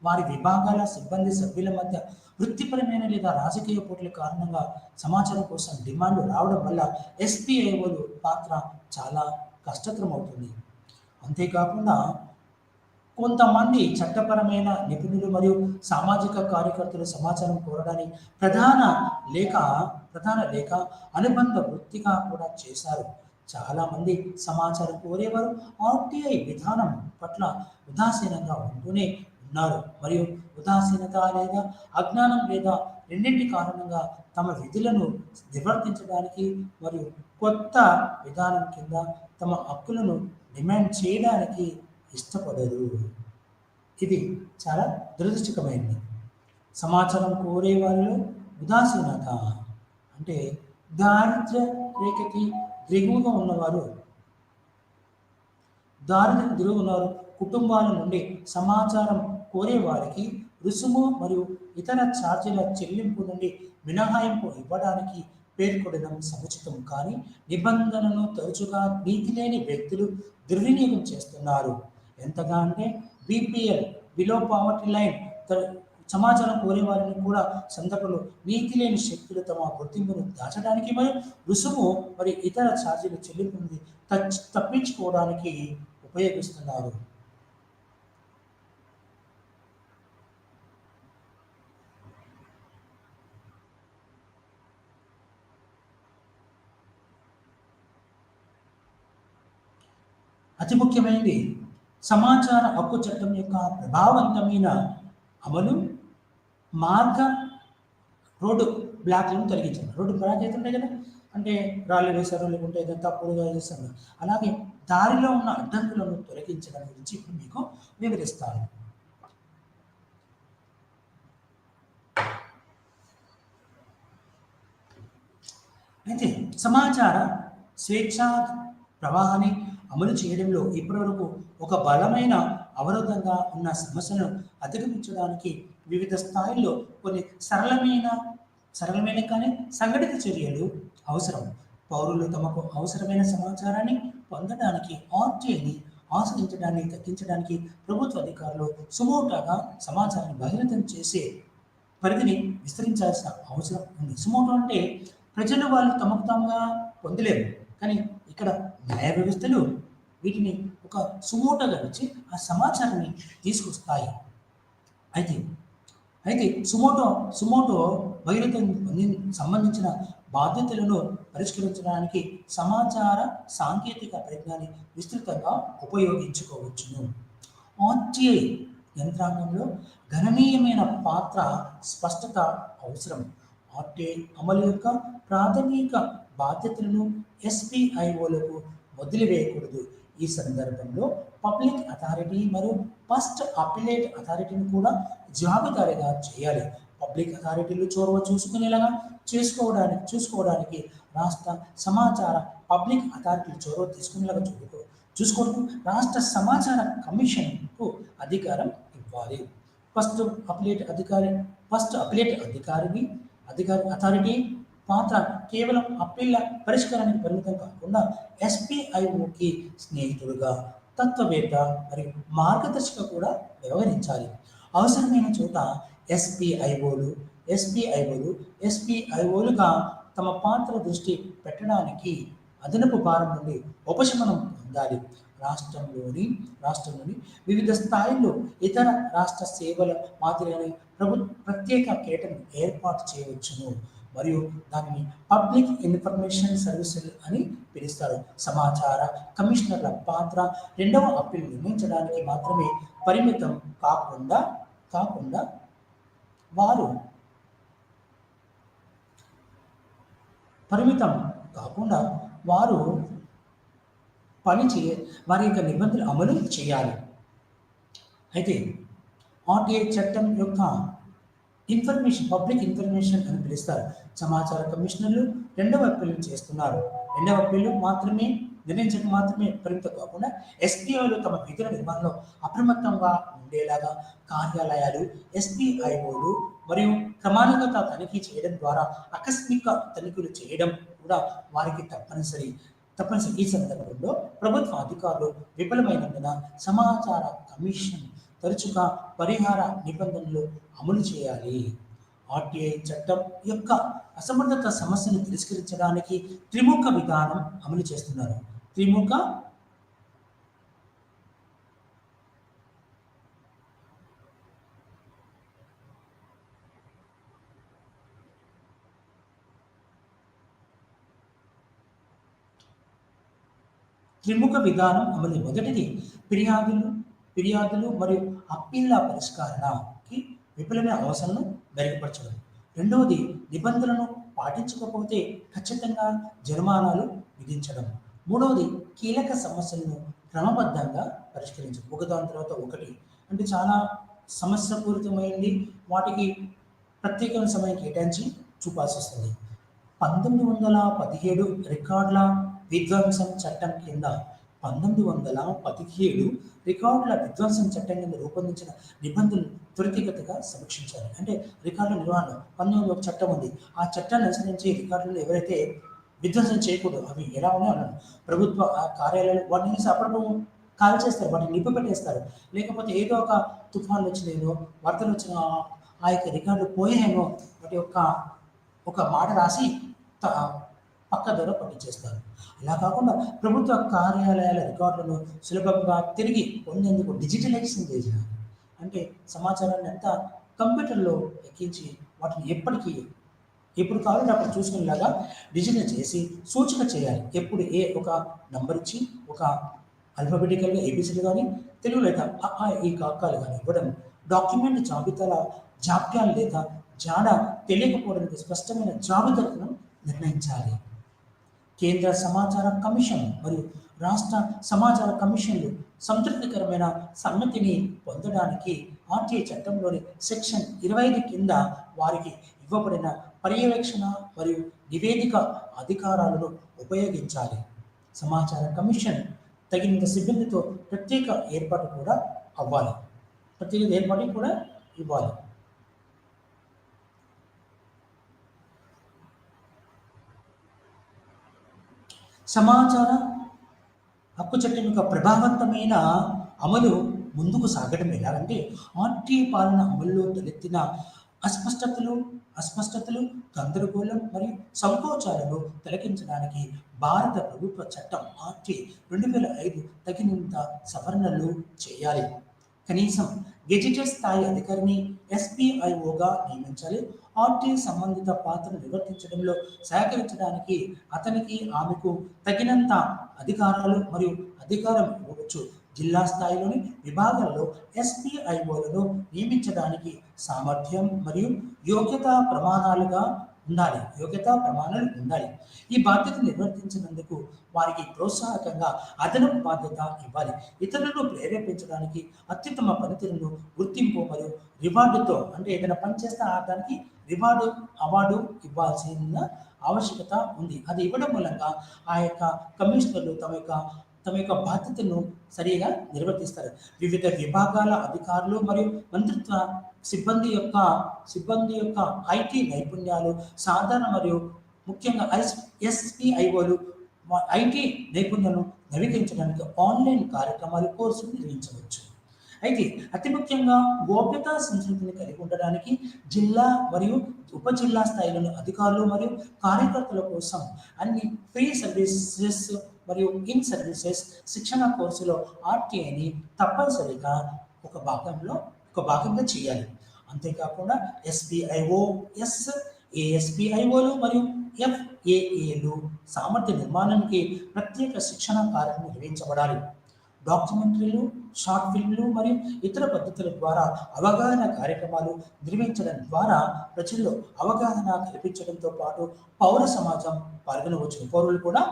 వారి విభాగాల సిబ్బంది సభ్యుల మధ్య వృత్తిపరమైన లేదా రాజకీయ పోటీల కారణంగా సమాచారం కోసం డిమాండ్లు రావడం వల్ల ఎస్పీఐఓలు పాత్ర చాలా కష్టతరమవుతుంది. అంతేకాకుండా కొంతమంది చట్టపరమైన నిపుణులు మరియు సామాజిక కార్యకర్తలు సమాచారం కోరడానికి ప్రధాన లేఖ అనుబంధ వృత్తిగా కూడా చేశారు. చాలామంది సమాచారం కోరేవారు ఆర్టీఐ విధానం పట్ల ఉదాసీనంగా ఉంటూనే ఉన్నారు మరియు ఉదాసీనత లేదా అజ్ఞానం లేదా రెండింటి కారణంగా తమ విధులను నిర్వర్తించడానికి మరియు కొత్త విధానం కింద తమ హక్కులను డిమాండ్ చేయడానికి ఇష్టపడరు. ఇది చాలా దురదృష్టకరమైనది. సమాచారం కోరేవారిలో ఉదాసీనత అంటే దారిద్ర్య రేఖకి దిగువగా ఉన్నవారు కుటుంబాల నుండి సమాచారం కోరేవారికి రుసుము మరియు ఇతర ఛార్జీల చెల్లింపు నుండి మినహాయింపు ఇవ్వడానికి పేర్కొనడం సముచితం. కానీ నిబంధనను తరచుగా నీతి లేని వ్యక్తులు దుర్వినియోగం చేస్తున్నారు. ఎంతగా అంటే బీపీఎల్, బిలో పావర్టీ లైన్ సమాచారం కోరే వారిని కూడా సందర్భంలో నీతి లేని శక్తులు తమ గుర్తింపును దాచడానికి మరియు రుసుము మరియు ఇతర ఛార్జీల చెల్లింపు నుండి తప్పించుకోవడానికి ఉపయోగిస్తున్నారు. అతి ముఖ్యమైనది సమాచార హక్కు చట్టం యొక్క ప్రభావవంతమైన అమలు మార్గ రోడ్డు బ్లాక్లను తొలగించారు. రోడ్డు బ్లాక్ అవుతుంటాయి కదా, అంటే రాళ్ళు వేశారు లేకుంటే ఏదైనా తప్పుడుగా చేస్తారు. అలాగే దారిలో ఉన్న అడ్డంకులను తొలగించడం గురించి ఇప్పుడు మీకు వివరిస్తాను. అయితే సమాచార స్వేచ్ఛా ప్రవాహాన్ని అమలు చేయడంలో ఇప్పటివరకు ఒక బలమైన అవరోధంగా ఉన్న సమస్యలను అధిగమించడానికి వివిధ స్థాయిల్లో కొన్ని సరళమైన కానీ సంఘటిత చర్యలు అవసరం. పౌరులు తమకు అవసరమైన సమాచారాన్ని పొందడానికి ఆర్టీఐని ఆశ్రయించడాన్ని తగ్గించడానికి ప్రభుత్వ అధికారులు సుమోటాగా సమాచారాన్ని బహిర్గతం చేసే పరిధిని విస్తరించాల్సిన అవసరం ఉంది. సుమోటో అంటే ప్రజలు వాళ్ళు తమకు తాముగా పొందలేరు, కానీ ఇక్కడ న్యాయ వ్యవస్థలు వీటిని ఒక సుమోటోగా వచ్చి ఆ సమాచారాన్ని తీసుకొస్తాయి. అయితే సుమోటో బహిర్గతం సంబంధించిన బాధ్యతలను పరిష్కరించడానికి సమాచార సాంకేతిక పరిజ్ఞానాన్ని విస్తృతంగా ఉపయోగించుకోవచ్చును. ఆర్టీఐ యంత్రాంగంలో గణనీయమైన పాత్ర స్పష్టత అవసరం. ఆర్టీఐ అమలు యొక్క ప్రాథమిక బాధ్యతలను ఎస్పీఐఓలకు వదిలివేయకూడదు. ఈ సందర్భంలో పబ్లిక్ అథారిటీ మరియు ఫస్ట్ అపిలేట్ అథారిటీని కూడా జవాబుదారీగా చేయాలి. పబ్లిక్ అథారిటీలు చొరవ చూసుకోవడానికి రాష్ట్ర సమాచార పబ్లిక్ అథారిటీలు చొరవ తీసుకునేలాగా చూసుకోవడం రాష్ట్ర సమాచార కమిషన్కు అధికారం ఇవ్వాలి. ఫస్ట్ అపిలేట్ అథారిటీ పాత్ర కేవలం అప్పీళ్ల పరిష్కారానికి పరిమితం కాకుండా ఎస్పీఐఓకి స్నేహితుడుగా, తత్వవేత్త మరియు మార్గదర్శక కూడా వ్యవహరించాలి. అవసరమైన చోట ఎస్పీఐఓలుగా తమ పాత్ర దృష్టి పెట్టడానికి అదనపు భారం నుండి ఉపశమనం పొందాలి. రాష్ట్రంలోని వివిధ స్థాయిల్లో ఇతర రాష్ట్ర సేవల మాదిరిగానే ప్రత్యేక కేటర్ని ఏర్పాటు చేయవచ్చును మరియు దానిని పబ్లిక్ ఇన్ఫర్మేషన్ సర్వీసెస్ అని పిలుస్తారు. సమాచార కమిషనర్ల పాత్ర రెండవ అప్పీల్ నిర్మించడానికి మాత్రమే పరిమితం కాకుండా వారు వారి యొక్క నిబంధనలు అమలు చేయాలి. అయితే ఆర్టీఐ చట్టం యొక్క పబ్లిక్ ఇన్ఫర్మేషన్ అని పిలుస్తారు. సమాచార కమిషనర్లు రెండవ అప్పీలు చేస్తున్నారు. రెండవ అప్పీలు నిర్ణయించడం మాత్రమే పరిమితం కాకుండా ఎస్పీఐలు తమ విధుల నిర్వహణలో అప్రమత్తంగా ఉండేలాగా కార్యాలయాలు, ఎస్పీఐఓలు మరియు క్రమానుగత తనిఖీ చేయడం ద్వారా ఆకస్మిక తనిఖీలు చేయడం కూడా వారికి తప్పనిసరి. ఈ సందర్భంలో ప్రభుత్వ అధికారులు విఫలమైనందున సమాచార కమిషన్ తరచుగా పరిహార నిబంధనలు అమలు చేయాలి. ఆర్టీఐ చట్టం యొక్క అసమర్థత సమస్యను తిరస్కరించడానికి త్రిముఖ విధానం అమలు చేస్తున్నారు. త్రిముఖ విధానం అమలు. మొదటిది ఫిర్యాదులు మరియు అప్పీళ్ల పరిష్కారానికి విపులమైన అవసరాలను మెరుగుపరచడం. రెండవది నిబంధనలను పాటించకపోతే ఖచ్చితంగా జరిమానాలు విధించడం. మూడవది కీలక సమస్యలను క్రమబద్ధంగా పరిష్కరించడం, ఒకదాని తర్వాత ఒకటి. అంటే చాలా సమస్యపూరితమైంది, వాటికి ప్రత్యేకమైన సమయం కేటాయించి చూపాల్సి వస్తుంది. 1917 రికార్డుల విధ్వంసం చట్టం కింద 1917 రికార్డుల విధ్వంసం చట్టం కింద రూపొందించిన నిబంధనలు త్వరితగతిగా సమీక్షించాలి. అంటే రికార్డుల నిర్వహణ 19 ఒక చట్టం ఉంది. ఆ చట్టాన్ని అనుసరించి రికార్డులను ఎవరైతే విధ్వంసం చేయకూడదు, అవి ఎలా ఉన్నాయో అన్నాను. ప్రభుత్వ కార్యాలయాలు వాటిని అప్పుడప్పుడు కాల్ చేస్తారు, వాటిని నిప్పు పెట్టేస్తారు. లేకపోతే ఏదో ఒక తుఫాన్లు వచ్చినాయో, వరదలు వచ్చిన ఆ యొక్క రికార్డులు పోయాయేమో వాటి యొక్క ఒక మాట రాసి త పక్క ద్వారా పంపించేస్తారు. అలా కాకుండా ప్రభుత్వ కార్యాలయాల రికార్డులను సులభంగా తిరిగి పొందేందుకు డిజిటలైజేషన్ చేయాలి. అంటే సమాచారాన్ని అంతా కంప్యూటర్‌లో ఎక్కించి వాటిని ఎప్పుడు కావాలంటే అప్పుడు చూసుకునేలాగా డిజిటల్ చేసి సూచిక చేయాలి. ఎప్పుడు ఒక నంబర్ ఇచ్చి ఒక ఆల్ఫాబెటికల్‌గా ఏబీసీలు గాని, తెలుగులో అయితే అ, ఆ, ఈ కాకాలు గాని ఇవ్వడం, డాక్యుమెంట్ జాబితాల జాప్యాలు లేదా జాడ తెలియకపోవడానికి స్పష్టమైన జాబితాలను నిర్ణయించాలి. కేంద్ర సమాచార కమిషన్ మరియు రాష్ట్ర సమాచార కమిషన్లు సంతృప్తికరమైన సమ్మతిని పొందడానికి ఆర్టీఐ చట్టంలోని సెక్షన్ 25 కింద వారికి ఇవ్వబడిన పర్యవేక్షణ మరియు నివేదిక అధికారాలను ఉపయోగించాలి. సమాచార కమిషన్ తగినంత సిబ్బందితో ప్రత్యేక ఏర్పాటు కూడా అవ్వాలి. ప్రత్యేక ఏర్పాటు కూడా ఇవ్వాలి. సమాచార హక్కు చట్టం యొక్క ప్రభావవంతమైన అమలు ముందుకు సాగడం ఎలాగంటే ఆర్టీఐ పాలన అమల్లో తలెత్తిన అస్పష్టతలు, గందరగోళం మరియు సంకోచాలను తొలగించడానికి భారత ప్రభుత్వ చట్టం ఆర్టీఐ 2005 తగినంత సవరణలు చేయాలి. కనీసం గెజిటెడ్ స్థాయి అధికారిని ఎస్పీఐఓగా నియమించాలి. ఆర్టీఐ సంబంధిత పాత్రను నిర్వర్తించడంలో సహకరించడానికి అతనికి ఆమెకు తగినంత అధికారాలు మరియు అధికారం ఇవ్వవచ్చు. జిల్లా స్థాయిలోని విభాగాల్లో ఎస్పీఐఓలను నియమించడానికి సామర్థ్యం మరియు యోగ్యతా ప్రమాణాలు ఉండాలి. ఈ బాధ్యత నిర్వర్తించినందుకు వారికి ప్రోత్సాహకంగా అదనపు బాధ్యత ఇవ్వాలి. ఇతరులను ప్రేరేపించడానికి అత్యుత్తమ పనితీరును గుర్తింపు మరియు రివార్డుతో, అంటే ఏదైనా పని చేస్తే దానికి అవార్డు ఇవ్వాల్సిన ఆవశ్యకత ఉంది. అది ఇవ్వడం మూలంగా ఆ యొక్క కమిషనర్లు తమ యొక్క బాధ్యతను సరిగా నిర్వర్తిస్తారు. వివిధ విభాగాల అధికారులు మరియు మంత్రిత్వ సిబ్బంది యొక్క ఐటీ నైపుణ్యాలు సాధారణ మరియు ముఖ్యంగా ఎస్పీఐఓలు ఐటీ నైపుణ్యాలను నవీకరించడానికి ఆన్లైన్ కార్యక్రమాలు కోర్సులు నిర్వహించవచ్చు. అయితే అతి ముఖ్యంగా గోప్యతా సంస్కృతిని కలిగి ఉండడానికి జిల్లా మరియు ఉప జిల్లా స్థాయిలోని అధికారులు మరియు కార్యకర్తల కోసం అన్ని ఫ్రీ సర్వీసెస్ మరియు ఇన్ సర్వీసెస్ శిక్షణ కోర్సులో ఆర్టీఐని తప్పనిసరిగా ఒక భాగంగా చేయాలి. అంతేకాకుండా ఏఎస్పీఐఓలు మరియు ఎఫ్ఏఏలు సామర్థ్య నిర్మాణానికి ప్రత్యేక శిక్షణ కార్యక్రమం నిర్వహించబడాలి. డాక్యుమెంటరీలు, షార్ట్ ఫిల్మ్లు మరియు ఇతర పద్ధతుల ద్వారా అవగాహన కార్యక్రమాలు నిర్వహించడం ద్వారా ప్రజల్లో అవగాహన కల్పించడంతో పాటు పౌర సమాజం పాల్గొనవచ్చు. పౌరులు కూడా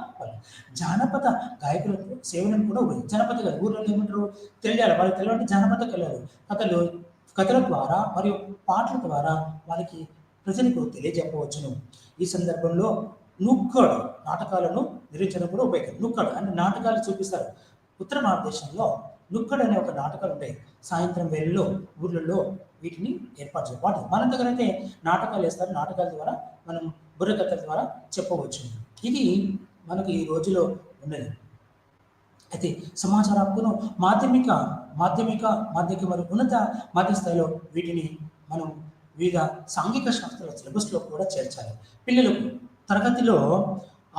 జానపద గాయకులకు సేవలను కూడా జానపద ఊళ్ళో ఏమంటారు తెలియాలి, వాళ్ళకి తెలియాలంటే జానపద కథల ద్వారా మరియు పాటల ద్వారా వాళ్ళకి ప్రజలకు తెలియజెప్పవచ్చును. ఈ సందర్భంలో నుక్కడ్ నాటకాలను నిర్వహించడం కూడా ఉపయోగం. నుక్కడ్ అంటే నాటకాలు చూపిస్తారు. ఉత్తర భారతదేశంలో నుక్కడ్ అనే ఒక నాటకాలు ఉంటాయి. సాయంత్రం వేళల్లో ఊర్లలో వీటిని ఏర్పాటు చేయాలి. మన దగ్గర అయితే నాటకాలు వేస్తారు. నాటకాల ద్వారా మనం బుర్రకథల ద్వారా చెప్పవచ్చు. ఇది మనకు ఈ రోజులో ఉన్నది. అయితే సమాచార హక్కును మాధ్యమిక మరియు ఉన్నత మాధ్యమిక స్థాయిలో వీటిని మనం వివిధ సాంఘిక శాస్త్రాల సిలబస్లో కూడా చేర్చాలి. పిల్లలకు తరగతిలో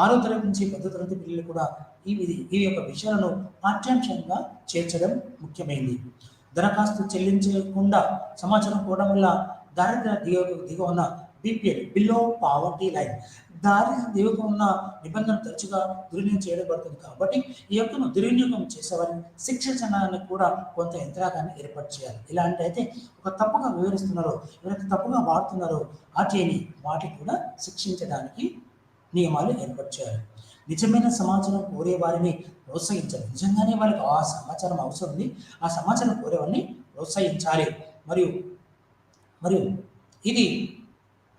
6వ తరగతి నుంచి 10వ తరగతి పిల్లలు కూడా ఈ యొక్క విషయాలను పాఠ్యాంశంగా చేర్చడం ముఖ్యమైనది. దరఖాస్తు చెల్లించకుండా సమాచారం పోవడం వల్ల దారిద్ర్య దిగువ ఉన్న బీపీఎల్ బిలో పావర్టీ లైన్ దారిద్ర్య దిగువ ఉన్న నిబంధన తరచుగా దుర్వినియోగం చేయబడుతుంది. కాబట్టి ఈ యొక్క దుర్వినియోగం చేసేవారిని శిక్షించడానికి కూడా కొంత యంత్రాంగాన్ని ఏర్పాటు చేయాలి. ఇలాంటి అయితే ఒక తప్పుగా వివరిస్తున్నారో, ఎవరైతే తప్పుగా వాడుతున్నారో ఆర్టీఐని వాటిని కూడా శిక్షించడానికి నియమాలు ఏర్పాటు చేయాలి. నిజమైన సమాచారం కోరే వారిని ప్రోత్సహించాలి. నిజంగానే వాళ్ళకి ఆ సమాచారం అవసరం ఉంది, ఆ సమాచారం కోరే వారిని ప్రోత్సహించాలి. మరియు ఇది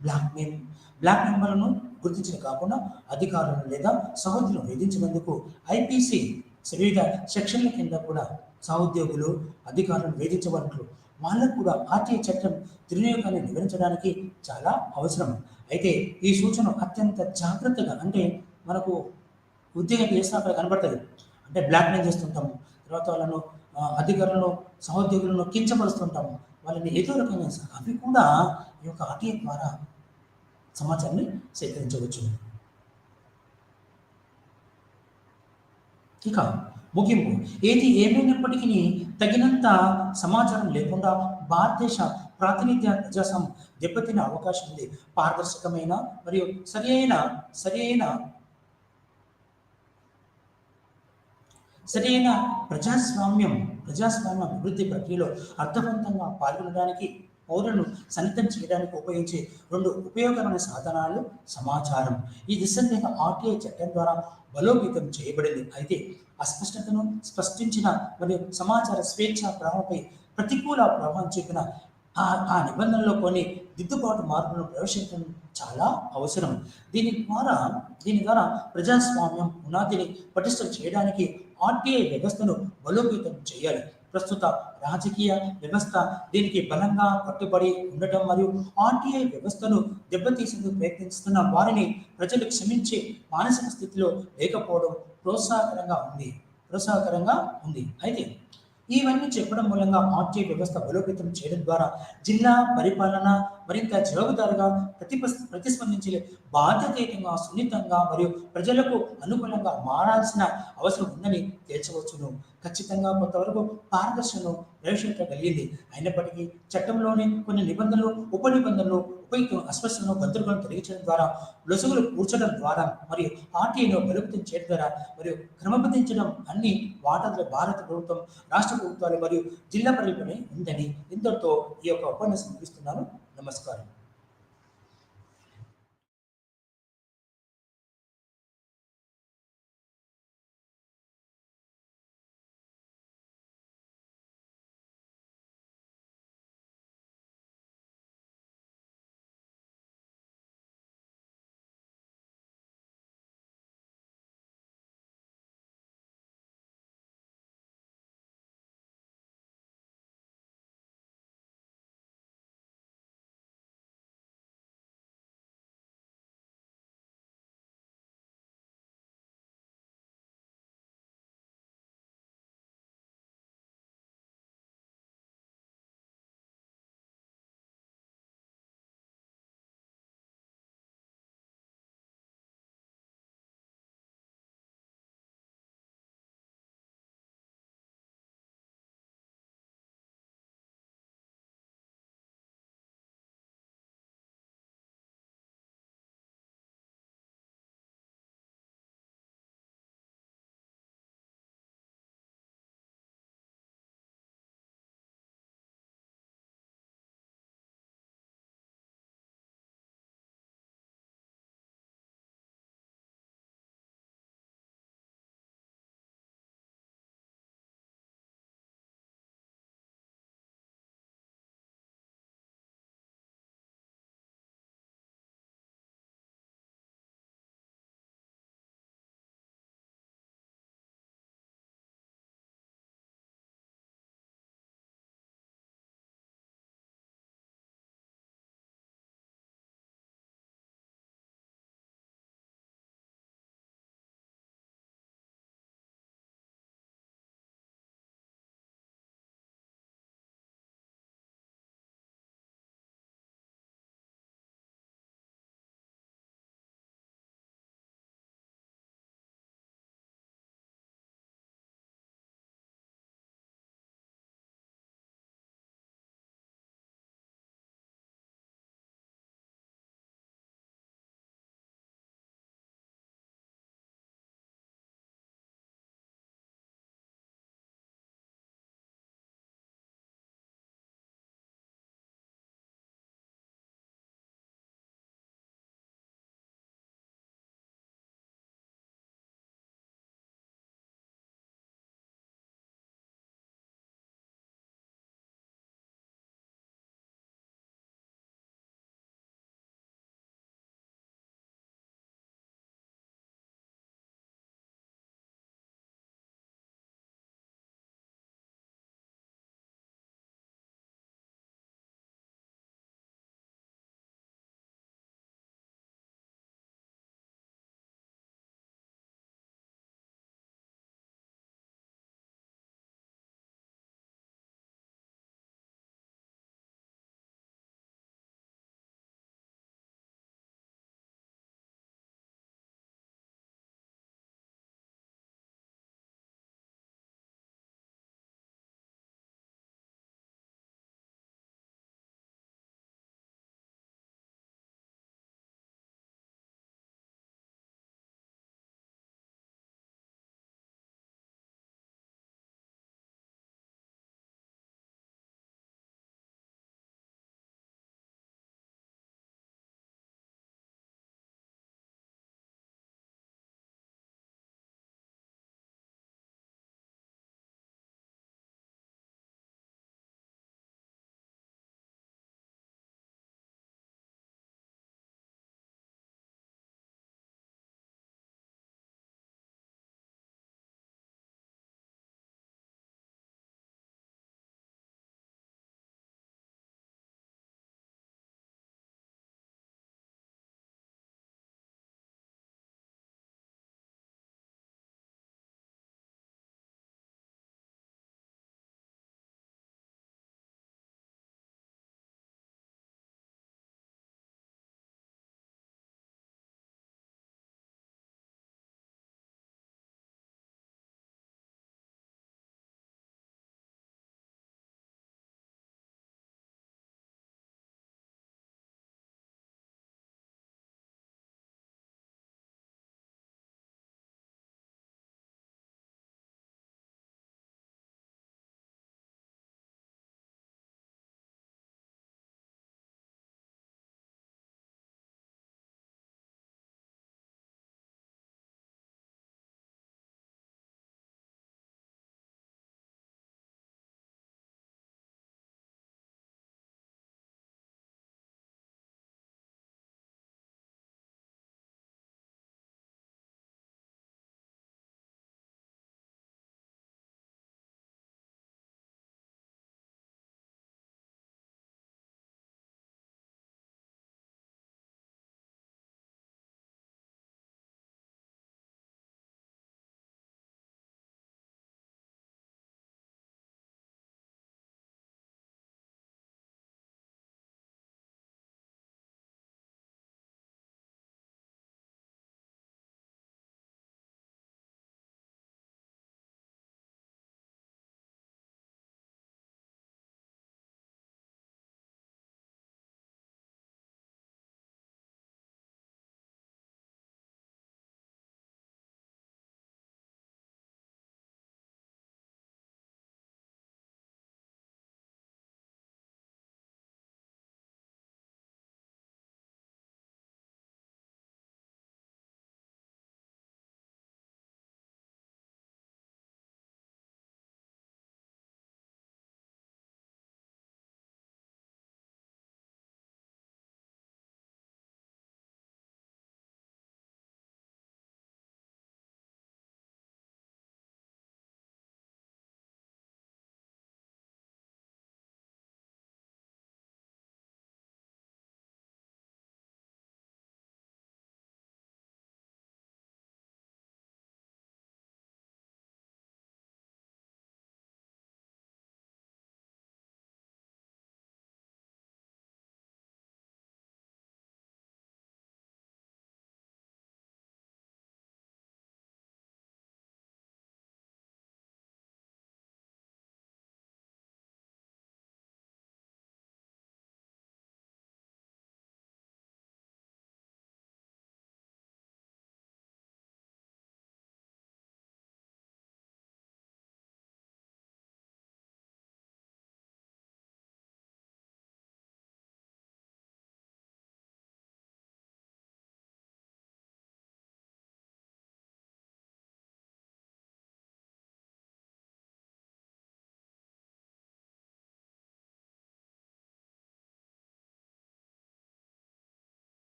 బ్లాక్ మెంబర్లను గుర్తించిన కాకుండా అధికారులను లేదా సహోద్యోగులను వేధించినందుకు ఐపీసీ వివిధ సెక్షన్ల కింద కూడా సహోద్యోగులు అధికారులను వేధించబడినట్లు వాళ్ళకు కూడా ఆర్టీఐ చట్టం దుర్వినియోగాన్ని నివారించడానికి చాలా అవసరం. అయితే ఈ సూచన అత్యంత జాగ్రత్తగా, అంటే మనకు ఉద్యోగం చేస్తున్న అక్కడ కనబడుతుంది, అంటే బ్లాక్ మెయిల్ చేస్తుంటాము, తర్వాత వాళ్ళను అధికారులను, సహోద్యోగులను కించపరుస్తుంటాము. వాళ్ళని ఏదో రకంగా అవి కూడా ఈ యొక్క ఆర్‌టిఐ ద్వారా సమాచారాన్ని సేకరించవచ్చు. ఇక ముగింపు. ఏది ఏమైనప్పటికిని తగినంత సమాచారం లేకుండా భారతదేశ ప్రాతినిధ్య ప్రజాస్వామ్యం దెబ్బతినే అవకాశం ఉంది. పారదర్శకమైన మరియు సరియైన సరైన ప్రజాస్వామ్య అభివృద్ధి ప్రక్రియలో అర్థవంతంగా పాల్గొనడానికి, పౌరులను సన్నిహితం చేయడానికి ఉపయోగించే 2 ఉపయోగకరమైన సాధనాలు సమాచారం. ఈ నిస్సందేహంగా ఆర్‌టిఐ చట్టం ద్వారా బలోపేతం చేయబడింది. అయితే అస్పష్టతను స్పష్టించిన మరియు సమాచార స్వేచ్ఛ ప్రవాహంపై ప్రతికూల ప్రభావం చూపిన ఆ నిబంధనలో కొన్ని దిద్దుబాటు మార్పులను ప్రవేశించడం చాలా అవసరం. దీని ద్వారా ప్రజాస్వామ్యం పునాదిని పటిష్టం చేయడానికి ఆర్‌టిఐ వ్యవస్థను బలోపేతం చేయాలి. ప్రస్తుత రాజకీయ వ్యవస్థ దీనికి బలంగా కట్టుబడి ఉండటం మరియు ఆర్‌టిఐ వ్యవస్థను దెబ్బతీసేందుకు ప్రయత్నిస్తున్న వారిని ప్రజలు క్షమించే మానసిక స్థితిలో లేకపోవడం ప్రోత్సాహకరంగా ఉంది. అయితే ఇవన్నీ చెప్పడం మూలంగా ఆర్‌టిఐ వ్యవస్థ బలోపేతం చేయడం ద్వారా జిల్లా పరిపాలన మరింత జవాబుదారీగా ప్రతిస్పందించే బాధ్యతాయుతంగా, సున్నితంగా మరియు ప్రజలకు అనుకూలంగా మారాల్సిన అవసరం ఉందని తేల్చవచ్చును. ఖచ్చితంగా కొంతవరకు పారదర్శకతను ప్రవేశపెట్టగలిగింది. అయినప్పటికీ చట్టంలోని కొన్ని నిబంధనలు, ఉప నిబంధనలు అస్పష్టతను, గందరగోళం తొలగించడం ద్వారా, లొసుగులు పూడ్చడం ద్వారా మరియు ఆర్‌టిఐను బలోపేతం చేయడం ద్వారా మరియు క్రమబద్ధీకరించడం అన్ని వాటాదారుల భారత ప్రభుత్వం, రాష్ట్ర ప్రభుత్వాలు మరియు జిల్లా పరిధిలోనే ఉందని ఇంతటితో ఈ యొక్క ఉపన్యాసం ముగిస్తున్నాను. నమస్కారం.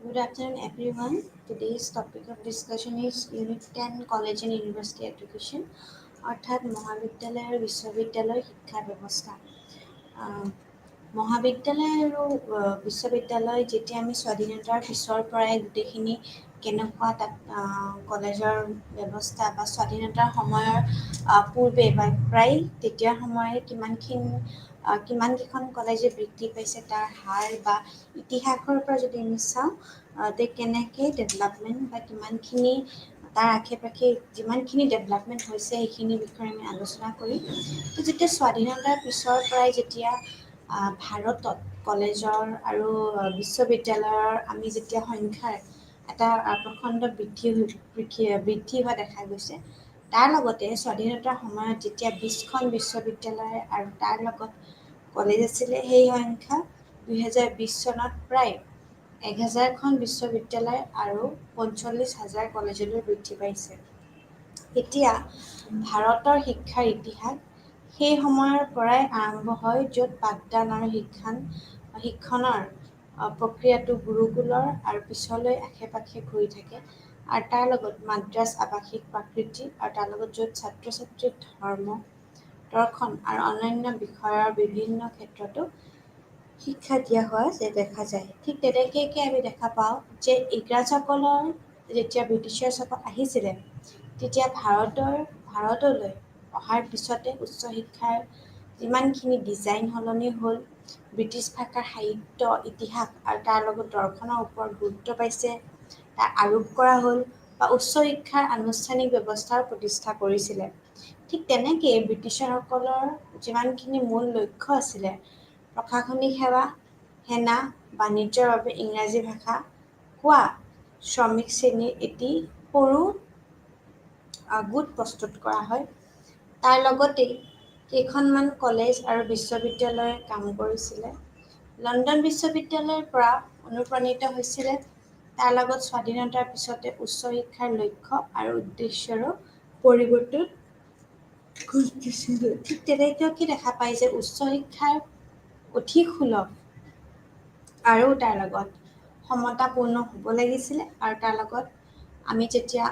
Good afternoon, everyone. Today's topic of discussion is Unit 10 College and University Education, অর্থাৎ মহাবিদ্যালয় আৰু বিশ্ববিদ্যালয় শিক্ষা ব্যৱস্থা। মহাবিদ্যালয় আৰু বিশ্ববিদ্যালয় যেতিয়া আমি স্বাধীনতাৰ পিছৰ পৰাই গোটেইখিনি কেনেকুৱা তাত কলেজৰ ব্যৱস্থা বা স্বাধীনতাৰ সময়ৰ পূৰ্বে বা প্ৰায় তেতিয়াৰ সময়ে কিমানকেইখন কলেজে বৃদ্ধি পাইছে তাৰ হাৰ বা ইতিহাসৰ পৰা যদি আমি চাওঁ তে কেনেকৈ ডেভেলপমেণ্ট বা কিমানখিনি তাৰ আশে পাশে যিমানখিনি ডেভেলপমেণ্ট হৈছে সেইখিনিৰ বিষয়ে আমি আলোচনা কৰিম। তো যেতিয়া স্বাধীনতাৰ পিছৰ পৰাই যেতিয়া ভাৰতত কলেজৰ আৰু বিশ্ববিদ্যালয়ৰ আমি যেতিয়া সংখ্যাৰ এটা প্ৰচণ্ড বৃদ্ধি হোৱা দেখা গৈছে, তাৰ লগতে স্বাধীনতাৰ সময়ত যেতিয়া 20খন বিশ্ববিদ্যালয় আৰু তাৰ লগত কলেজ আছিলে, সেই সংখ্যা 2020 চনত প্ৰায় 1000খন বিশ্ববিদ্যালয় আৰু 45,000 কলেজলৈ বৃদ্ধি পাইছে। এতিয়া ভাৰতৰ শিক্ষাৰ ইতিহাস সেই সময়ৰ পৰাই আৰম্ভ হয়, য'ত পাঠদান আৰু শিক্ষণৰ প্ৰক্ৰিয়াটো গুৰুকুলৰ আৰু পিছলৈ আশে পাশে ঘূৰি থাকে, আৰু তাৰ লগত মাদ্ৰাজ আৱাসিক প্ৰাকৃতি, আৰু তাৰ লগত য'ত ছাত্ৰ ছাত্ৰীক ধৰ্ম, দৰ্শন আৰু অন্যান্য বিষয়ৰ বিভিন্ন ক্ষেত্ৰতো শিক্ষা দিয়া হোৱা দেখা যায়। ঠিক তেনেকৈ আমি দেখা পাওঁ যে ইংৰাজসকলৰ যেতিয়া ব্ৰিটিছাৰসকল আহিছিলে, তেতিয়া ভাৰতলৈ অহাৰ পিছতে উচ্চ শিক্ষাৰ যিমানখিনি ডিজাইন সলনি হ'ল, ব্ৰিটিছ ভাষাৰ সাহিত্য, ইতিহাস আৰু তাৰ লগত দৰ্শনৰ ওপৰত গুৰুত্ব পাইছে, তাৰ আৰোপ কৰা হ'ল বা উচ্চ শিক্ষাৰ আনুষ্ঠানিক ব্যৱস্থাৰ প্ৰতিষ্ঠা কৰিছিলে। ঠিক তেনেকৈ ব্ৰিটিছাৰসকলৰ যিমানখিনি মূল লক্ষ্য আছিলে, প্ৰশাসনিক সেৱা, সেনা, বাণিজ্যৰ বাবে ইংৰাজী ভাষা কোৱা শ্ৰমিক শ্ৰেণীৰ এটি সৰু গোট প্ৰস্তুত কৰা হয়। তাৰ লগতেই কেইখনমান কলেজ আৰু বিশ্ববিদ্যালয়ে কাম কৰিছিলে। লণ্ডন বিশ্ববিদ্যালয়ৰ পৰা অনুপ্ৰাণিত হৈছিলে। তাৰ লগত স্বাধীনতাৰ পিছতে উচ্চ শিক্ষাৰ লক্ষ্য আৰু উদ্দেশ্যৰো পৰিৱৰ্তন ঘটিছিল। ঠিক তেনেকৈ দেখা পায় যে উচ্চ শিক্ষাৰ অধিক সুলভ আৰু তাৰ লগত সমতাপূৰ্ণ হ'ব লাগিছিলে, আৰু তাৰ লগত আমি যেতিয়া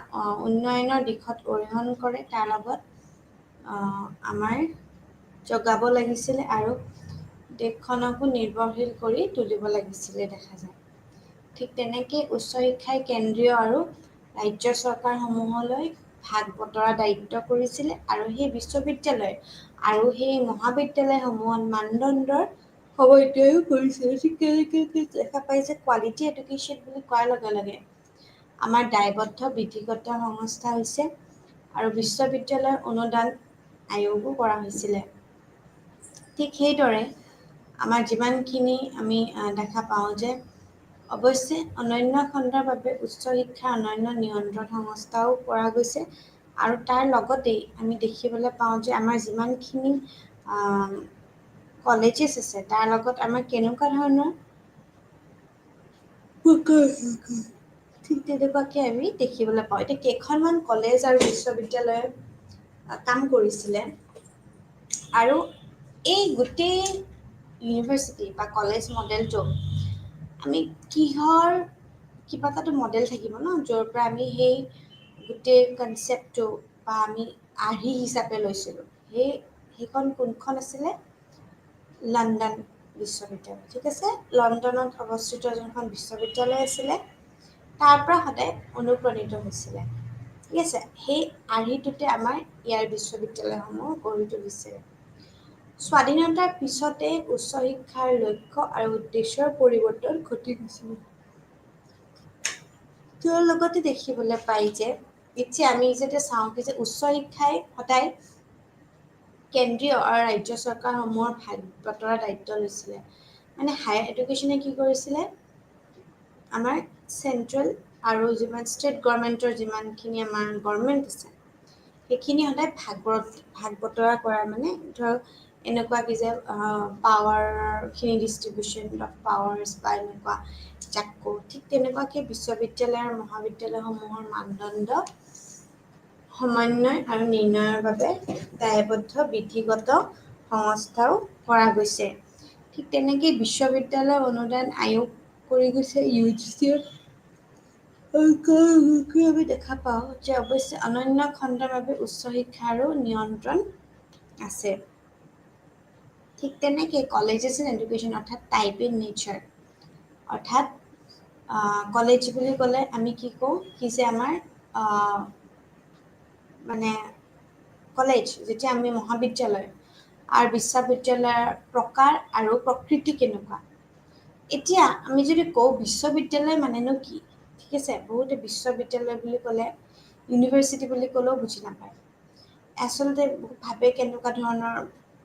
উন্নয়নৰ দিশত অৰিহণ কৰে, তাৰ লগত আমাৰ জগাব লাগিছিলে আৰু দেশখনকো নিৰ্ভৰশীল কৰি তুলিব লাগিছিলে দেখা যায়। ঠিক তেনেকৈ উচ্চ শিক্ষাই কেন্দ্ৰীয় আৰু ৰাজ্য চৰকাৰসমূহলৈ ভাগ বতৰা দায়িত্ব কৰিছিলে, আৰু সেই বিশ্ববিদ্যালয় আৰু সেই মহাবিদ্যালয়সমূহত মানদণ্ডৰ সমন্বয়ো কৰিছিলে। ঠিক তেনেকৈ দেখা পায় যে কোৱালিটি এডুকেশ্যন বুলি কোৱাৰ লগে লগে আমাৰ দায়বদ্ধ বিধিগত সংস্থা হৈছে আৰু বিশ্ববিদ্যালয়ৰ অনুদান আয়োগো কৰা হৈছিলে। ঠিক সেইদৰে আমাৰ যিমানখিনি আমি দেখা পাওঁ যে অৱশ্যে অন্যান্য খণ্ডৰ বাবে উচ্চ শিক্ষা অন্যান্য নিয়ন্ত্ৰণ সংস্থাও কৰা গৈছে, আৰু তাৰ লগতেই আমি দেখিবলৈ পাওঁ যে আমাৰ যিমানখিনি কলেজেছ আছে, তাৰ লগত আমাৰ কেনেকুৱা ধৰণৰ ঠিক তেনেকুৱাকৈ আমি দেখিবলৈ পাওঁ। এতিয়া কেইখনমান কলেজ আৰু বিশ্ববিদ্যালয়ে কাম কৰিছিলে, আৰু এই গোটেই ইউনিভাৰ্চিটি বা কলেজ মডেলটো আমি কিবা এটাতো মডেল থাকিব ন, য'ৰ পৰা আমি সেই গোটেই কনচেপ্টটো বা আমি আৰ্হি হিচাপে লৈছিলোঁ। সেইখন কোনখন আছিলে? লণ্ডন বিশ্ববিদ্যালয়। ঠিক আছে, লণ্ডনত অৱস্থিত যোনখন বিশ্ববিদ্যালয় আছিলে, তাৰ পৰা সদায় অনুপ্ৰাণিত হৈছিলে। ঠিক আছে, সেই আৰ্হিটোতে আমাৰ ইয়াৰ বিশ্ববিদ্যালয়সমূহ গঢ়ি তুলিছিলে। স্বাধীনতাৰ পিছতে উচ্চ শিক্ষাৰ লক্ষ্য আৰু উদ্দেশ্যৰ পৰিৱৰ্তন ঘটি গৈছিল। তেওঁৰ লগতে দেখিবলৈ পাই যে এতিয়া আমি যেতিয়া চাওঁ যে উচ্চ শিক্ষাই সদায় কেন্দ্ৰীয় আৰু ৰাজ্য চৰকাৰসমূহৰ ভাগ বতৰা দায়িত্ব লৈছিলে। মানে হায়াৰ এডুকেশ্যনে কি কৰিছিলে, আমাৰ চেণ্ট্ৰেল আৰু ষ্টেট গভৰ্ণমেণ্টৰ যিমানখিনি আমাৰ গভৰ্ণমেণ্ট আছে, সেইখিনি সদায় ভাগ বতৰা কৰা, মানে ধৰক এনেকুৱা কি যে পাৱাৰখিনি ডিষ্ট্ৰিবিউশ্যন অফ পাৱাৰ্ছ বা এনেকুৱা জাকো, ঠিক তেনেকুৱাকৈ বিশ্ববিদ্যালয় আৰু মহাবিদ্যালয়সমূহৰ মানদণ্ড সমন্বয় আৰু নিৰ্ণয়ৰ বাবে দায়বদ্ধ বিধিগত সংস্থাও কৰা গৈছে। ঠিক তেনেকৈ বিশ্ববিদ্যালয় অনুদান আয়োগ কৰি গৈছে UGC আমি দেখা পাওঁ যে অৱশ্যে অনন্য খণ্ডৰ বাবে উচ্চ শিক্ষাৰো নিয়ন্ত্ৰণ আছে। ঠিক তেনেকৈ কলেজেছ এণ্ড এডুকেশ্যন অৰ্থাৎ টাইপ ইন নেচাৰ, অৰ্থাৎ কলেজ বুলি ক'লে আমি কি কওঁ কি যে আমাৰ মানে কলেজ যেতিয়া আমি মহাবিদ্যালয় আৰু বিশ্ববিদ্যালয়ৰ প্ৰকাৰ আৰু প্ৰকৃতি কেনেকুৱা। এতিয়া আমি যদি কওঁ বিশ্ববিদ্যালয় মানেনো কি, ঠিক আছে, বহুতে বিশ্ববিদ্যালয় বুলি ক'লে ইউনিভাৰ্চিটি বুলি ক'লেও বুজি নাপায়, আচলতে ভাবে কেনেকুৱা ধৰণৰ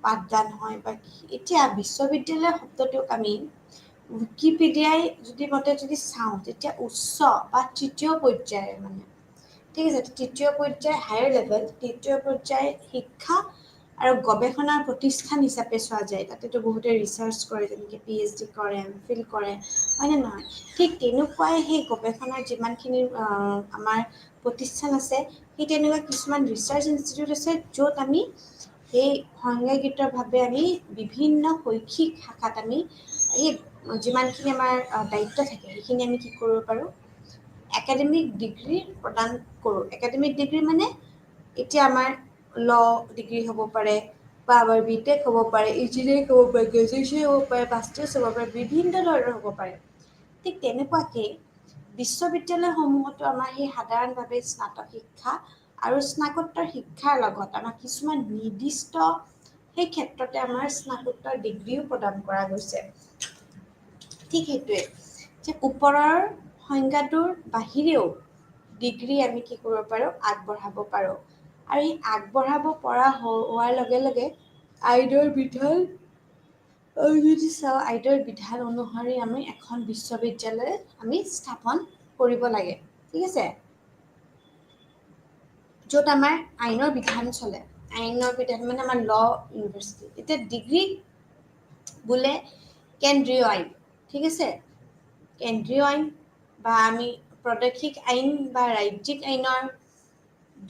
পাঠদান হয় বা কি। এতিয়া বিশ্ববিদ্যালয় শব্দটোক আমি উইকিপিডিয়াই যদি চাওঁ তেতিয়া উচ্চ বা তৃতীয় পৰ্যায়ৰ মানে, ঠিক আছে, তৃতীয় পৰ্যায় হায়াৰ লেভেল, তৃতীয় পৰ্যায় শিক্ষা আৰু গৱেষণাৰ প্ৰতিষ্ঠান হিচাপে চোৱা যায়। তাতেতো বহুতে ৰিচাৰ্চ কৰে, যেনেকৈ PhD কৰে, MPhil কৰে, হয়নে নহয়। ঠিক তেনেকুৱাই সেই গৱেষণাৰ যিমানখিনি আমাৰ প্ৰতিষ্ঠান আছে, সেই তেনেকুৱা কিছুমান ৰিচাৰ্চ ইনষ্টিটিউট আছে য'ত আমি সেই সংজ্ঞাগিতভাৱে আমি বিভিন্ন শৈক্ষিক শাখাত আমি সেই যিমানখিনি আমাৰ দায়িত্ব থাকে সেইখিনি আমি কি কৰিব পাৰোঁ, একাডেমিক ডিগ্ৰী প্ৰদান কৰোঁ। একাডেমিক ডিগ্ৰী মানে এতিয়া আমাৰ ল' ডিগ্ৰী হ'ব পাৰে বা আমাৰ BTech হ'ব পাৰে, ইঞ্জিনিয়াৰিং হ'ব পাৰে, গ্ৰেজুৱেশ্যন হ'ব পাৰে, মাষ্টাৰ্ছ হ'ব পাৰে, বিভিন্ন ধৰণৰ হ'ব পাৰে। ঠিক তেনেকুৱাকৈ বিশ্ববিদ্যালয়সমূহতো আমাৰ সেই সাধাৰণভাৱে স্নাতক শিক্ষা আৰু স্নাতকোত্তৰ শিক্ষাৰ লগত আমাৰ কিছুমান নিৰ্দিষ্ট সেই ক্ষেত্ৰতে আমাৰ স্নাতকোত্তৰ ডিগ্ৰীও প্ৰদান কৰা গৈছে। ঠিক সেইটোৱে যে ওপৰৰ সংজ্ঞাটোৰ বাহিৰেও ডিগ্ৰী আমি কি কৰিব পাৰোঁ, আগবঢ়াব পাৰোঁ। আৰু এই আগবঢ়াব পৰা হোৱাৰ লগে লগে আইনৰ বিধান যদি চাওঁ, আইনৰ বিধান অনুসৰি আমি এখন বিশ্ববিদ্যালয় আমি স্থাপন কৰিব লাগে, ঠিক আছে, য'ত আমাৰ আইনৰ বিধান চলে। আইনৰ বিধান মানে আমাৰ ল' ইউনিভাৰ্চিটি। এতিয়া ডিগ্ৰী বোলে কেন্দ্ৰীয় আইন, ঠিক আছে, কেন্দ্ৰীয় আইন বা আমি প্ৰদেশিক আইন বা ৰাজ্যিক আইনৰ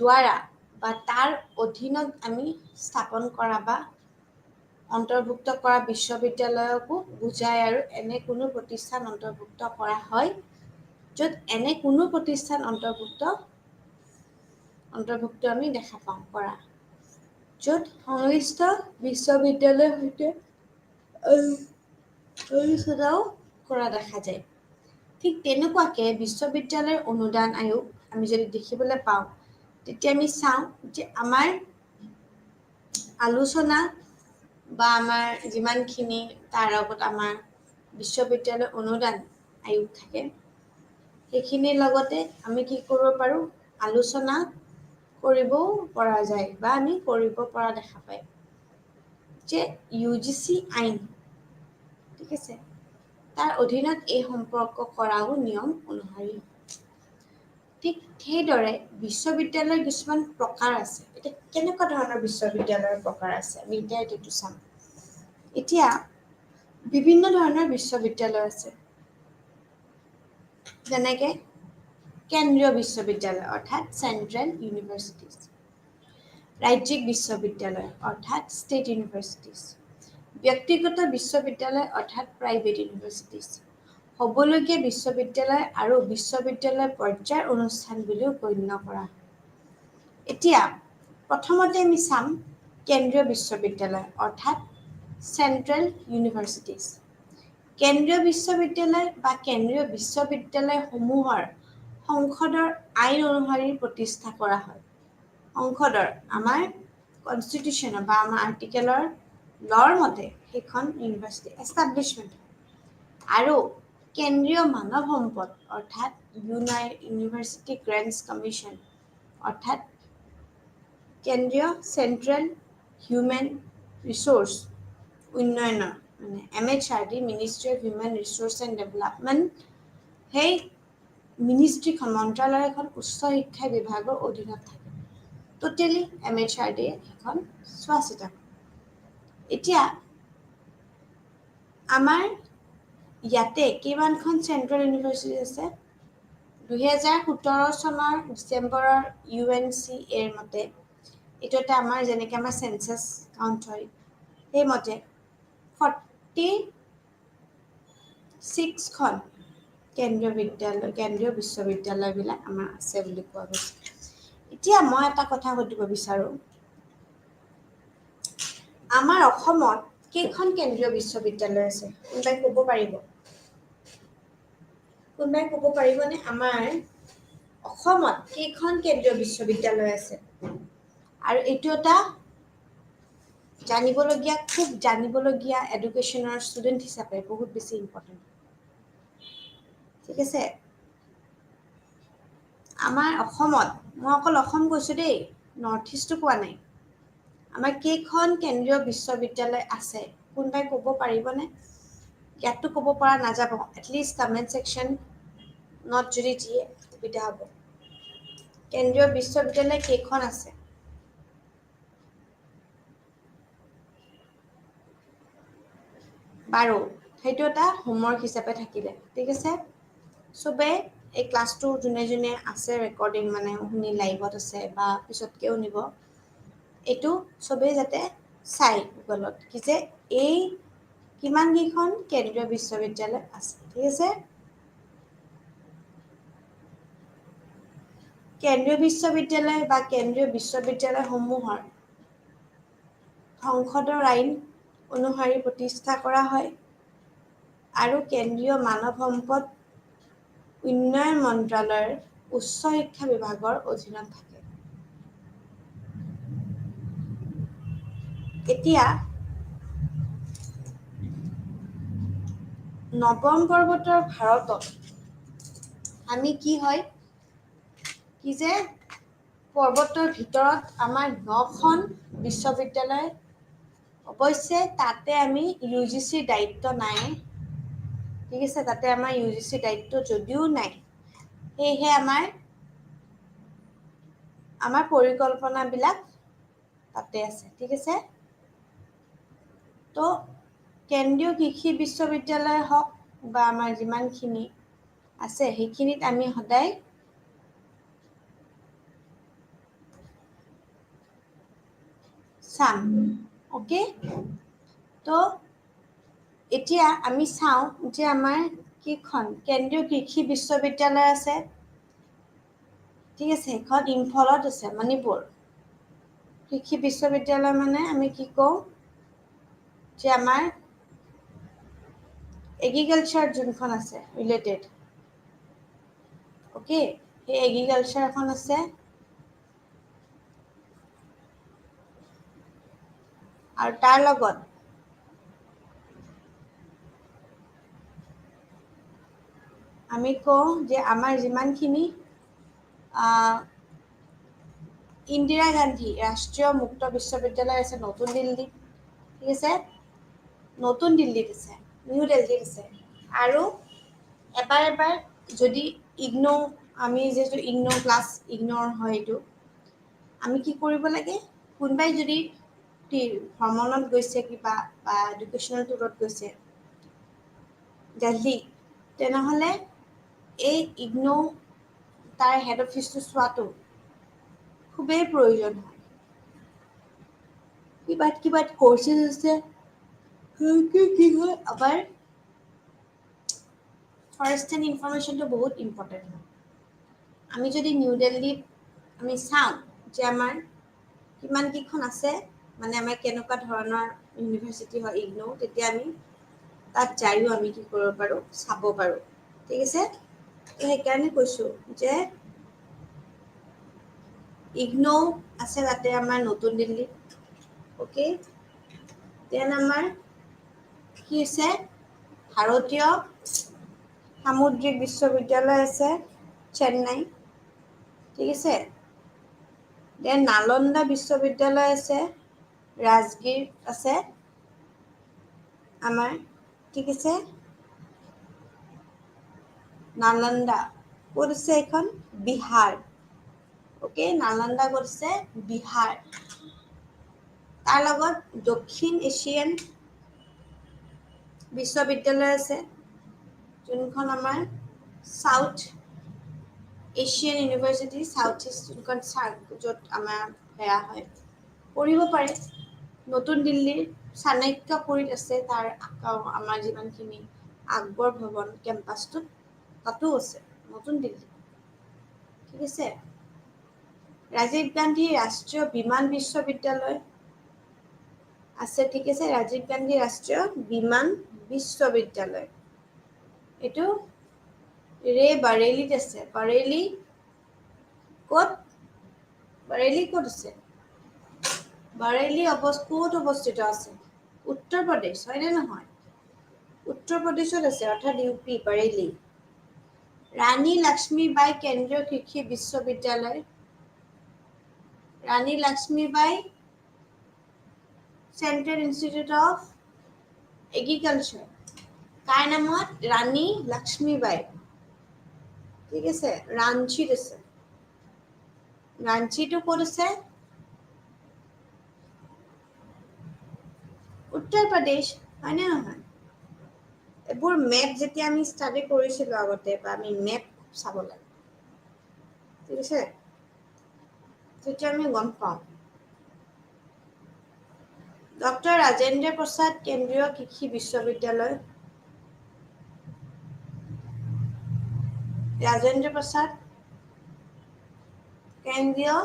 দ্বাৰা বা তাৰ অধীনত আমি স্থাপন কৰা বা অন্তৰ্ভুক্ত কৰা বিশ্ববিদ্যালয়কো বুজায়। আৰু এনে কোনো প্ৰতিষ্ঠান অন্তৰ্ভুক্ত কৰা হয় য'ত এনে কোনো প্ৰতিষ্ঠান অন্তৰ্ভুক্ত আমি দেখা পাওঁ কৰা, য'ত সংশ্লিষ্ট বিশ্ববিদ্যালয়ৰ সৈতে আলোচনাও কৰা দেখা যায়। ঠিক তেনেকুৱাকৈ বিশ্ববিদ্যালয়ৰ অনুদান আয়োগ আমি যদি দেখিবলৈ পাওঁ, তেতিয়া আমি চাওঁ যে আমাৰ আলোচনা বা আমাৰ যিমানখিনি তাৰ লগত আমাৰ বিশ্ববিদ্যালয়ৰ অনুদান আয়োগ থাকে, সেইখিনিৰ লগতে আমি কি কৰিব পাৰোঁ, আলোচনা কৰিবও পৰা যায় বা আমি কৰিব পৰা দেখা পায় যে UGC আইন, ঠিক আছে, তাৰ অধীনত এই সম্পৰ্ক কৰাও নিয়ম অনুসৰি। ঠিক সেইদৰে বিশ্ববিদ্যালয়ৰ কিছুমান প্ৰকাৰ আছে। এতিয়া কেনেকুৱা ধৰণৰ বিশ্ববিদ্যালয়ৰ প্ৰকাৰ আছে আমি এতিয়া এইটো চাম। এতিয়া বিভিন্ন ধৰণৰ বিশ্ববিদ্যালয় আছে, যেনেকে কেন্দ্ৰীয় বিশ্ববিদ্যালয় অৰ্থাৎ চেন্ট্ৰেল ইউনিভাৰ্চিটিজ, ৰাজ্যিক বিশ্ববিদ্যালয় অৰ্থাৎ ষ্টেট ইউনিভাৰ্চিটিজ, ব্যক্তিগত বিশ্ববিদ্যালয় অৰ্থাৎ প্ৰাইভেট ইউনিভাৰ্চিটিজ, হ'বলগীয়া বিশ্ববিদ্যালয় আৰু বিশ্ববিদ্যালয় পৰ্যায়ৰ অনুষ্ঠান বুলিও গণ্য কৰা হয়। এতিয়া প্ৰথমতে আমি চাম কেন্দ্ৰীয় বিশ্ববিদ্যালয় অৰ্থাৎ চেন্ট্ৰেল ইউনিভাৰ্চিটিজ। কেন্দ্ৰীয় বিশ্ববিদ্যালয় বা কেন্দ্ৰীয় বিশ্ববিদ্যালয়সমূহৰ সংসদৰ আইন অনুসৰি প্ৰতিষ্ঠা কৰা হয়। সংসদৰ আমাৰ কনষ্টিটিউশ্যনৰ বা আমাৰ আৰ্টিকেলৰ লৰ মতে সেইখন ইউনিভাৰ্চিটি এষ্টাব্লিছমেণ্ট হয়। আৰু কেন্দ্ৰীয় মানৱ সম্পদ অৰ্থাৎ ইউনিভাৰ্চিটি গ্ৰেণ্টছ কমিশ্যন অৰ্থাৎ কেন্দ্ৰীয় চেন্ট্ৰেল হিউমেন ৰিচোৰ্চ উন্নয়নৰ মানে MHRD, ministry of human resource and development, সেই মিনিষ্ট্ৰীখন মন্ত্ৰালয়খন উচ্চ শিক্ষা বিভাগৰ অধীনত থাকে। টোটেলি MHRD সেইখন চোৱা চিতা কৰে। এতিয়া আমাৰ ইয়াতে কিমানখন চেন্ট্ৰেল ইউনিভাৰ্চিটি আছে, 2017 চনৰ ডিচেম্বৰৰ UNCA মতে, এইটো এটা আমাৰ যেনেকৈ আমাৰ চেঞ্চাছ কাউণ্ট হয় সেইমতে 46খন কেন্দ্ৰীয় বিশ্ববিদ্যালয়বিলাক আমাৰ আছে বুলি কোৱা গৈছে। এতিয়া মই এটা কথা সুধিব বিচাৰোঁ, আমাৰ অসমত কেইখন কেন্দ্ৰীয় বিশ্ববিদ্যালয় আছে? কোনোবাই ক'ব পাৰিব? কোনোবাই ক'ব পাৰিবনে আমাৰ অসমত কেইখন কেন্দ্ৰীয় বিশ্ববিদ্যালয় আছে? আৰু এইটো এটা খুব জানিবলগীয়া এডুকেশ্যনৰ ষ্টুডেণ্ট হিচাপে বহুত বেছি ইম্পৰ্টেণ্ট। ঠিক আছে? আমাৰ অসমত, মই অকল অসম কৈছোঁ দেই, নৰ্থ ইষ্টটো কোৱা নাই। আমাৰ কেইখন কেন্দ্ৰীয় বিশ্ববিদ্যালয় আছে? কোনোবাই ক'ব পাৰিবনে? ইয়াততো ক'ব পৰা নাযাব, এটলিষ্ট কমেণ্ট ছেকশ্যনত যদি দিয়ে সুবিধা হ'ব। কেন্দ্ৰীয় বিশ্ববিদ্যালয় কেইখন আছে? বাৰু, সেইটো এটা হোমৱৰ্ক হিচাপে থাকিলে। ঠিক আছে? চবে এই ক্লাছটো যোনে যোনে আছে ৰেকৰ্ডিং, মানে শুনি লাইভত আছে বা পিছতকেও নিব, এইটো চবেই যাতে চাই গুগলত কি যে এই কিমানকেইখন কেন্দ্ৰীয় বিশ্ববিদ্যালয় আছে। ঠিক আছে? কেন্দ্ৰীয় বিশ্ববিদ্যালয় বা কেন্দ্ৰীয় বিশ্ববিদ্যালয়সমূহৰ সংসদৰ আইন অনুসৰি প্ৰতিষ্ঠা কৰা হয় আৰু কেন্দ্ৰীয় মানৱ সম্পদ উন্নয়ন মন্ত্ৰালয়ৰ উচ্চ শিক্ষা বিভাগৰ অধীনত থাকে। এতিয়া নৱম পৰ্বতৰ ভাৰতত আমি কি হয় কি যে পৰ্বতৰ ভিতৰত আমাৰ 9খন বিশ্ববিদ্যালয়, অৱশ্যে তাতে আমি UGCৰ দায়িত্ব নাই। ঠিক আছে? তাতে আমাৰ UGCৰ দায়িত্ব যদিও নাই, সেয়েহে আমাৰ পৰিকল্পনাবিলাক তাতে আছে। ঠিক আছে? তো কেন্দ্ৰীয় কৃষি বিশ্ববিদ্যালয় হওক বা আমাৰ যিমানখিনি আছে, সেইখিনিত আমি সদায় চাম। অ'কে? তো এতিয়া আমি চাওঁ যে আমাৰ কেইখন কেন্দ্ৰীয় কৃষি বিশ্ববিদ্যালয় আছে। ঠিক আছে? সেইখন ইম্ফলত আছে, মণিপুৰ। কৃষি বিশ্ববিদ্যালয় মানে আমি কি কওঁ যে আমাৰ এগ্ৰিকালচাৰ যোনখন আছে ৰিলেটেড, অ'কে, সেই এগ্ৰিকালচাৰখন আছে। আৰু তাৰ লগত আমি কওঁ যে আমাৰ যিমানখিনি ইন্দিৰা গান্ধী ৰাষ্ট্ৰীয় মুক্ত বিশ্ববিদ্যালয় আছে নতুন দিল্লীত। ঠিক আছে? নতুন দিল্লীত আছে, নিউ দিল্লীত আছে। আৰু এবাৰ যদি ইগনৌ, আমি যিহেতু ইগনৌ ক্লাছ ইগনৌৰ হয়, এইটো আমি কি কৰিব লাগে, কোনোবাই যদি ভ্ৰমণত গৈছে কিবা বা এডুকেশ্যনেল টুৰত গৈছে দিল্লী, তেনেহ'লে এই ইগনৌ তাৰ হেড অফিচটো চোৱাটো খুবেই প্ৰয়োজন হয়। কিবা কৰ্চেছ আছে, কি হয় আমাৰ ফাৰ্ষ্ট হেণ্ড ইনফৰমেশ্যনটো বহুত ইম্পৰ্টেণ্ট হয়। আমি যদি নিউ দিল্লীত আমি চাওঁ যে আমাৰ কিমানকেইখন আছে, মানে আমাৰ কেনেকুৱা ধৰণৰ ইউনিভাৰ্চিটি হয় ইগনৌ, তেতিয়া আমি তাত যায়ো আমি কি কৰিব পাৰোঁ, চাব পাৰোঁ। ঠিক আছে? সেইকাৰণে কৈছোঁ যে ইগনৌ আছে তাতে আমাৰ নতুন দিল্লীত। অ'কে? দেন আমাৰ কি আছে, ভাৰতীয় সামুদ্ৰিক বিশ্ববিদ্যালয় আছে চেন্নাই। ঠিক আছে? দেন নালন্দা বিশ্ববিদ্যালয় আছে, ৰাজগীৰ আছে আমাৰ। ঠিক আছে? নালন্দা ক'ত আছে? এইখন বিহাৰ। অ'কে? নালন্দা ক'ত আছে? বিহাৰ। তাৰ লগত দক্ষিণ এছিয়ান বিশ্ববিদ্যালয় আছে, যোনখন আমাৰ south Asian university, south east, যোনখন য'ত আমাৰ সেয়া হয়, পঢ়িব পাৰে। নতুন দিল্লীৰ চাণক্যপুৰীত আছে, তাৰ আমাৰ যিমানখিনি আকবৰ ভৱন কেম্পাছটোত তাতো আছে নতুন দিল্লী ঠিক আছে ৰাজীৱ গান্ধী ৰাষ্ট্ৰীয় বিমান বিশ্ববিদ্যালয় আছে ঠিক আছে ৰাজীৱ গান্ধী ৰাষ্ট্ৰীয় বিমান বিশ্ববিদ্যালয় এইটো ৰে বাৰেলিত আছে বাৰেলি ক'ত আছে বাৰেলি ক'ত অৱস্থিত আছে উত্তৰ প্ৰদেশ হয়নে নহয় উত্তৰ প্ৰদেশত আছে অৰ্থাৎ ইউপি বাৰেলি ৰাণী লক্ষ্মীবাই কেন্দ্ৰীয় কৃষি বিশ্ববিদ্যালয় Rani Lakshmibai central institute of agriculture কাৰ নামত ৰাণী লক্ষ্মীবাই ঠিক আছে ৰাঞ্চিত আছে ৰাঞ্চিটো ক'ত আছে উত্তৰ প্ৰদেশ হয়নে নহয় এইবোৰ মেপ যেতিয়া আমি ষ্টাডি কৰিছিলোঁ আগতে বা আমি মেপ চাব লাগে ঠিক আছে তেতিয়া আমি গম পাওঁ ডক্টৰ ৰাজেন্দ্ৰ প্ৰসাদ কেন্দ্ৰীয় কৃষি বিশ্ববিদ্যালয় ৰাজেন্দ্ৰ প্ৰসাদ কেন্দ্ৰীয়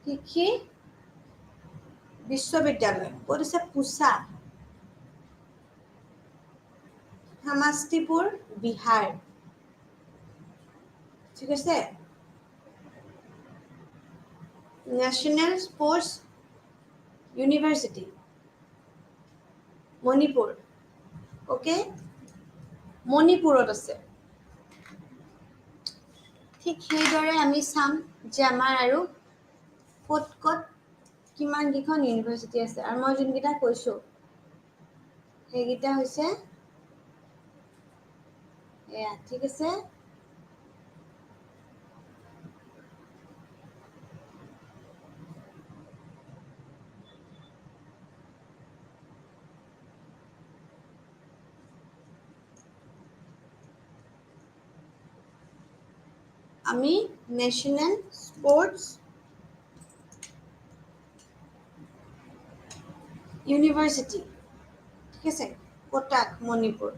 কৃষি বিশ্ববিদ্যালয় ক'ত আছে পুছা সমষ্টিপুৰ বিহাৰ ঠিক আছে নেশ্যনেল স্পৰ্টছ ইউনিভাৰ্চিটি মণিপুৰ ওকে মণিপুৰত আছে ঠিক সেইদৰে আমি চাম যে আমাৰ আৰু ক'ত ক'ত কিমান কেইখন ইউনিভাৰ্চিটি আছে আৰু মই যোনকেইটা কৈছো সেইকেইটা হৈছে এয়া ঠিক আছে আমি নেশ্যনেল স্পৰ্টছ ইউনিভাৰ্চিটি ঠিক আছে কোটাক মণিপুৰ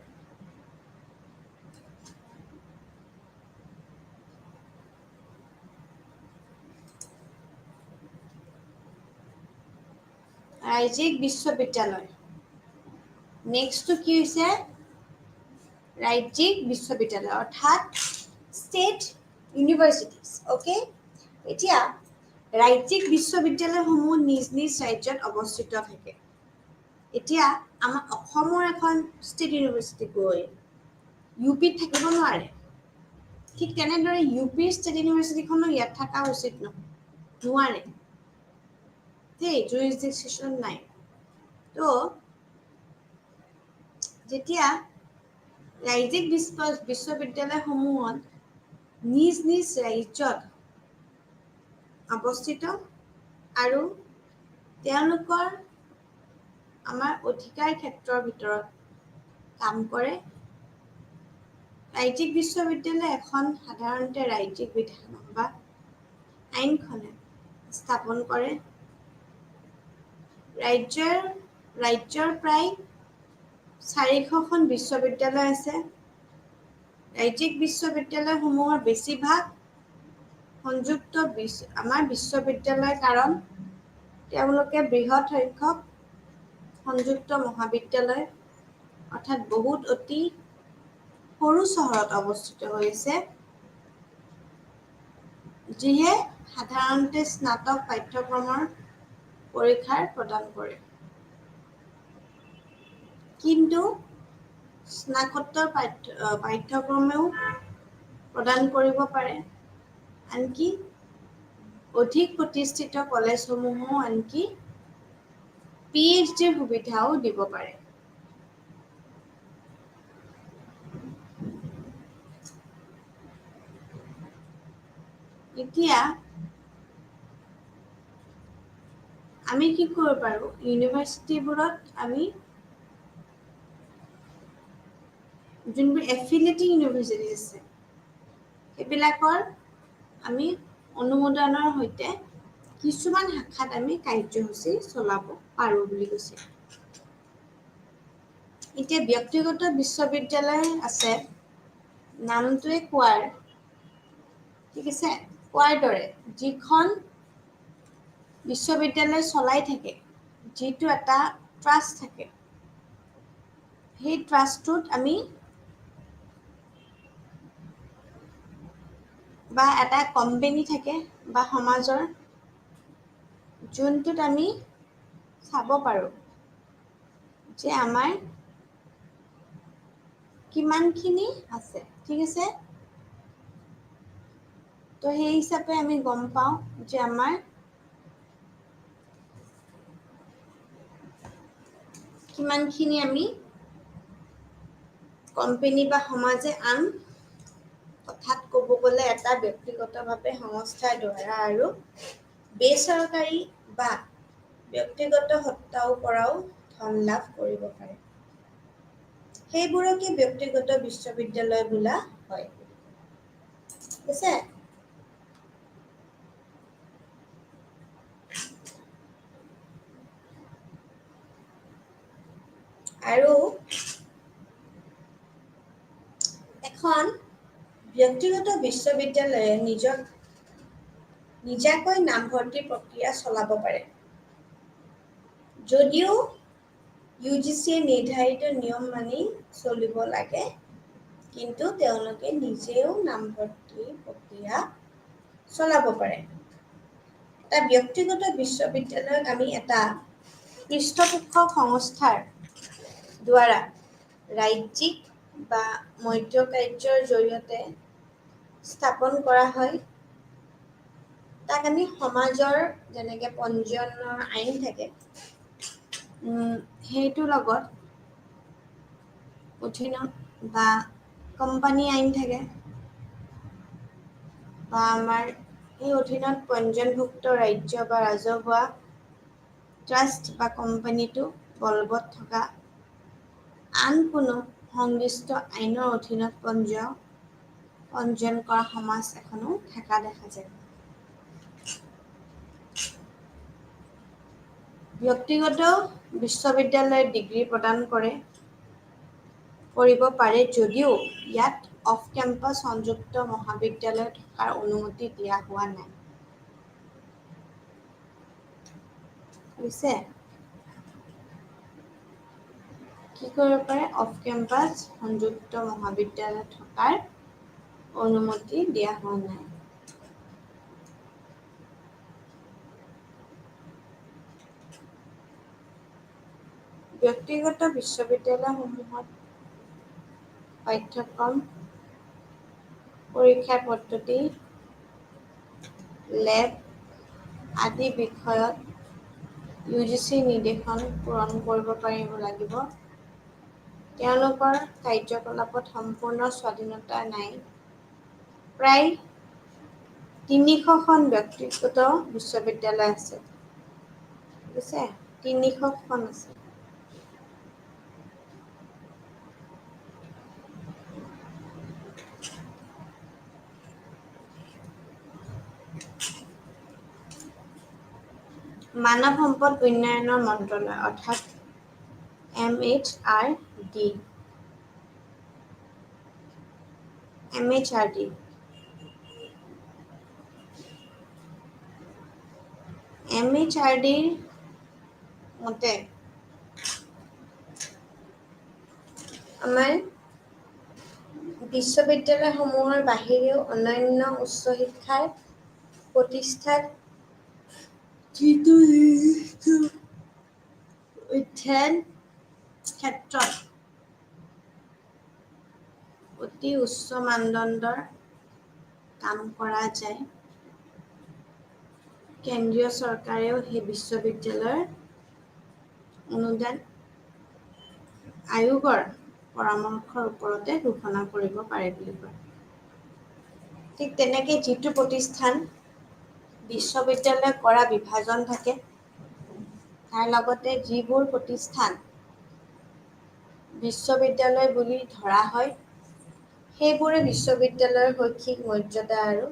ৰাজ্যিক বিশ্ববিদ্যালয় নেক্সটটো কি হৈছে ৰাজ্যিক বিশ্ববিদ্যালয় অৰ্থাৎ ষ্টেট ইউনিভাৰ্চিটিজ ওকে এতিয়া ৰাজ্যিক বিশ্ববিদ্যালয়সমূহ নিজ নিজ ৰাজ্যত অৱস্থিত থাকে এতিয়া আমাৰ অসমৰ এখন ষ্টেট ইউনিভাৰ্চিটি গৈ ইউপিত থাকিব নোৱাৰে ঠিক তেনেদৰে ইউপিৰ ষ্টেট ইউনিভাৰ্চিটিখনো ইয়াত থকা উচিত নোৱাৰে দেই জুৰিছডিকশ্যন নাই তো যেতিয়া ৰাজ্যিক বিশ্ববিদ্যালয়সমূহত নিজ নিজ ৰাজ্যত অৱস্থিত আৰু তেওঁলোকৰ আমাৰ অধিকাৰ ক্ষেত্ৰৰ ভিতৰত কাম কৰে ৰাজ্যিক বিশ্ববিদ্যালয় এখন সাধাৰণতে ৰাজ্যিক বিধানসভা আইনখনে স্থাপন কৰে ৰাজ্যৰ প্ৰায় 400খন বিশ্ববিদ্যালয় আছে ৰাজ্যিক বিশ্ববিদ্যালয়সমূহৰ বেছিভাগ সংযুক্ত আমাৰ বিশ্ববিদ্যালয় কাৰণ তেওঁলোকে বৃহৎ সংখ্যক সংযুক্ত মহাবিদ্যালয় অৰ্থাৎ বহুত অতি সৰু চহৰত অৱস্থিত হৈছে যিয়ে সাধাৰণতে স্নাতক পাঠ্যক্ৰমৰ পৰীক্ষাৰ প্ৰদান কৰে কিন্তু স্নাতকোত্তৰ পাঠ্যক্ৰমেও প্ৰদান কৰিব পাৰে আনকি অধিক প্ৰতিষ্ঠিত কলেজসমূহেও আনকি PhDৰ সুবিধাও দিব পাৰে এতিয়া আমি কি কৰিব পাৰো ইউনিভাৰ্চিটিবোৰত আমি যোনবোৰ এফিলিয়েটিং ইউনিভাৰ্চিটি আছে সেইবিলাকৰ আমি অনুমোদনৰ সৈতে কিছুমান শাখাত আমি কাৰ্যসূচী চলাব পাৰো বুলি কৈছে এতিয়া ব্যক্তিগত বিশ্ববিদ্যালয় আছে নামটোৱে কোৱাৰ, ঠিক আছে, কোৱাৰ দৰে যিখন বিশ্ববিদ্যালয় চলাই থাকে, যিটো এটা ট্ৰাষ্ট থাকে, সেই ট্ৰাষ্টটোত আমি বা এটা কোম্পানী থাকে বা সমাজৰ, যোনটোত আমি চাব পাৰোঁ যে আমাৰ কিমানখিনি আছে, ঠিক আছে। তো সেই হিচাপে আমি গম পাওঁ যে আমাৰ কিমানখিনি আমি কোম্পানী বা সমাজে, আন কথাত ক'ব গ'লে এটা ব্যক্তিগতভাৱে সংস্থাৰ দ্বাৰা আৰু বেচৰকাৰী বা ব্যক্তিগত সত্তাৰ পৰাও ধন লাভ কৰিব পাৰে। সেইবোৰকে ব্যক্তিগত বিশ্ববিদ্যালয় বোলা হয়, ঠিক আছে। আৰু এখন ব্যক্তিগত বিশ্ববিদ্যালয়ে নিজাকৈ নামভৰ্তি প্ৰক্ৰিয়া চলাব পাৰে, যদিও UGC নিৰ্ধাৰিত নিয়ম মানি চলিব লাগে, কিন্তু তেওঁলোকে নিজেও নামভৰ্তি প্ৰক্ৰিয়া চলাব পাৰে। এটা ব্যক্তিগত বিশ্ববিদ্যালয়ক আমি এটা পৃষ্ঠপোষক সংস্থাৰ দ্বাৰা ৰাজ্যিক বা মধ্যকাৰ্যৰ জৰিয়তে স্থাপন কৰা হয়। তাক আমি সমাজৰ যেনেকে পঞ্জীয়নৰ আইন থাকে, সেইটোৰ লগত অধীনত বা কোম্পানী আইন থাকে, বা আমাৰ এই অধীনত পঞ্জীয়নভুক্ত ৰাজ্য বা ৰাজহুৱা ট্ৰাষ্ট বা কোম্পানীটো বলবৎ থকা আন কোনো সংশ্লিষ্ট আইনৰ অধীনত পঞ্জীয়ন কৰা সমাজ এখনো থকা দেখা যায়। ব্যক্তিগত বিশ্ববিদ্যালয়ে ডিগ্ৰী প্ৰদান কৰিব পাৰে যদিও ইয়াত অফ কেম্পাছ সংযুক্ত মহাবিদ্যালয় থকাৰ অনুমতি দিয়া হোৱা নাই। বুজিছে? কি কৰিব পাৰে? অফ কেম্পাছ সংযুক্ত মহাবিদ্যালয় থকাৰ অনুমতি দিয়া হোৱা নাই। ব্যক্তিগত বিশ্ববিদ্যালয়সমূহত পাঠ্যক্ৰম, পৰীক্ষা পদ্ধতি, লেব আদি বিষয়ত UGC নিৰ্দেশন পূৰণ কৰিব পাৰিব লাগিব। তেওঁলোকৰ কাৰ্যকলাপত সম্পূৰ্ণ স্বাধীনতা নাই। প্ৰায় 300খন ব্যক্তিগত বিশ্ববিদ্যালয় আছে, ঠিক আছে, 300খন আছে। মানৱ সম্পদ উন্নয়নৰ মন্ত্ৰালয় অৰ্থাৎ MHRD MHRDৰ মতে আমাৰ বিশ্ববিদ্যালয়সমূহৰ বাহিৰেও অন্যান্য উচ্চ শিক্ষাৰ প্ৰতিষ্ঠান অধ্যয়ন ক্ষেত্ৰত অতি উচ্চ মানদণ্ডৰ কাম কৰা যায়। কেন্দ্ৰীয় চৰকাৰেও সেই বিশ্ববিদ্যালয়ৰ অনুদান আয়োগৰ পৰামৰ্শৰ ওপৰতে ঘোষণা কৰিব পাৰে বুলি কয়। ঠিক তেনেকে যিটো প্ৰতিষ্ঠান বিশ্ববিদ্যালয় কৰা বিভাজন থাকে, তাৰ লগতে যিবোৰ প্ৰতিষ্ঠান বিশ্ববিদ্যালয় বুলি ধৰা হয়, সেইবোৰে বিশ্ববিদ্যালয়ৰ শৈক্ষিক মৰ্যাদা আৰু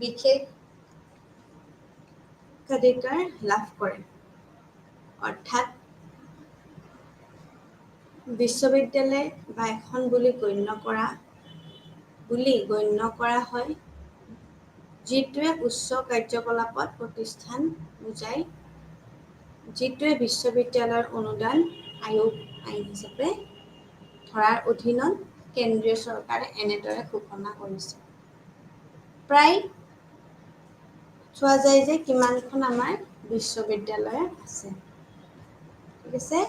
বিশেষাধিকাৰ লাভ কৰে। অৰ্থাৎ বিশ্ববিদ্যালয় বা এখন বুলি গণ্য কৰা হয় যিটোৱে উচ্চ কাৰ্যকলাপত প্ৰতিষ্ঠান বুজায় যিটোৱে বিশ্ববিদ্যালয়ৰ অনুদান আয়োগ আইন হিচাপে ধৰাৰ অধীনত কেন্দ্ৰীয় চৰকাৰে এনেদৰে ঘোষণা কৰিছে। প্ৰায় চোৱা যায় যে কিমানখন আমাৰ বিশ্ববিদ্যালয় আছে। ঠিক আছে।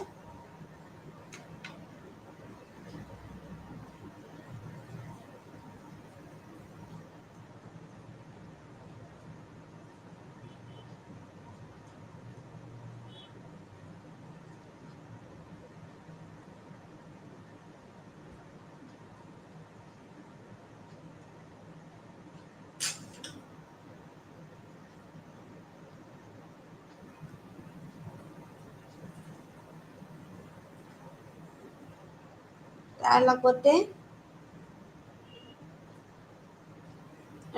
তাৰ লগতে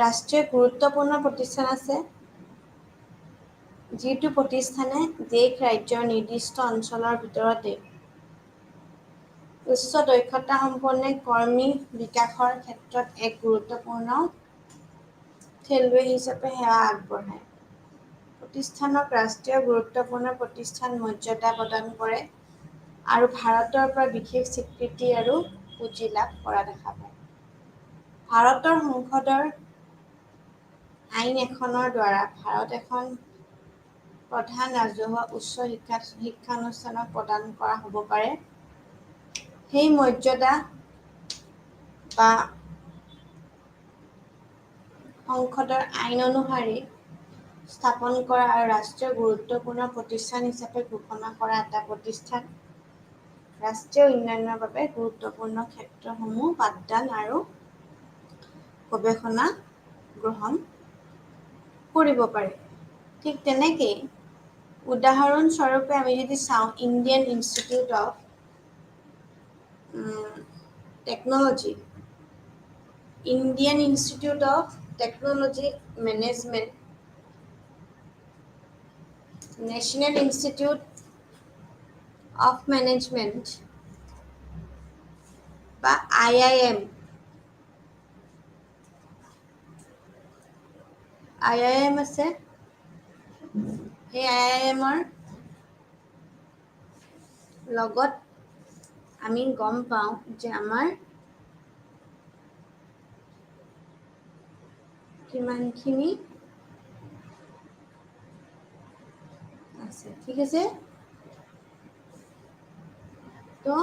ৰাষ্ট্ৰীয় গুৰুত্বপূৰ্ণ প্ৰতিষ্ঠান আছে যিটো প্ৰতিষ্ঠানে দেশ ৰাজ্যৰ নিৰ্দিষ্ট অঞ্চলৰ ভিতৰতে উচ্চ দক্ষতা সম্পন্ন কৰ্মী বিকাশৰ ক্ষেত্ৰত এক গুৰুত্বপূৰ্ণ খেলুৱৈ হিচাপে সেৱা আগবঢ়ায়। প্ৰতিষ্ঠানক ৰাষ্ট্ৰীয় গুৰুত্বপূৰ্ণ প্ৰতিষ্ঠান মৰ্যাদা প্ৰদান কৰে আৰু ভাৰতৰ পৰা বিশেষ স্বীকৃতি আৰু পুঁজি লাভ কৰা দেখা পায়। ভাৰতৰ সংসদৰ আইন এখনৰ দ্বাৰা ভাৰত এখন প্ৰধান ৰাজহুৱা উচ্চ শিক্ষানুষ্ঠানক প্ৰদান কৰা হ'ব পাৰে। সেই মৰ্যাদা বা সংসদৰ আইন অনুসৰি স্থাপন কৰা আৰু ৰাষ্ট্ৰীয় গুৰুত্বপূৰ্ণ প্ৰতিষ্ঠান হিচাপে ঘোষণা কৰা এটা প্ৰতিষ্ঠান ৰাষ্ট্ৰীয় উন্নয়নৰ বাবে গুৰুত্বপূৰ্ণ ক্ষেত্ৰসমূহ পাঠদান আৰু গৱেষণা গ্ৰহণ কৰিব পাৰে। ঠিক তেনেকেই উদাহৰণস্বৰূপে আমি যদি চাওঁ Indian institute of technology management national institute of management বা IIM আছে। সেই IIMৰ লগত আমি গম পাওঁ যে আমাৰ কিমানখিনি আছে। ঠিক আছে। তো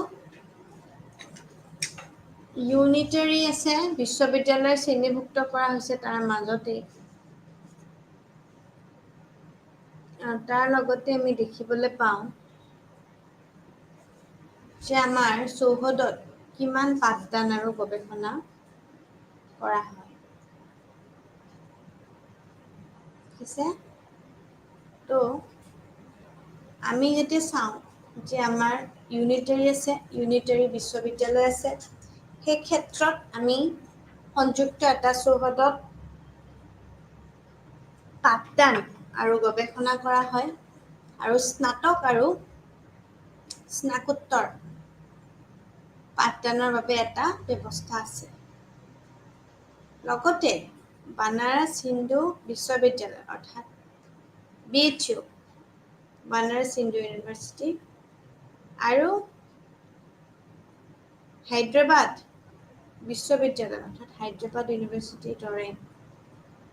ইউনিটাৰী আছে, বিশ্ববিদ্যালয় শ্ৰেণীভুক্ত কৰা হৈছে তাৰ মাজতে। তাৰ লগতে আমি দেখিবলৈ পাওঁ যে আমাৰ চৌহদত কিমান পাঠদান আৰু গৱেষণা কৰা হয়। ঠিক আছে। তো আমি যেতিয়া চাওঁ যে আমাৰ ইউনিটাৰী বিশ্ববিদ্যালয় আছে, সেই ক্ষেত্ৰত আমি সংযুক্ত এটা চৌহদত পাঠদান আৰু গৱেষণা কৰা হয় আৰু স্নাতক আৰু স্নাতকোত্তৰ পাঠদানৰ বাবে এটা ব্যৱস্থা আছে। লগতে বানাৰস হিন্দু বিশ্ববিদ্যালয় অৰ্থাৎ BHU বানাৰস হিন্দু ইউনিভাৰ্চিটি আৰু হায়দৰাবাদ বিশ্ববিদ্যালয় অৰ্থাৎ হায়দৰাবাদ ইউনিভাৰ্চিটিৰ দৰে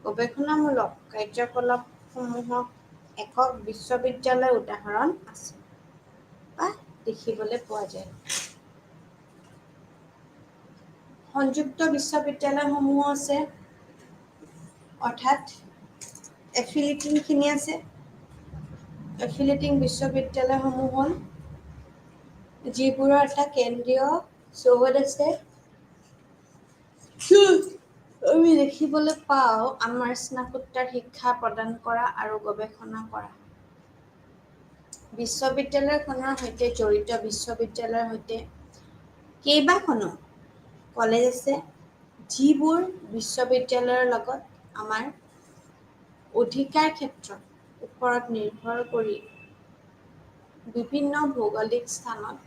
গৱেষণামূলক কাৰ্যকলাপসমূহক একক বিশ্ববিদ্যালয়ৰ উদাহৰণ আছে বা দেখিবলৈ পোৱা যায়। সংযুক্ত বিশ্ববিদ্যালয়সমূহ আছে অৰ্থাৎ এফিলিয়েটিংখিনি আছে। এফিলিয়েটিং বিশ্ববিদ্যালয়সমূহ হ'ল যিবোৰৰ এটা কেন্দ্ৰীয় চৌহদ আছে। আমি দেখিবলৈ পাওঁ আমাৰ স্নাতকোত্তৰ শিক্ষা প্ৰদান কৰা আৰু গৱেষণা কৰা। বিশ্ববিদ্যালয়খনৰ সৈতে জড়িত বিশ্ববিদ্যালয়ৰ সৈতে কেইবাখনো কলেজ আছে যিবোৰ বিশ্ববিদ্যালয়ৰ লগত আমাৰ অধিকাৰ ক্ষেত্ৰৰ ওপৰত নিৰ্ভৰ কৰি বিভিন্ন ভৌগোলিক স্থানত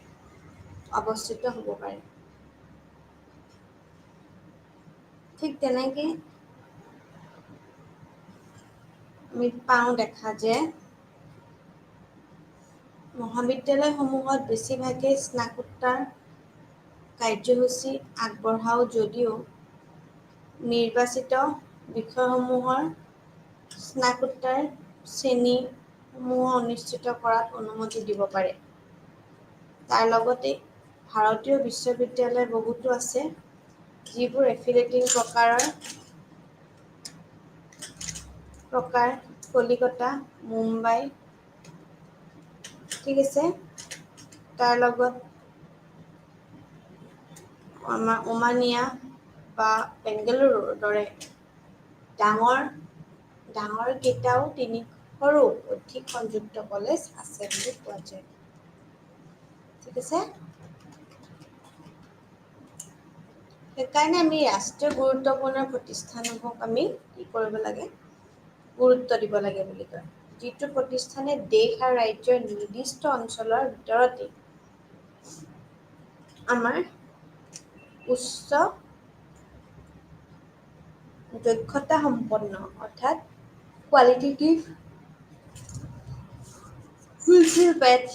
অৱস্থিত হ'ব পাৰে। ঠিক তেনেকে আমি পাওঁ দেখা যে মহাবিদ্যালয়সমূহত বেছিভাগেই স্নাতকোত্তৰ কাৰ্যসূচী আগবঢ়াও যদিও নিৰ্বাচিত বিষয়সমূহৰ স্নাতকোত্তৰ শ্ৰেণীসমূহ অনুষ্ঠিত কৰাত অনুমতি দিব পাৰে। তাৰ লগতে ভাৰতীয় বিশ্ববিদ্যালয় বহুতো আছে, যিবোৰ এফিলিয়েটিং প্ৰকাৰ কলিকতা, মুম্বাই, ঠিক আছে, তাৰ লগত আমাৰ ওমানিয়া বা বেংগালুৰুৰ দৰে ডাঙৰ কেইটাও তিনিশৰো অধিক সংযুক্ত কলেজ আছে বুলি কোৱা যায়। ঠিক আছে। সেইকাৰণে আমি ৰাষ্ট্ৰীয় গুৰুত্বপূৰ্ণ প্ৰতিষ্ঠানসমূহক আমি কি কৰিব লাগে, গুৰুত্ব দিব লাগে বুলি কয়। যিটো প্ৰতিষ্ঠানে দেশ আৰু ৰাজ্যৰ নিৰ্দিষ্ট অঞ্চলৰ ভিতৰতে আমাৰ উচ্চ দক্ষতা সম্পন্ন অৰ্থাৎ কোৱালিটেটিভ ফুলফিল বেটছ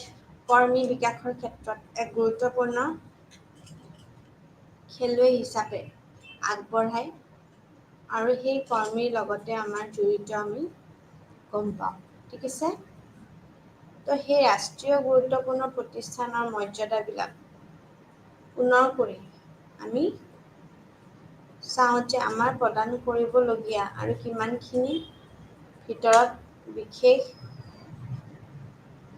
কৰ্মী বিকাশৰ ক্ষেত্ৰত এক গুৰুত্বপূৰ্ণ খেলুৱৈ হিচাপে আগবঢ়ায় আৰু সেই কৰ্মীৰ লগতে আমাৰ জড়িত আমি গম পাওঁ। ঠিক আছে। তো সেই ৰাষ্ট্ৰীয় গুৰুত্বপূৰ্ণ প্ৰতিষ্ঠানৰ মৰ্যাদাবিলাক পুনৰ কৰি আমি চাওঁ যে আমাৰ প্ৰদান কৰিবলগীয়া আৰু কিমানখিনি ভিতৰত বিশেষ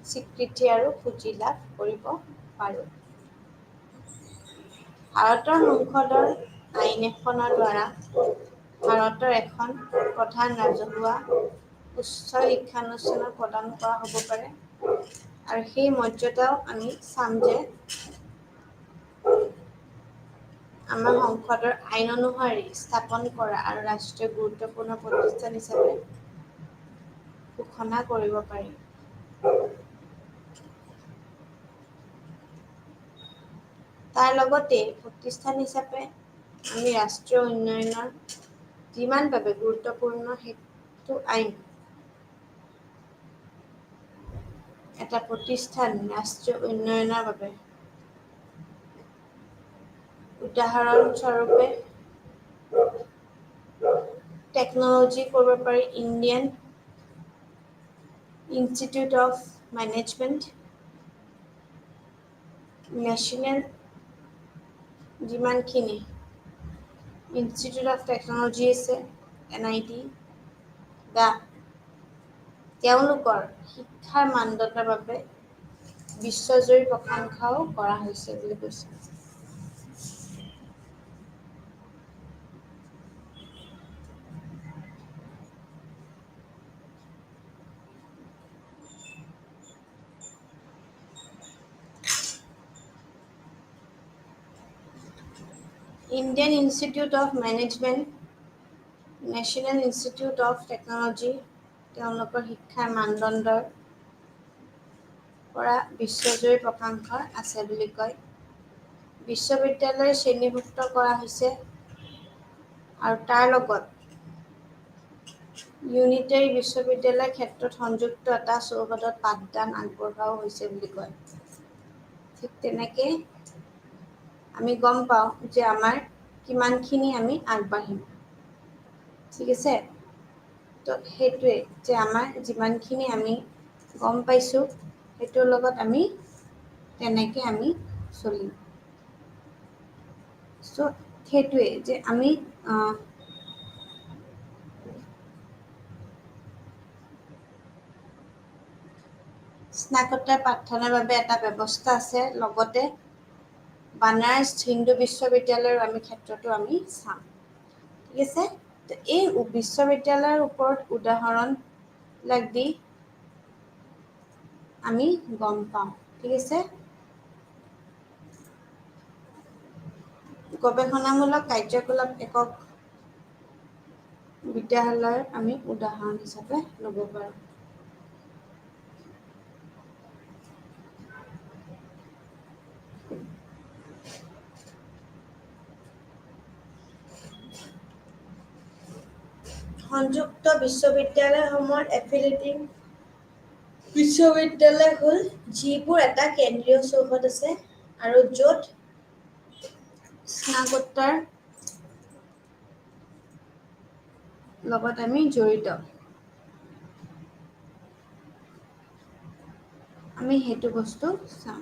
স্বীকৃতি আৰু পুঁজি লাভ কৰিব পাৰোঁ। ভাৰতৰ সংসদৰ আইন এখনৰ দ্বাৰা ভাৰতৰ এখন প্ৰধান ৰাজহুৱা উচ্চ শিক্ষানুষ্ঠানত প্ৰদান কৰা হ'ব পাৰে আৰু সেই মৰ্যাদাও আমি চাম যে আমাৰ সংসদৰ আইন অনুসৰি স্থাপন কৰা আৰু ৰাষ্ট্ৰীয় গুৰুত্বপূৰ্ণ প্ৰতিষ্ঠান হিচাপে ঘোষণা কৰিব পাৰি। তাৰ লগতে প্ৰতিষ্ঠান হিচাপে আমি ৰাষ্ট্ৰীয় উন্নয়নৰ যিমান বাবে গুৰুত্বপূৰ্ণ সেইটো আইন এটা প্ৰতিষ্ঠান ৰাষ্ট্ৰীয় উন্নয়নৰ বাবে উদাহৰণস্বৰূপে টেকন'লজি কৰিব পাৰি, Indian institute of management, national যিমানখিনি ইনষ্টিটিউট অফ টেকন'লজি আছে, NIT, বা তেওঁলোকৰ শিক্ষাৰ মানদণ্ডৰ বাবে বিশ্বজুৰি প্ৰশংসাও কৰা হৈছে বুলি কৈছে। Indian institute of management, national institute of technology তেওঁলোকৰ শিক্ষাৰ মানদণ্ডৰ পৰা বিশ্বজুৰি প্ৰশংসা আছে বুলি কয়। বিশ্ববিদ্যালয় শ্ৰেণীভুক্ত কৰা হৈছে আৰু তাৰ লগত ইউনিটেৰী বিশ্ববিদ্যালয়ৰ ক্ষেত্ৰত সংযুক্ত এটা চৌহদত পাঠদান আগবঢ়োৱাও হৈছে বুলি কয়। ঠিক তেনেকৈ আমি গম পাওঁ যে আমাৰ কিমানখিনি আমি আগবাঢ়িম। ঠিক আছে। তো সেইটোৱে যে আমাৰ যিমানখিনি আমি গম পাইছোঁ সেইটোৰ লগত আমি তেনেকৈ আমি চলিম। চ' সেইটোৱে যে আমি স্নাতকোত্তৰ পাঠদানৰ বাবে এটা ব্যৱস্থা আছে, লগতে বানাৰস হিন্দু বিশ্ববিদ্যালয়ৰ আমি ক্ষেত্ৰতো আমি চাম। ঠিক আছে। তো এই বিশ্ববিদ্যালয়ৰ ওপৰত উদাহৰণবিলাক দি আমি গম পাওঁ। ঠিক আছে। গৱেষণামূলক কাৰ্যকলাপ একক বিদ্যালয়ৰ আমি উদাহৰণ হিচাপে ল'ব পাৰোঁ। বিশ্ববিদ্যালয়সমূহৰ এফিলিয়েটিং বিশ্ববিদ্যালয় হ'ল যিবোৰ এটা কেন্দ্ৰীয় চৌহদ আছে আৰু য'ত স্নাতকোত্তৰ লগত আমি জড়িত। আমি সেইটো বস্তু চাম।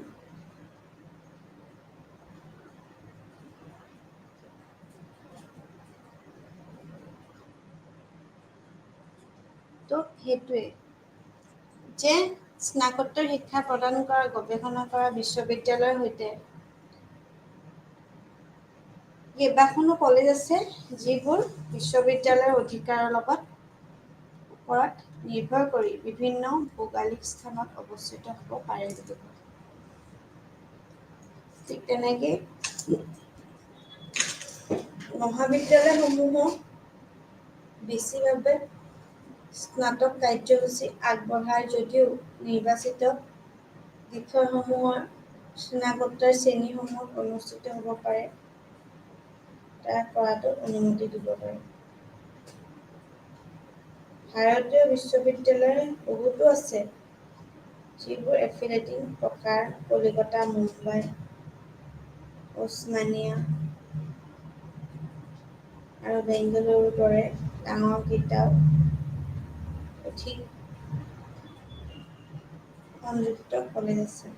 তো সেইটোৱে যে স্নাতকোত্তৰ শিক্ষা প্ৰদান কৰা গৱেষণা কৰা বিশ্ববিদ্যালয়ৰ সৈতে কেইবাখনো কলেজ আছে যিবোৰ বিশ্ববিদ্যালয়ৰ অধিকাৰৰ ওপৰত নিৰ্ভৰ কৰি বিভিন্ন ভৌগোলিক স্থানত অৱস্থিত হ'ব পাৰে বুলি কয়। ঠিক তেনেকৈ মহাবিদ্যালয়সমূহক বেছিভাৱে স্নাতক কাৰ্যসূচী আগবঢ়ায় যদিও নিৰ্বাচিত বিষয়সমূহৰ স্নাতকোত্তৰ শ্ৰেণীসমূহত অনুষ্ঠিত হ'ব পাৰে তাৰ কৰাটো অনুমতি দিব পাৰে। ভাৰতীয় বিশ্ববিদ্যালয় বহুতো আছে যিবোৰ এফিলিয়েটিং প্ৰকাৰ কলিকতা, মুম্বাই, ওচমানিয়া আৰু বেংগালুৰুৰ দৰে ডাঙৰ কেইটাও অধিক সংযুক্ত কলেজ আছে।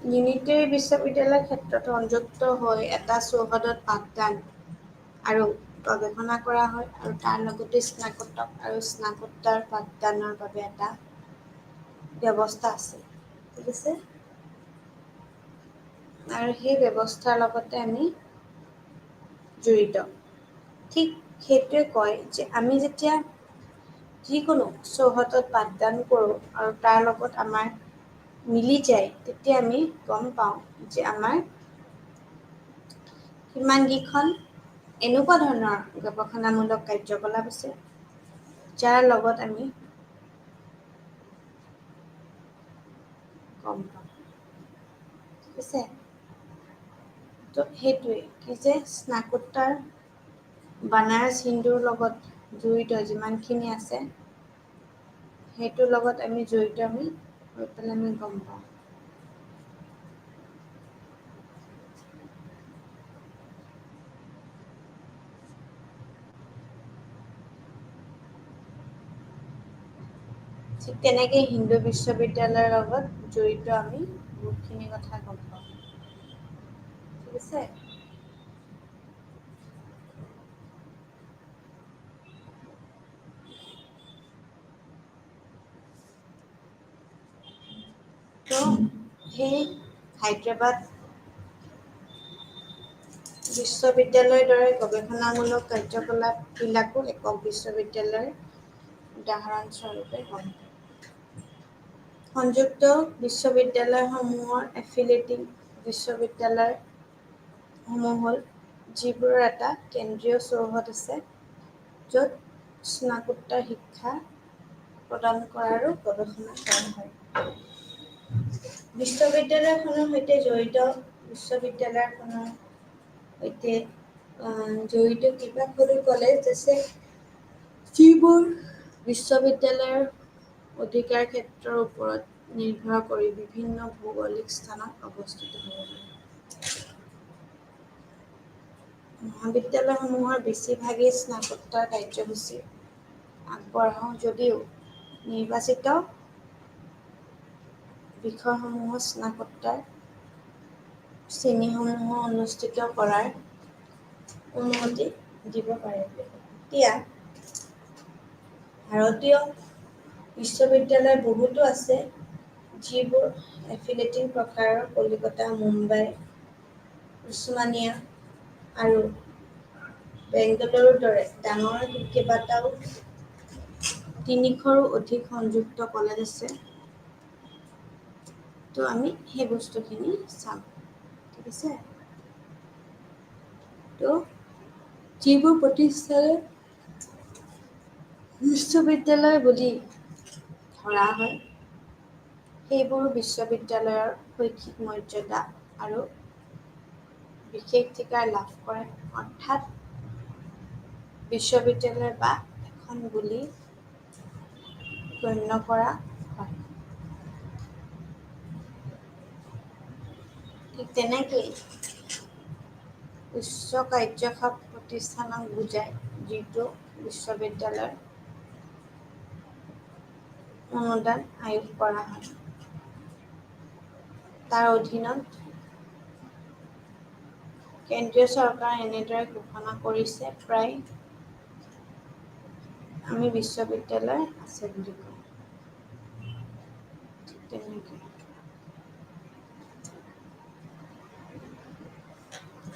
ইউনিটেৰী বিশ্ববিদ্যালয়ৰ ক্ষেত্ৰত সংযুক্ত হৈ এটা চৌহদত পাঠদান আৰু গৱেষণা কৰা হয় আৰু তাৰ লগতে স্নাতক আৰু স্নাতকোত্তৰ পাঠদানৰ বাবে এটা ব্যৱস্থা আছে। ঠিক আছে? আৰু সেই ব্যৱস্থাৰ লগতে আমি জড়িত। ঠিক সেইটোৱে কয় যে আমি যেতিয়া যিকোনো চৌহদত পাঠদান কৰোঁ আৰু তাৰ লগত আমাৰ মিলি যায় তেতিয়া আমি গম পাওঁ যে আমাৰ কিমানকেইখন এনেকুৱা ধৰণৰ গৱেষণামূলক কাৰ্যকলাপ আছে যাৰ লগত আমি গম পাওঁ। ঠিক আছে? তো সেইটোৱে কি যে স্নাতকোত্তৰ বানাৰস হিন্দুৰ লগত জড়িত যিমানখিনি আছে সেইটোৰ লগত আমি জড়িত হৈ পেলাই আমি গম পাওঁ। ঠিক তেনেকৈ হিন্দু বিশ্ববিদ্যালয়ৰ লগত জড়িত আমি বহুতখিনি কথা গম পাওঁ। ঠিক আছে? তো সেই হায়দৰাবাদ বিশ্ববিদ্যালয়ৰ দৰে গৱেষণামূলক কাৰ্যকলাপবিলাকো একক বিশ্ববিদ্যালয়ৰ উদাহৰণস্বৰূপে গম পায়। সংযুক্ত বিশ্ববিদ্যালয়সমূহৰ এফিলিয়েটিং বিশ্ববিদ্যালয়সমূহ হ'ল যিবোৰৰ এটা কেন্দ্ৰীয় চৌহদ আছে য'ত স্নাতকোত্তৰ শিক্ষা প্ৰদান কৰা আৰু গৱেষণা কৰা হয়। বিশ্ববিদ্যালয়খনৰ সৈতে জড়িত বিশ্ববিদ্যালয়খনৰ সৈতে জড়িত কেইবাখনো কলেজ আছে যিবোৰ বিশ্ববিদ্যালয়ৰ অধিকাৰ ক্ষেত্ৰৰ ওপৰত নিৰ্ভৰ কৰি বিভিন্ন ভৌগোলিক স্থানত অৱস্থিত হ'ব পাৰে। মহাবিদ্যালয়সমূহৰ বেছিভাগেই স্নাতকোত্তৰ কাৰ্যসূচী আগবঢ়ায় যদিও নিৰ্বাচিত বিষয়সমূহত স্নাতকোত্তৰ শ্ৰেণীসমূহ অনুষ্ঠিত কৰাৰ অনুমতি দিব পাৰে। এতিয়া ভাৰতীয় বিশ্ববিদ্যালয় বহুতো আছে যিবোৰ এফিলিয়েটিং প্ৰকাৰৰ কলিকতা, মুম্বাই, ওচমানিয়া আৰু বেংগালুৰুৰ দৰে ডাঙৰ কেইবাটাও ৩০০ৰো অধিক সংযুক্ত কলেজ আছে। তো আমি সেই বস্তুখিনি চাম। ঠিক আছে? তো যিবোৰ প্ৰতিষ্ঠানে বিশ্ববিদ্যালয় বুলি ধৰা হয় সেইবোৰ বিশ্ববিদ্যালয়ৰ শৈক্ষিক মৰ্যাদা আৰু বিশেষাধিকাৰ লাভ কৰে, অৰ্থাৎ বিশ্ববিদ্যালয় বা এখন বুলি গণ্য কৰা হয়। ঠিক তেনেকেই উচ্চ কাৰ্যক্ষম প্ৰতিষ্ঠানক বুজায় যিটো বিশ্ববিদ্যালয়ৰ অনুদান আয়োগ কৰা হয়। তাৰ অধীনত কেন্দ্ৰীয় চৰকাৰে এনেদৰে ঘোষণা কৰিছে প্ৰায় আমি বিশ্ববিদ্যালয় আছে বুলি কওঁ। ঠিক তেনেকে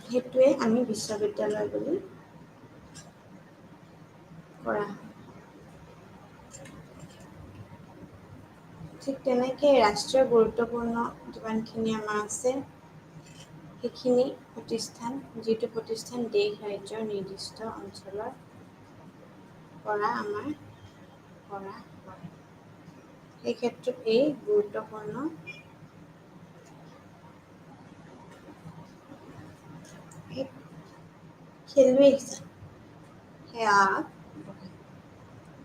সেইটোৱে আমি বিশ্ববিদ্যালয় বুলি কৰা হয়। ঠিক তেনেকে ৰাষ্ট্ৰীয় গুৰুত্বপূৰ্ণ যিমানখিনি আমাৰ আছে সেইখিনি প্ৰতিষ্ঠান, যিটো প্ৰতিষ্ঠান দেশ ৰাজ্যৰ নিৰ্দিষ্ট অঞ্চলৰ পৰা আমাৰ কৰা হয়। এই ক্ষেত্ৰত এই গুৰুত্বপূৰ্ণ খেলুৱৈ সেয়া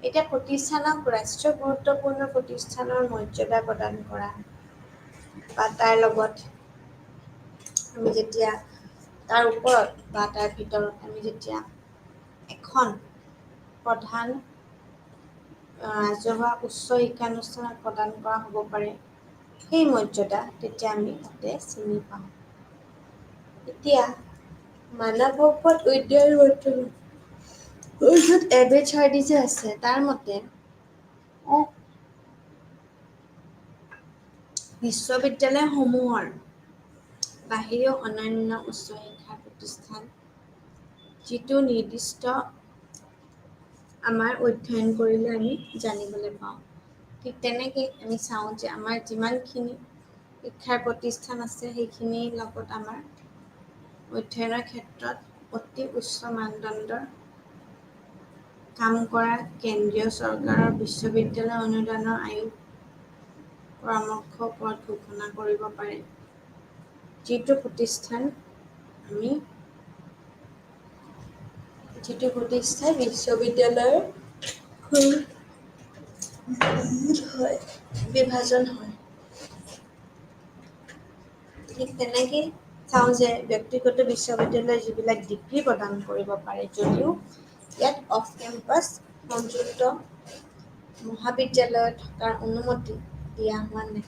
এতিয়া প্ৰতিষ্ঠানক ৰাষ্ট্ৰীয় গুৰুত্বপূৰ্ণ প্ৰতিষ্ঠানৰ মৰ্যাদা প্ৰদান কৰা বা তাৰ লগত আমি যেতিয়া তাৰ ওপৰত বা তাৰ ভিতৰত আমি যেতিয়া এখন প্ৰধান ৰাজহুৱা উচ্চ শিক্ষানুষ্ঠানত প্ৰদান কৰা হ'ব পাৰে সেই মৰ্যাদা তেতিয়া আমি তাতে চিনি পাওঁ। এতিয়া মানৱ সম্পদ উদ্যয়ন মন্ত্ৰালয় MHRD যে আছে তাৰ মতে বিশ্ববিদ্যালয়সমূহৰ বাহিৰেও অন্যান্য উচ্চ শিক্ষা প্ৰতিষ্ঠান যিটো নিৰ্দিষ্ট আমাৰ অধ্যয়ন কৰিলে আমি জানিবলৈ পাওঁ। ঠিক তেনেকে আমি চাওঁ যে আমাৰ যিমানখিনি শিক্ষাৰ প্ৰতিষ্ঠান আছে সেইখিনিৰ লগত আমাৰ অধ্যয়নৰ ক্ষেত্ৰত অতি উচ্চ মানদণ্ডৰ কাম কৰা কেন্দ্ৰীয় চৰকাৰৰ বিশ্ববিদ্যালয় অনুদানৰ আয়োগ পৰামৰ্শ ওপৰত ঘোষণা কৰিব পাৰে। যিটো প্ৰতিষ্ঠান বিশ্ববিদ্যালয়ৰ বিভাজন হয়। ঠিক তেনেকে চাওঁ যে ব্যক্তিগত বিশ্ববিদ্যালয় যিবিলাক ডিগ্ৰী প্ৰদান কৰিব পাৰে যদিও ইয়াত অফ কেম্পাছ সংযুক্ত মহাবিদ্যালয় থকাৰ অনুমতি দিয়া হোৱা নাই।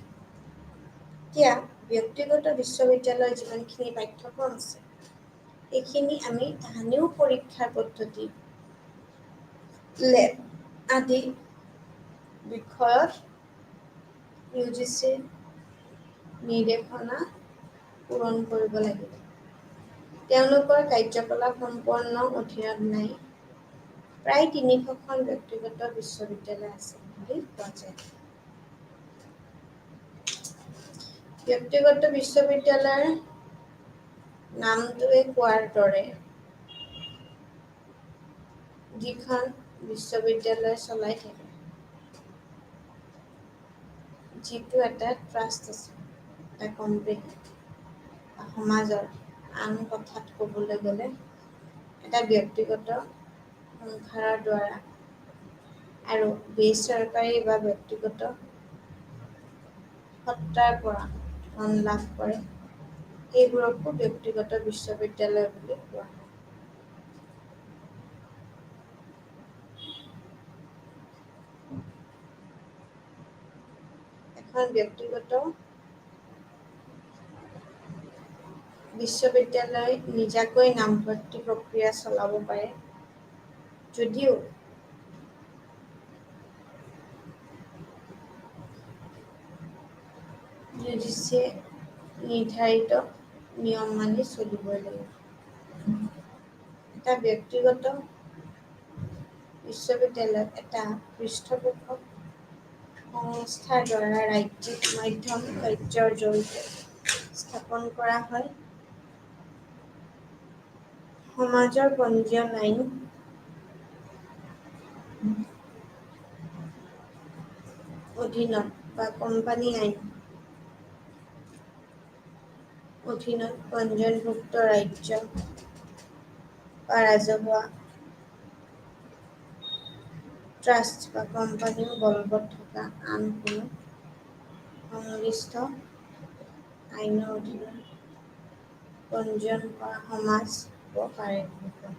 এতিয়া ব্যক্তিগত বিশ্ববিদ্যালয়ৰ যিমানখিনি পাঠ্যক্ৰম আছে এইখিনি আমি তাহানিও পৰীক্ষাৰ পদ্ধতি লেব আদি বিষয়ত UGC নিৰ্দেশনা পূৰণ কৰিব লাগিব। তেওঁলোকৰ কাৰ্যকলাপ সম্পন্ন অধীনত নাই। প্ৰায় ৩০০খন ব্যক্তিগত বিশ্ববিদ্যালয় আছে বুলি কোৱা যায়। ব্যক্তিগত বিশ্ববিদ্যালয়ৰ নামটোৱে কোৱাৰ দৰে যিখন বিশ্ববিদ্যালয় চলাই থাকে, যিটো এটা ট্ৰাষ্ট আছে, এটা কোম্পানী সমাজৰ আন কথাত ক'বলৈ গ'লে এটা ব্যক্তিগত সংস্থাৰ দ্বাৰা আৰু বেচৰকাৰী বা ব্যক্তিগত সত্তাৰ পৰা ধন লাভ কৰে সেইবোৰকো ব্যক্তিগত বিশ্ববিদ্যালয় বুলি কোৱা হয়। এখন ব্যক্তিগত বিশ্ববিদ্যালয় নিজাকৈ নামভৰ্তি প্ৰক্ৰিয়া চলাব পাৰে যদিও UGC নিৰ্ধাৰিত নিয়ম মানি চলিবই লাগিব। এটা ব্যক্তিগত বিশ্ববিদ্যালয়ত এটা পৃষ্ঠপোষক সংস্থাৰ দ্বাৰা ৰাজ্যিক মাধ্যম কাৰ্য্যৰ জৰিয়তে স্থাপন কৰা হয়। সমাজৰ পঞ্জীয়ন আইন, অধীনত বা কোম্পানী আইন অধীনত পঞ্জীয়নভুক্ত ৰাজ্য বা ৰাজহুৱা ট্ৰাষ্ট বা কোম্পানীও বলবৎ থকা আন কোনো সংশ্লিষ্ট আইনৰ অধীনত পঞ্জীয়ন কৰা সমাজ হ'ব পাৰে বুলি কয়।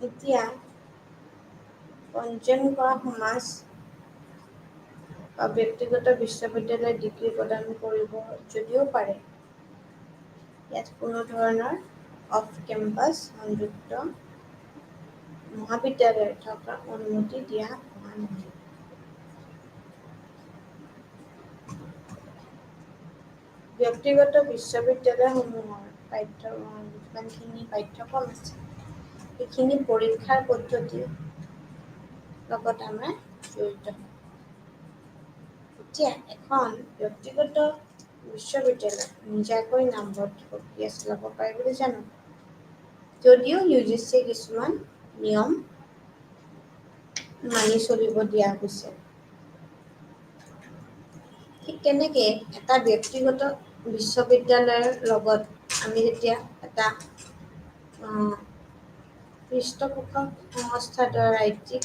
এতিয়া পঞ্জীয়ন কৰা সমাজ বা ব্যক্তিগত বিশ্ববিদ্যালয়ত ডিগ্ৰী প্ৰদান কৰিব যদিও পাৰে, ইয়াত কোনো ধৰণৰ অফ কেম্পাছ সংযুক্ত মহাবিদ্যালয় থকা অনুমতি দিয়া হোৱা নাই। ব্যক্তিগত বিশ্ববিদ্যালয়সমূহৰ যিমানখিনি পাঠ্যক্ৰম আছে, সেইখিনি পৰীক্ষাৰ পদ্ধতিৰ লগত আমাৰ জড়িত। এতিয়া এখন ব্যক্তিগত বিশ্ববিদ্যালয় নিজাকৈ নামভৰ্তি প্ৰক্ৰিয়া চলাব পাৰে বুলি জানো। যদিও UGC কিছুমান নিয়ম মানি চলিব দিয়া হৈছে। ঠিক তেনেকে এটা ব্যক্তিগত বিশ্ববিদ্যালয়ৰ লগত আমি যেতিয়া এটা পৃষ্ঠপোষক সংস্থাৰ দ্বাৰা ৰাজ্যিক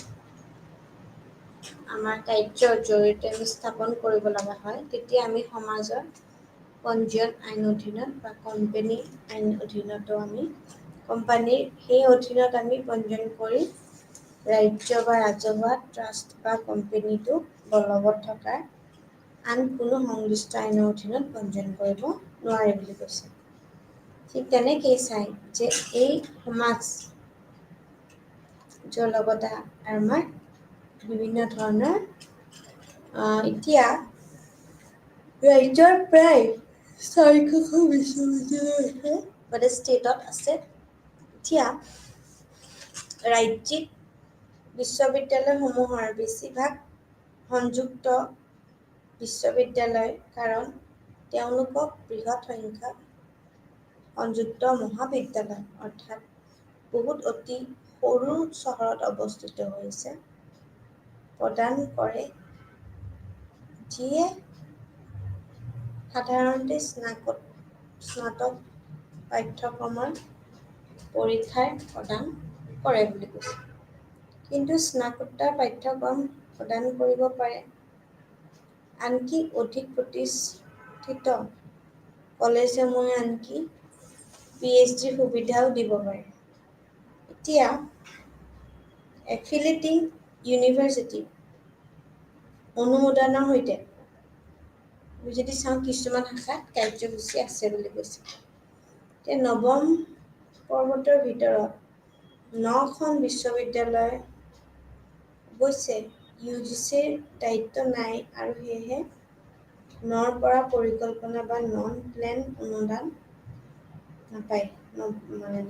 আমাৰ কাৰ্যৰ জৰিয়তে আমি স্থাপন কৰিব লগা হয়, তেতিয়া আমি সমাজৰ পঞ্জীয়ন আইন অধীনত বা কোম্পানী আইন অধীনতো আমি কোম্পানীৰ সেই অধীনত আমি পঞ্জীয়ন কৰি ৰাজ্য বা ৰাজহুৱা ট্ৰাষ্ট বা কোম্পানীটো বলবৎ থকাৰ আন কোনো সংশ্লিষ্ট আইনৰ অধীনত পঞ্জীয়ন কৰিব নোৱাৰে বুলি কৈছে। ঠিক তেনেকেই চাই যে এই সমাজ লগতে আমাৰ বিভিন্ন ধৰণৰ এতিয়া ৰাজ্যৰ প্ৰায় 400খন বিশ্ববিদ্যালয় আছে, মানে ষ্টেটত আছে। এতিয়া ৰাজ্যিক বিশ্ববিদ্যালয়সমূহৰ বেছিভাগ সংযুক্ত বিশ্ববিদ্যালয়, কাৰণ তেওঁলোকক বৃহৎ সংখ্যক সংযুক্ত মহাবিদ্যালয় অৰ্থাৎ বহুত অতি সৰু চহৰত অৱস্থিত হৈছে প্ৰদান কৰে, যিয়ে সাধাৰণতে স্নাতক পাঠ্যক্ৰমৰ পৰীক্ষাৰ প্ৰদান কৰে বুলি কৈছে। কিন্তু স্নাতকোত্তৰ পাঠ্যক্ৰম প্ৰদান কৰিব পাৰে, আনকি অধিক প্ৰতিষ্ঠিত কলেজসমূহে আনকি PhD সুবিধাও দিব পাৰে। এতিয়া এফিলিয়েটিং ইউনিভাৰ্চিটি অনুমোদনৰ সৈতে আমি যদি চাওঁ কিছুমান শাখাত কাৰ্যসূচী আছে বুলি কৈছে। এতিয়া নৱম পৰ্বতৰ ভিতৰত 9খন বিশ্ববিদ্যালয় অৱশ্যে UGCৰ দায়িত্ব নাই আৰু সেয়েহে নৰ পৰা পৰিকল্পনা বা নন প্লেন অনুদান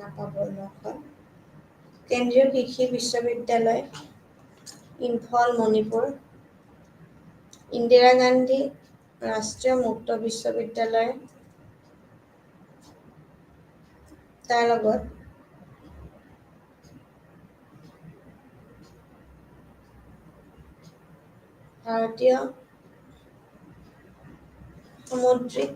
নাপাব 9খন। কেন্দ্ৰীয় কৃষি বিশ্ববিদ্যালয়, ইম্ফল, মণিপুৰ, ইন্দিৰা গান্ধী ৰাষ্ট্ৰীয় মুক্ত বিশ্ববিদ্যালয়, তাৰ লগত ভাৰতীয় সামুদ্ৰিক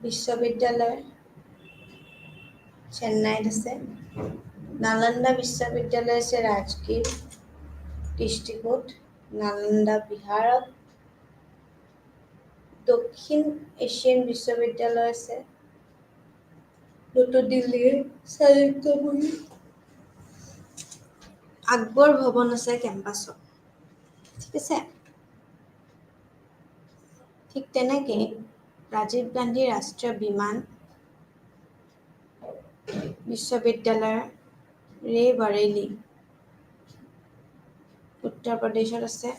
বিশ্ববিদ্যালয় চেন্নাইত আছে, নালন্দা বিশ্ববিদ্যালয় আছে ৰাজগীৰ ডিষ্ট্ৰিক্টত, নালন্দা বিহাৰত, দক্ষিণ এছিয়ান বিশ্ববিদ্যালয় আছে নতুন দিল্লীৰ চাণক্যপুৰী, আকবৰ ভৱন আছে কেম্পাছত। ঠিক আছে। ঠিক তেনেকে ৰাজীৱ গান্ধী ৰাষ্ট্ৰীয় বিমান বিশ্ববিদ্যালয় ৰে-বাৰেলী উত্তৰ প্ৰদেশত আছে,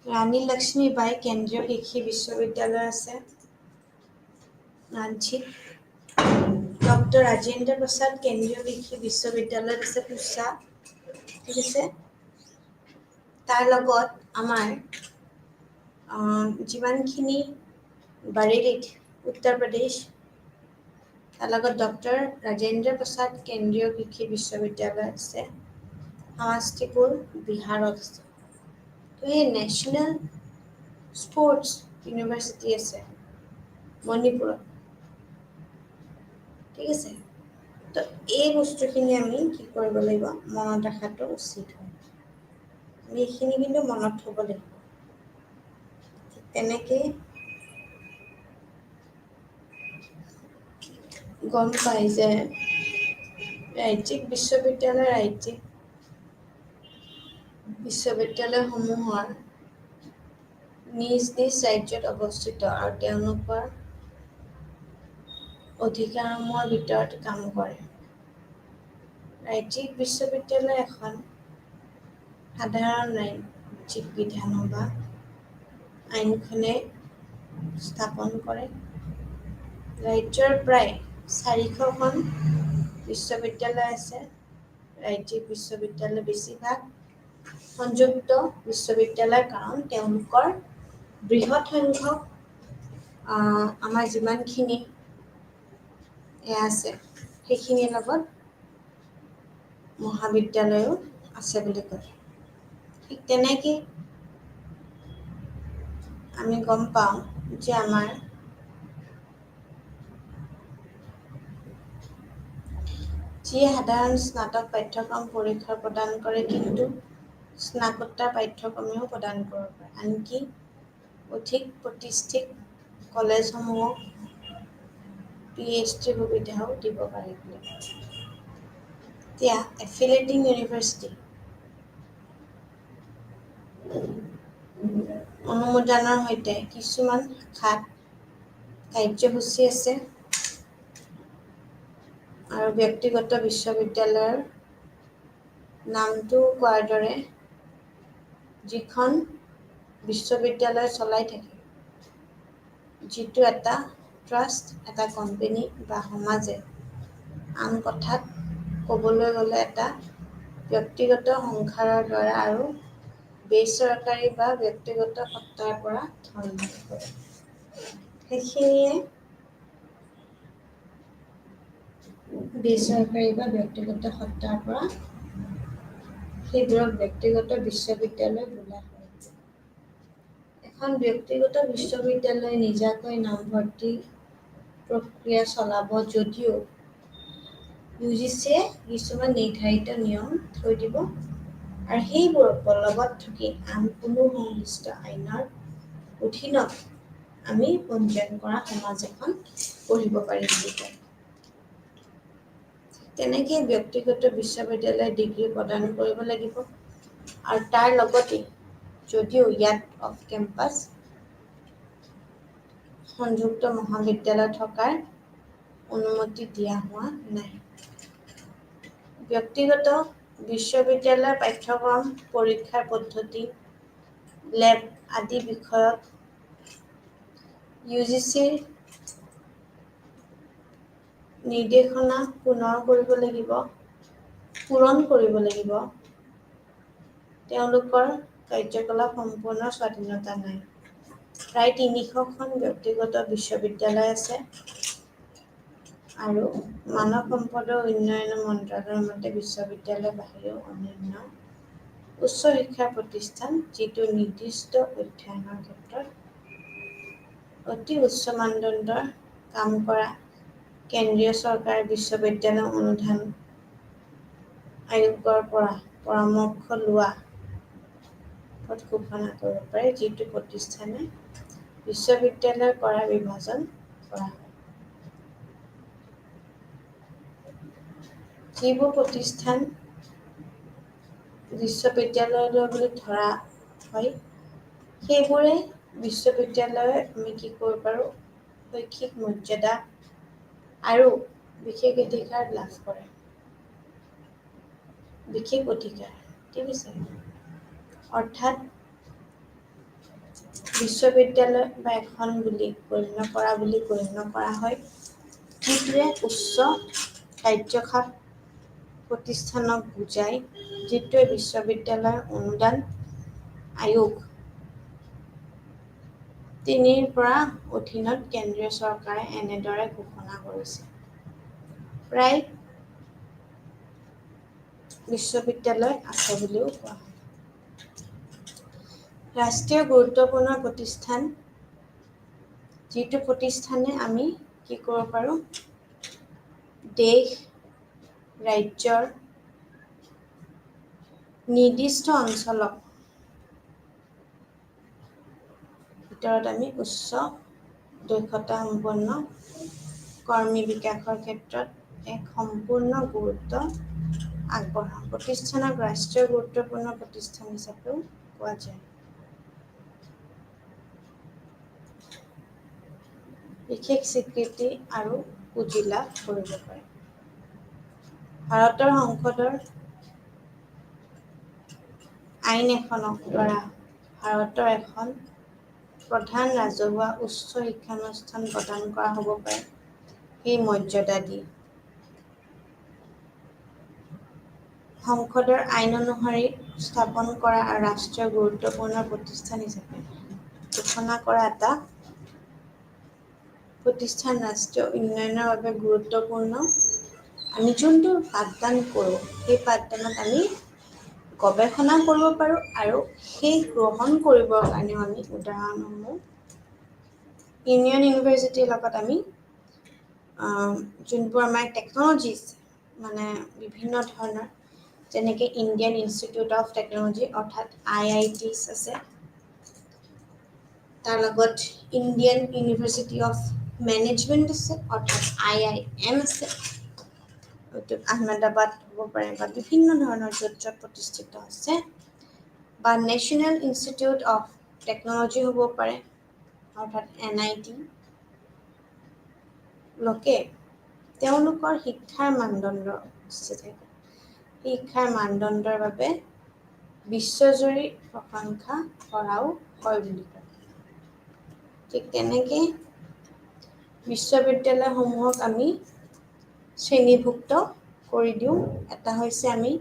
ৰাণী লক্ষ্মীবাই কেন্দ্ৰীয় কৃষি বিশ্ববিদ্যালয় আছে ৰাঞ্চীত, ডক্টৰ ৰাজেন্দ্ৰ প্ৰসাদ কেন্দ্ৰীয় কৃষি বিশ্ববিদ্যালয়ত আছে পুছা। ঠিক আছে। তাৰ লগত আমাৰ যিমানখিনি বাৰেলিত উত্তৰ প্ৰদেশ, তাৰ লগত ডক্টৰ ৰাজেন্দ্ৰ প্ৰসাদ কেন্দ্ৰীয় কৃষি বিশ্ববিদ্যালয় আছে, সমষ্টিপুৰ বিহাৰত আছে। তো এই নেশ্যনেল স্পৰ্টছ ইউনিভাৰ্চিটি আছে মণিপুৰত, ঠিক আছে। তো এই বস্তুখিনি আমি কি কৰিব লাগিব, মনত ৰখাটো উচিত হয়। আমি এইখিনি কিন্তু মনত থ'ব লাগিব। তেনেকৈ গম পাই যে ৰাজ্যিক বিশ্ববিদ্যালয়সমূহৰ নিজ নিজ ৰাজ্যত অৱস্থিত আৰু তেওঁলোকৰ অধিকাৰসমূহৰ ভিতৰত কাম কৰে। ৰাজ্যিক বিশ্ববিদ্যালয় এখন সাধাৰণ ৰাজ্যিক বিধান বা আইনখনে স্থাপন কৰে। ৰাজ্যৰ প্ৰায় 400খন বিশ্ববিদ্যালয় আছে। ৰাজ্যিক বিশ্ববিদ্যালয় বেছিভাগ সংযুক্ত বিশ্ববিদ্যালয়, কাৰণ তেওঁলোকৰ বৃহৎ সংখ্যক আমাৰ যিমানখিনি আছে সেইখিনিৰ লগত মহাবিদ্যালয়ো আছে বুলি কয়। ঠিক তেনেকৈ আমি গম পাওঁ যে আমাৰ যিয়ে সাধাৰণ স্নাতক পাঠ্যক্ৰম পৰীক্ষা প্ৰদান কৰে, কিন্তু স্নাতকোত্তৰ পাঠ্যক্ৰমেও প্ৰদান কৰিব পাৰে। আনকি অধিক প্ৰতিষ্ঠিত কলেজসমূহক PhD সুবিধাও দিব পাৰে বুলি কয়। এতিয়া এফিলিয়েটিং ইউনিভাৰ্চিটি অনুমোদনৰ সৈতে কিছুমান শাখাত কাৰ্যসূচী আছে, আৰু ব্যক্তিগত বিশ্ববিদ্যালয়ৰ নামটো কোৱাৰ দৰে যিখন বিশ্ববিদ্যালয় চলাই থাকে, যিটো এটা ট্ৰাষ্ট, এটা কোম্পানী বা সমাজে, আন কথাত ক'বলৈ গ'লে এটা ব্যক্তিগত সংস্থাৰ দ্বাৰা আৰু বেচৰকাৰী বা ব্যক্তিগত সত্তাৰ পৰা ধন লাভ কৰে। সেইখিনিয়ে বেচৰকাৰী বা ব্যক্তিগত সত্তাৰ পৰা সেইবোৰক ব্যক্তিগত বিশ্ববিদ্যালয় বোলা হয়। এখন ব্যক্তিগত বিশ্ববিদ্যালয় নিজাকৈ নামভৰ্তি প্ৰক্ৰিয়া চলাব যদিও UGCয়ে কিছুমান নিৰ্ধাৰিত নিয়ম থৈ দিব, আৰু সেইবোৰ বলবৎ থাকি আন কোনো সংশ্লিষ্ট আইনৰ অধীনত আমি পঞ্জীয়ন কৰা সমাজ এখন পঢ়িব পাৰিম বুলি কয়। তেনেকৈ ব্যক্তিগত বিশ্ববিদ্যালয়ে ডিগ্ৰী প্ৰদান কৰিব লাগিব, আৰু তাৰ লগতে যদিও ইয়াত অফ কেম্পাছ সংযুক্ত মহাবিদ্যালয় থকাৰ অনুমতি দিয়া হোৱা নাই। ব্যক্তিগত বিশ্ববিদ্যালয়ৰ পাঠ্যক্ৰম, পৰীক্ষাৰ পদ্ধতি, লেব আদি বিষয়ত UGCৰ নিৰ্দেশনা পূৰণ কৰিব লাগিব। তেওঁলোকৰ কাৰ্যকলাপ সম্পূৰ্ণ স্বাধীনতা নাই। প্ৰায় 300খন ব্যক্তিগত বিশ্ববিদ্যালয় আছে, আৰু মানৱ সম্পদৰ উন্নয়ন মন্ত্ৰালয়ৰ মতে বিশ্ববিদ্যালয়ৰ বাহিৰেও অন্যান্য উচ্চ শিক্ষা প্ৰতিষ্ঠান, যিটো নিৰ্দিষ্ট অধ্যয়নৰ ক্ষেত্ৰত অতি উচ্চ মানদণ্ডৰ কাম কৰা, কেন্দ্ৰীয় চৰকাৰৰ বিশ্ববিদ্যালয় অনুদান আয়োগৰ পৰা পৰামৰ্শ লোৱা পদ ঘোষণা কৰিব পাৰে, যিটো প্ৰতিষ্ঠানে বিশ্ববিদ্যালয়ৰ পৰা বিভাজন কৰা হয়। যিবোৰ প্ৰতিষ্ঠান বিশ্ববিদ্যালয়লৈ বুলি ধৰা হয়, সেইবোৰে বিশ্ববিদ্যালয়ৰ আমি কি কৰিব পাৰোঁ, শৈক্ষিক মৰ্যাদা আৰু বিশেষ অধিকাৰ লাভ কৰে। বিশেষ অধিকাৰ, ঠিক আছে। অৰ্থাৎ বিশ্ববিদ্যালয় বা এখন বুলি গণ্য কৰা হয়, যিটোৱে উচ্চ কাৰ্যখাত প্ৰতিষ্ঠানক বুজায়, যিটোৱে বিশ্ববিদ্যালয়ৰ অনুদান আয়োগ 3ৰ পৰা অধীনত কেন্দ্ৰীয় চৰকাৰে এনেদৰে ঘোষণা কৰিছে। প্ৰায় বিশ্ববিদ্যালয় আছে বুলিও কোৱা হয়। ৰাষ্ট্ৰীয় গুৰুত্বপূৰ্ণ প্ৰতিষ্ঠান, যিটো প্ৰতিষ্ঠানে আমি কি কৰিব পাৰোঁ, দেশ, ৰাজ্যৰ নিৰ্দিষ্ট অঞ্চলক ভিতৰত আমি উচ্চ দক্ষতা সম্পন্ন কৰ্মী বিকাশৰ ক্ষেত্ৰত এক সম্পূৰ্ণ গুৰুত্ব আগবঢ়াওঁ। প্ৰতিষ্ঠানক ৰাষ্ট্ৰীয় গুৰুত্বপূৰ্ণ প্ৰতিষ্ঠান হিচাপেও কোৱা যায়। বিশেষ স্বীকৃতি আৰু পুঁজি লাভ কৰিব পাৰে। ভাৰতৰ সংসদৰ আইন এখনৰ দ্বাৰা ভাৰতৰ এখন প্ৰধান ৰাজহুৱা উচ্চ শিক্ষানুষ্ঠান প্ৰদান কৰা হ'ব পাৰে সেই মৰ্যাদা দি। সংসদৰ আইন অনুসৰি স্থাপন কৰা আৰু ৰাষ্ট্ৰীয় গুৰুত্বপূৰ্ণ প্ৰতিষ্ঠান হিচাপে ঘোষণা কৰা এটা প্ৰতিষ্ঠান ৰাষ্ট্ৰীয় উন্নয়নৰ বাবে গুৰুত্বপূৰ্ণ। আমি যোনটো পাঠদান কৰোঁ সেই পাঠদানত আমি গৱেষণা কৰিব পাৰোঁ আৰু সেই গ্ৰহণ কৰিবৰ কাৰণেও আমি উদাহৰণসমূহ ইউনিয়ন ইউনিভাৰ্চিটিৰ লগত আমি যোনবোৰ আমাৰ টেকন'লজিজ মানে বিভিন্ন ধৰণৰ যেনেকৈ ইণ্ডিয়ান ইনষ্টিটিউট অফ টেকন'লজি অৰ্থাৎ IITs আছে, তাৰ লগত ইণ্ডিয়ান ইউনিভাৰ্চিটি অফ মেনেজমেণ্ট আছে অৰ্থাৎ IIM আছে, আহমেদাবাদ হ'ব পাৰে বা বিভিন্ন ধৰণৰ য'ত য'ত প্ৰতিষ্ঠিত আছে, বা নেশ্যনেল ইনষ্টিটিউট অফ টেকন'লজি হ'ব পাৰে অৰ্থাৎ NIT। লোকে তেওঁলোকৰ শিক্ষাৰ মানদণ্ড শিক্ষাৰ মানদণ্ডৰ বাবে বিশ্বজুৰি প্ৰশংসা কৰাও হয় বুলি কয়। ঠিক তেনেকৈ বিশ্ববিদ্যালয়সমূহক আমি শ্ৰেণীভুক্ত কৰি দিওঁ। এটা হৈছে আমি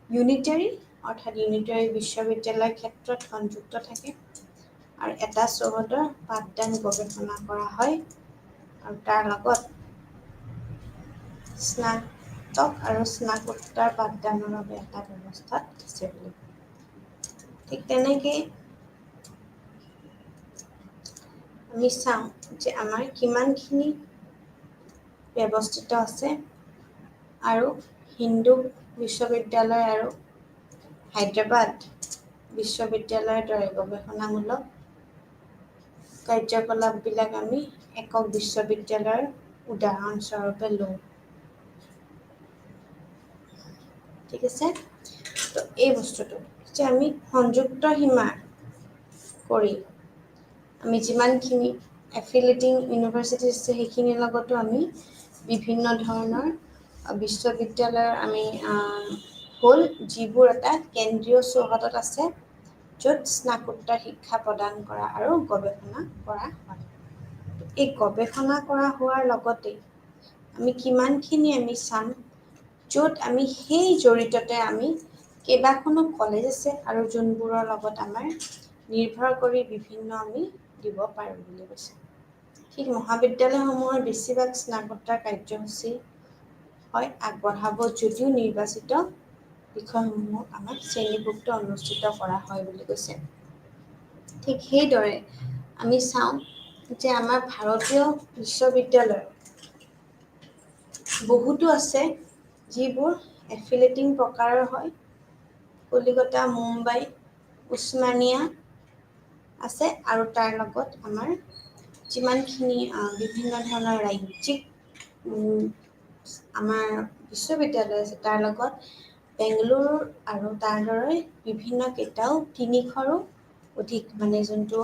ইউনিটাৰী অৰ্থাৎ ইউনিটাৰী বিশ্ববিদ্যালয়ৰ ক্ষেত্ৰত সংযুক্ত থাকে, আৰু এটা চৌহদৰ পাঠদান গৱেষণা কৰা হয় আৰু তাৰ লগত স্নাতক আৰু স্নাতকোত্তৰ পাঠদানৰ বাবে এটা ব্যৱস্থা আছে বুলি কয়। ঠিক তেনেকৈ আমি চাওঁ যে আমাৰ কিমানখিনি ব্যৱস্থিত আছে, আৰু হিন্দু বিশ্ববিদ্যালয় আৰু হায়দৰাবাদ বিশ্ববিদ্যালয়ৰ দৰে গৱেষণামূলক কাৰ্যকলাপবিলাক আমি একক বিশ্ববিদ্যালয়ৰ উদাহৰণস্বৰূপে লওঁ। ঠিক আছে, তো এই বস্তুটো যে আমি সংযুক্ত সীমা কৰি আমি যিমানখিনি এফিলিয়েটিং ইউনিভাৰ্চিটি আছে সেইখিনিৰ লগতো আমি বিভিন্ন ধৰণৰ বিশ্ববিদ্যালয়ৰ আমি হ'ল যিবোৰ এটা কেন্দ্ৰীয় চৌহদত আছে য'ত স্নাতকোত্তৰ শিক্ষা প্ৰদান কৰা আৰু গৱেষণা কৰা হয়। এই গৱেষণা কৰা হোৱাৰ লগতে আমি কিমানখিনি আমি চাম য'ত আমি সেই জড়িততে আমি কেইবাখনো কলেজ আছে আৰু যোনবোৰৰ লগত আমাৰ নিৰ্ভৰ কৰি বিভিন্ন আমি দিব পাৰোঁ বুলি কৈছে। ঠিক মহাবিদ্যালয়সমূহৰ বেছিভাগ স্নাতকোত্তৰ কাৰ্যসূচী হয় আগবঢ়াব যদিও নিৰ্বাচিত বিষয়সমূহক আমাক শ্ৰেণীভুক্ত অনুষ্ঠিত কৰা হয় বুলি কৈছে। ঠিক সেইদৰে আমি চাওঁ যে আমাৰ ভাৰতীয় বিশ্ববিদ্যালয় বহুতো আছে যিবোৰ এফিলিয়েটিং প্ৰকাৰৰ হয়। কলিকতা, মুম্বাই, উছমানিয়া আছে, আৰু তাৰ লগত আমাৰ যিমানখিনি বিভিন্ন ধৰণৰ ৰাজ্যিক আমাৰ বিশ্ববিদ্যালয় আছে তাৰ লগত বেংগলোৰ আৰু তাৰ দৰে বিভিন্ন কেইটাও 300ৰো অধিক মানে যোনটো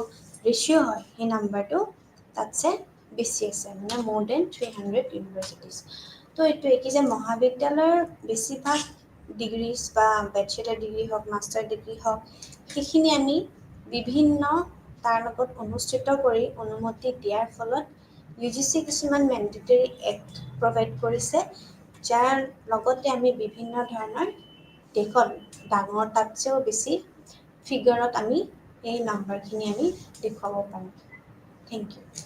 ৰেচিঅ' হয় সেই নাম্বাৰটো তাতছে বেছি আছে, মানে more than 300 ইউনিভাৰ্চিটিজ। তো এইটোৱে কি যে মহাবিদ্যালয়ৰ বেছিভাগ ডিগ্ৰীজ বা বেচেলাৰ ডিগ্ৰী হওক, মাষ্টাৰ ডিগ্ৰী হওক, সেইখিনি আমি বিভিন্ন তাৰ লগত অনুষ্ঠিত কৰি অনুমতি দিয়াৰ ফলত UGC কিছুমান মেণ্ডেটৰী এক্ট প্ৰভাইড কৰিছে, যাৰ লগতে আমি বিভিন্ন ধৰণৰ দেশত ডাঙৰ তাতছেও বেছি ফিগাৰত আমি এই নাম্বাৰখিনি আমি দেখুৱাব পাৰিম। Thank you.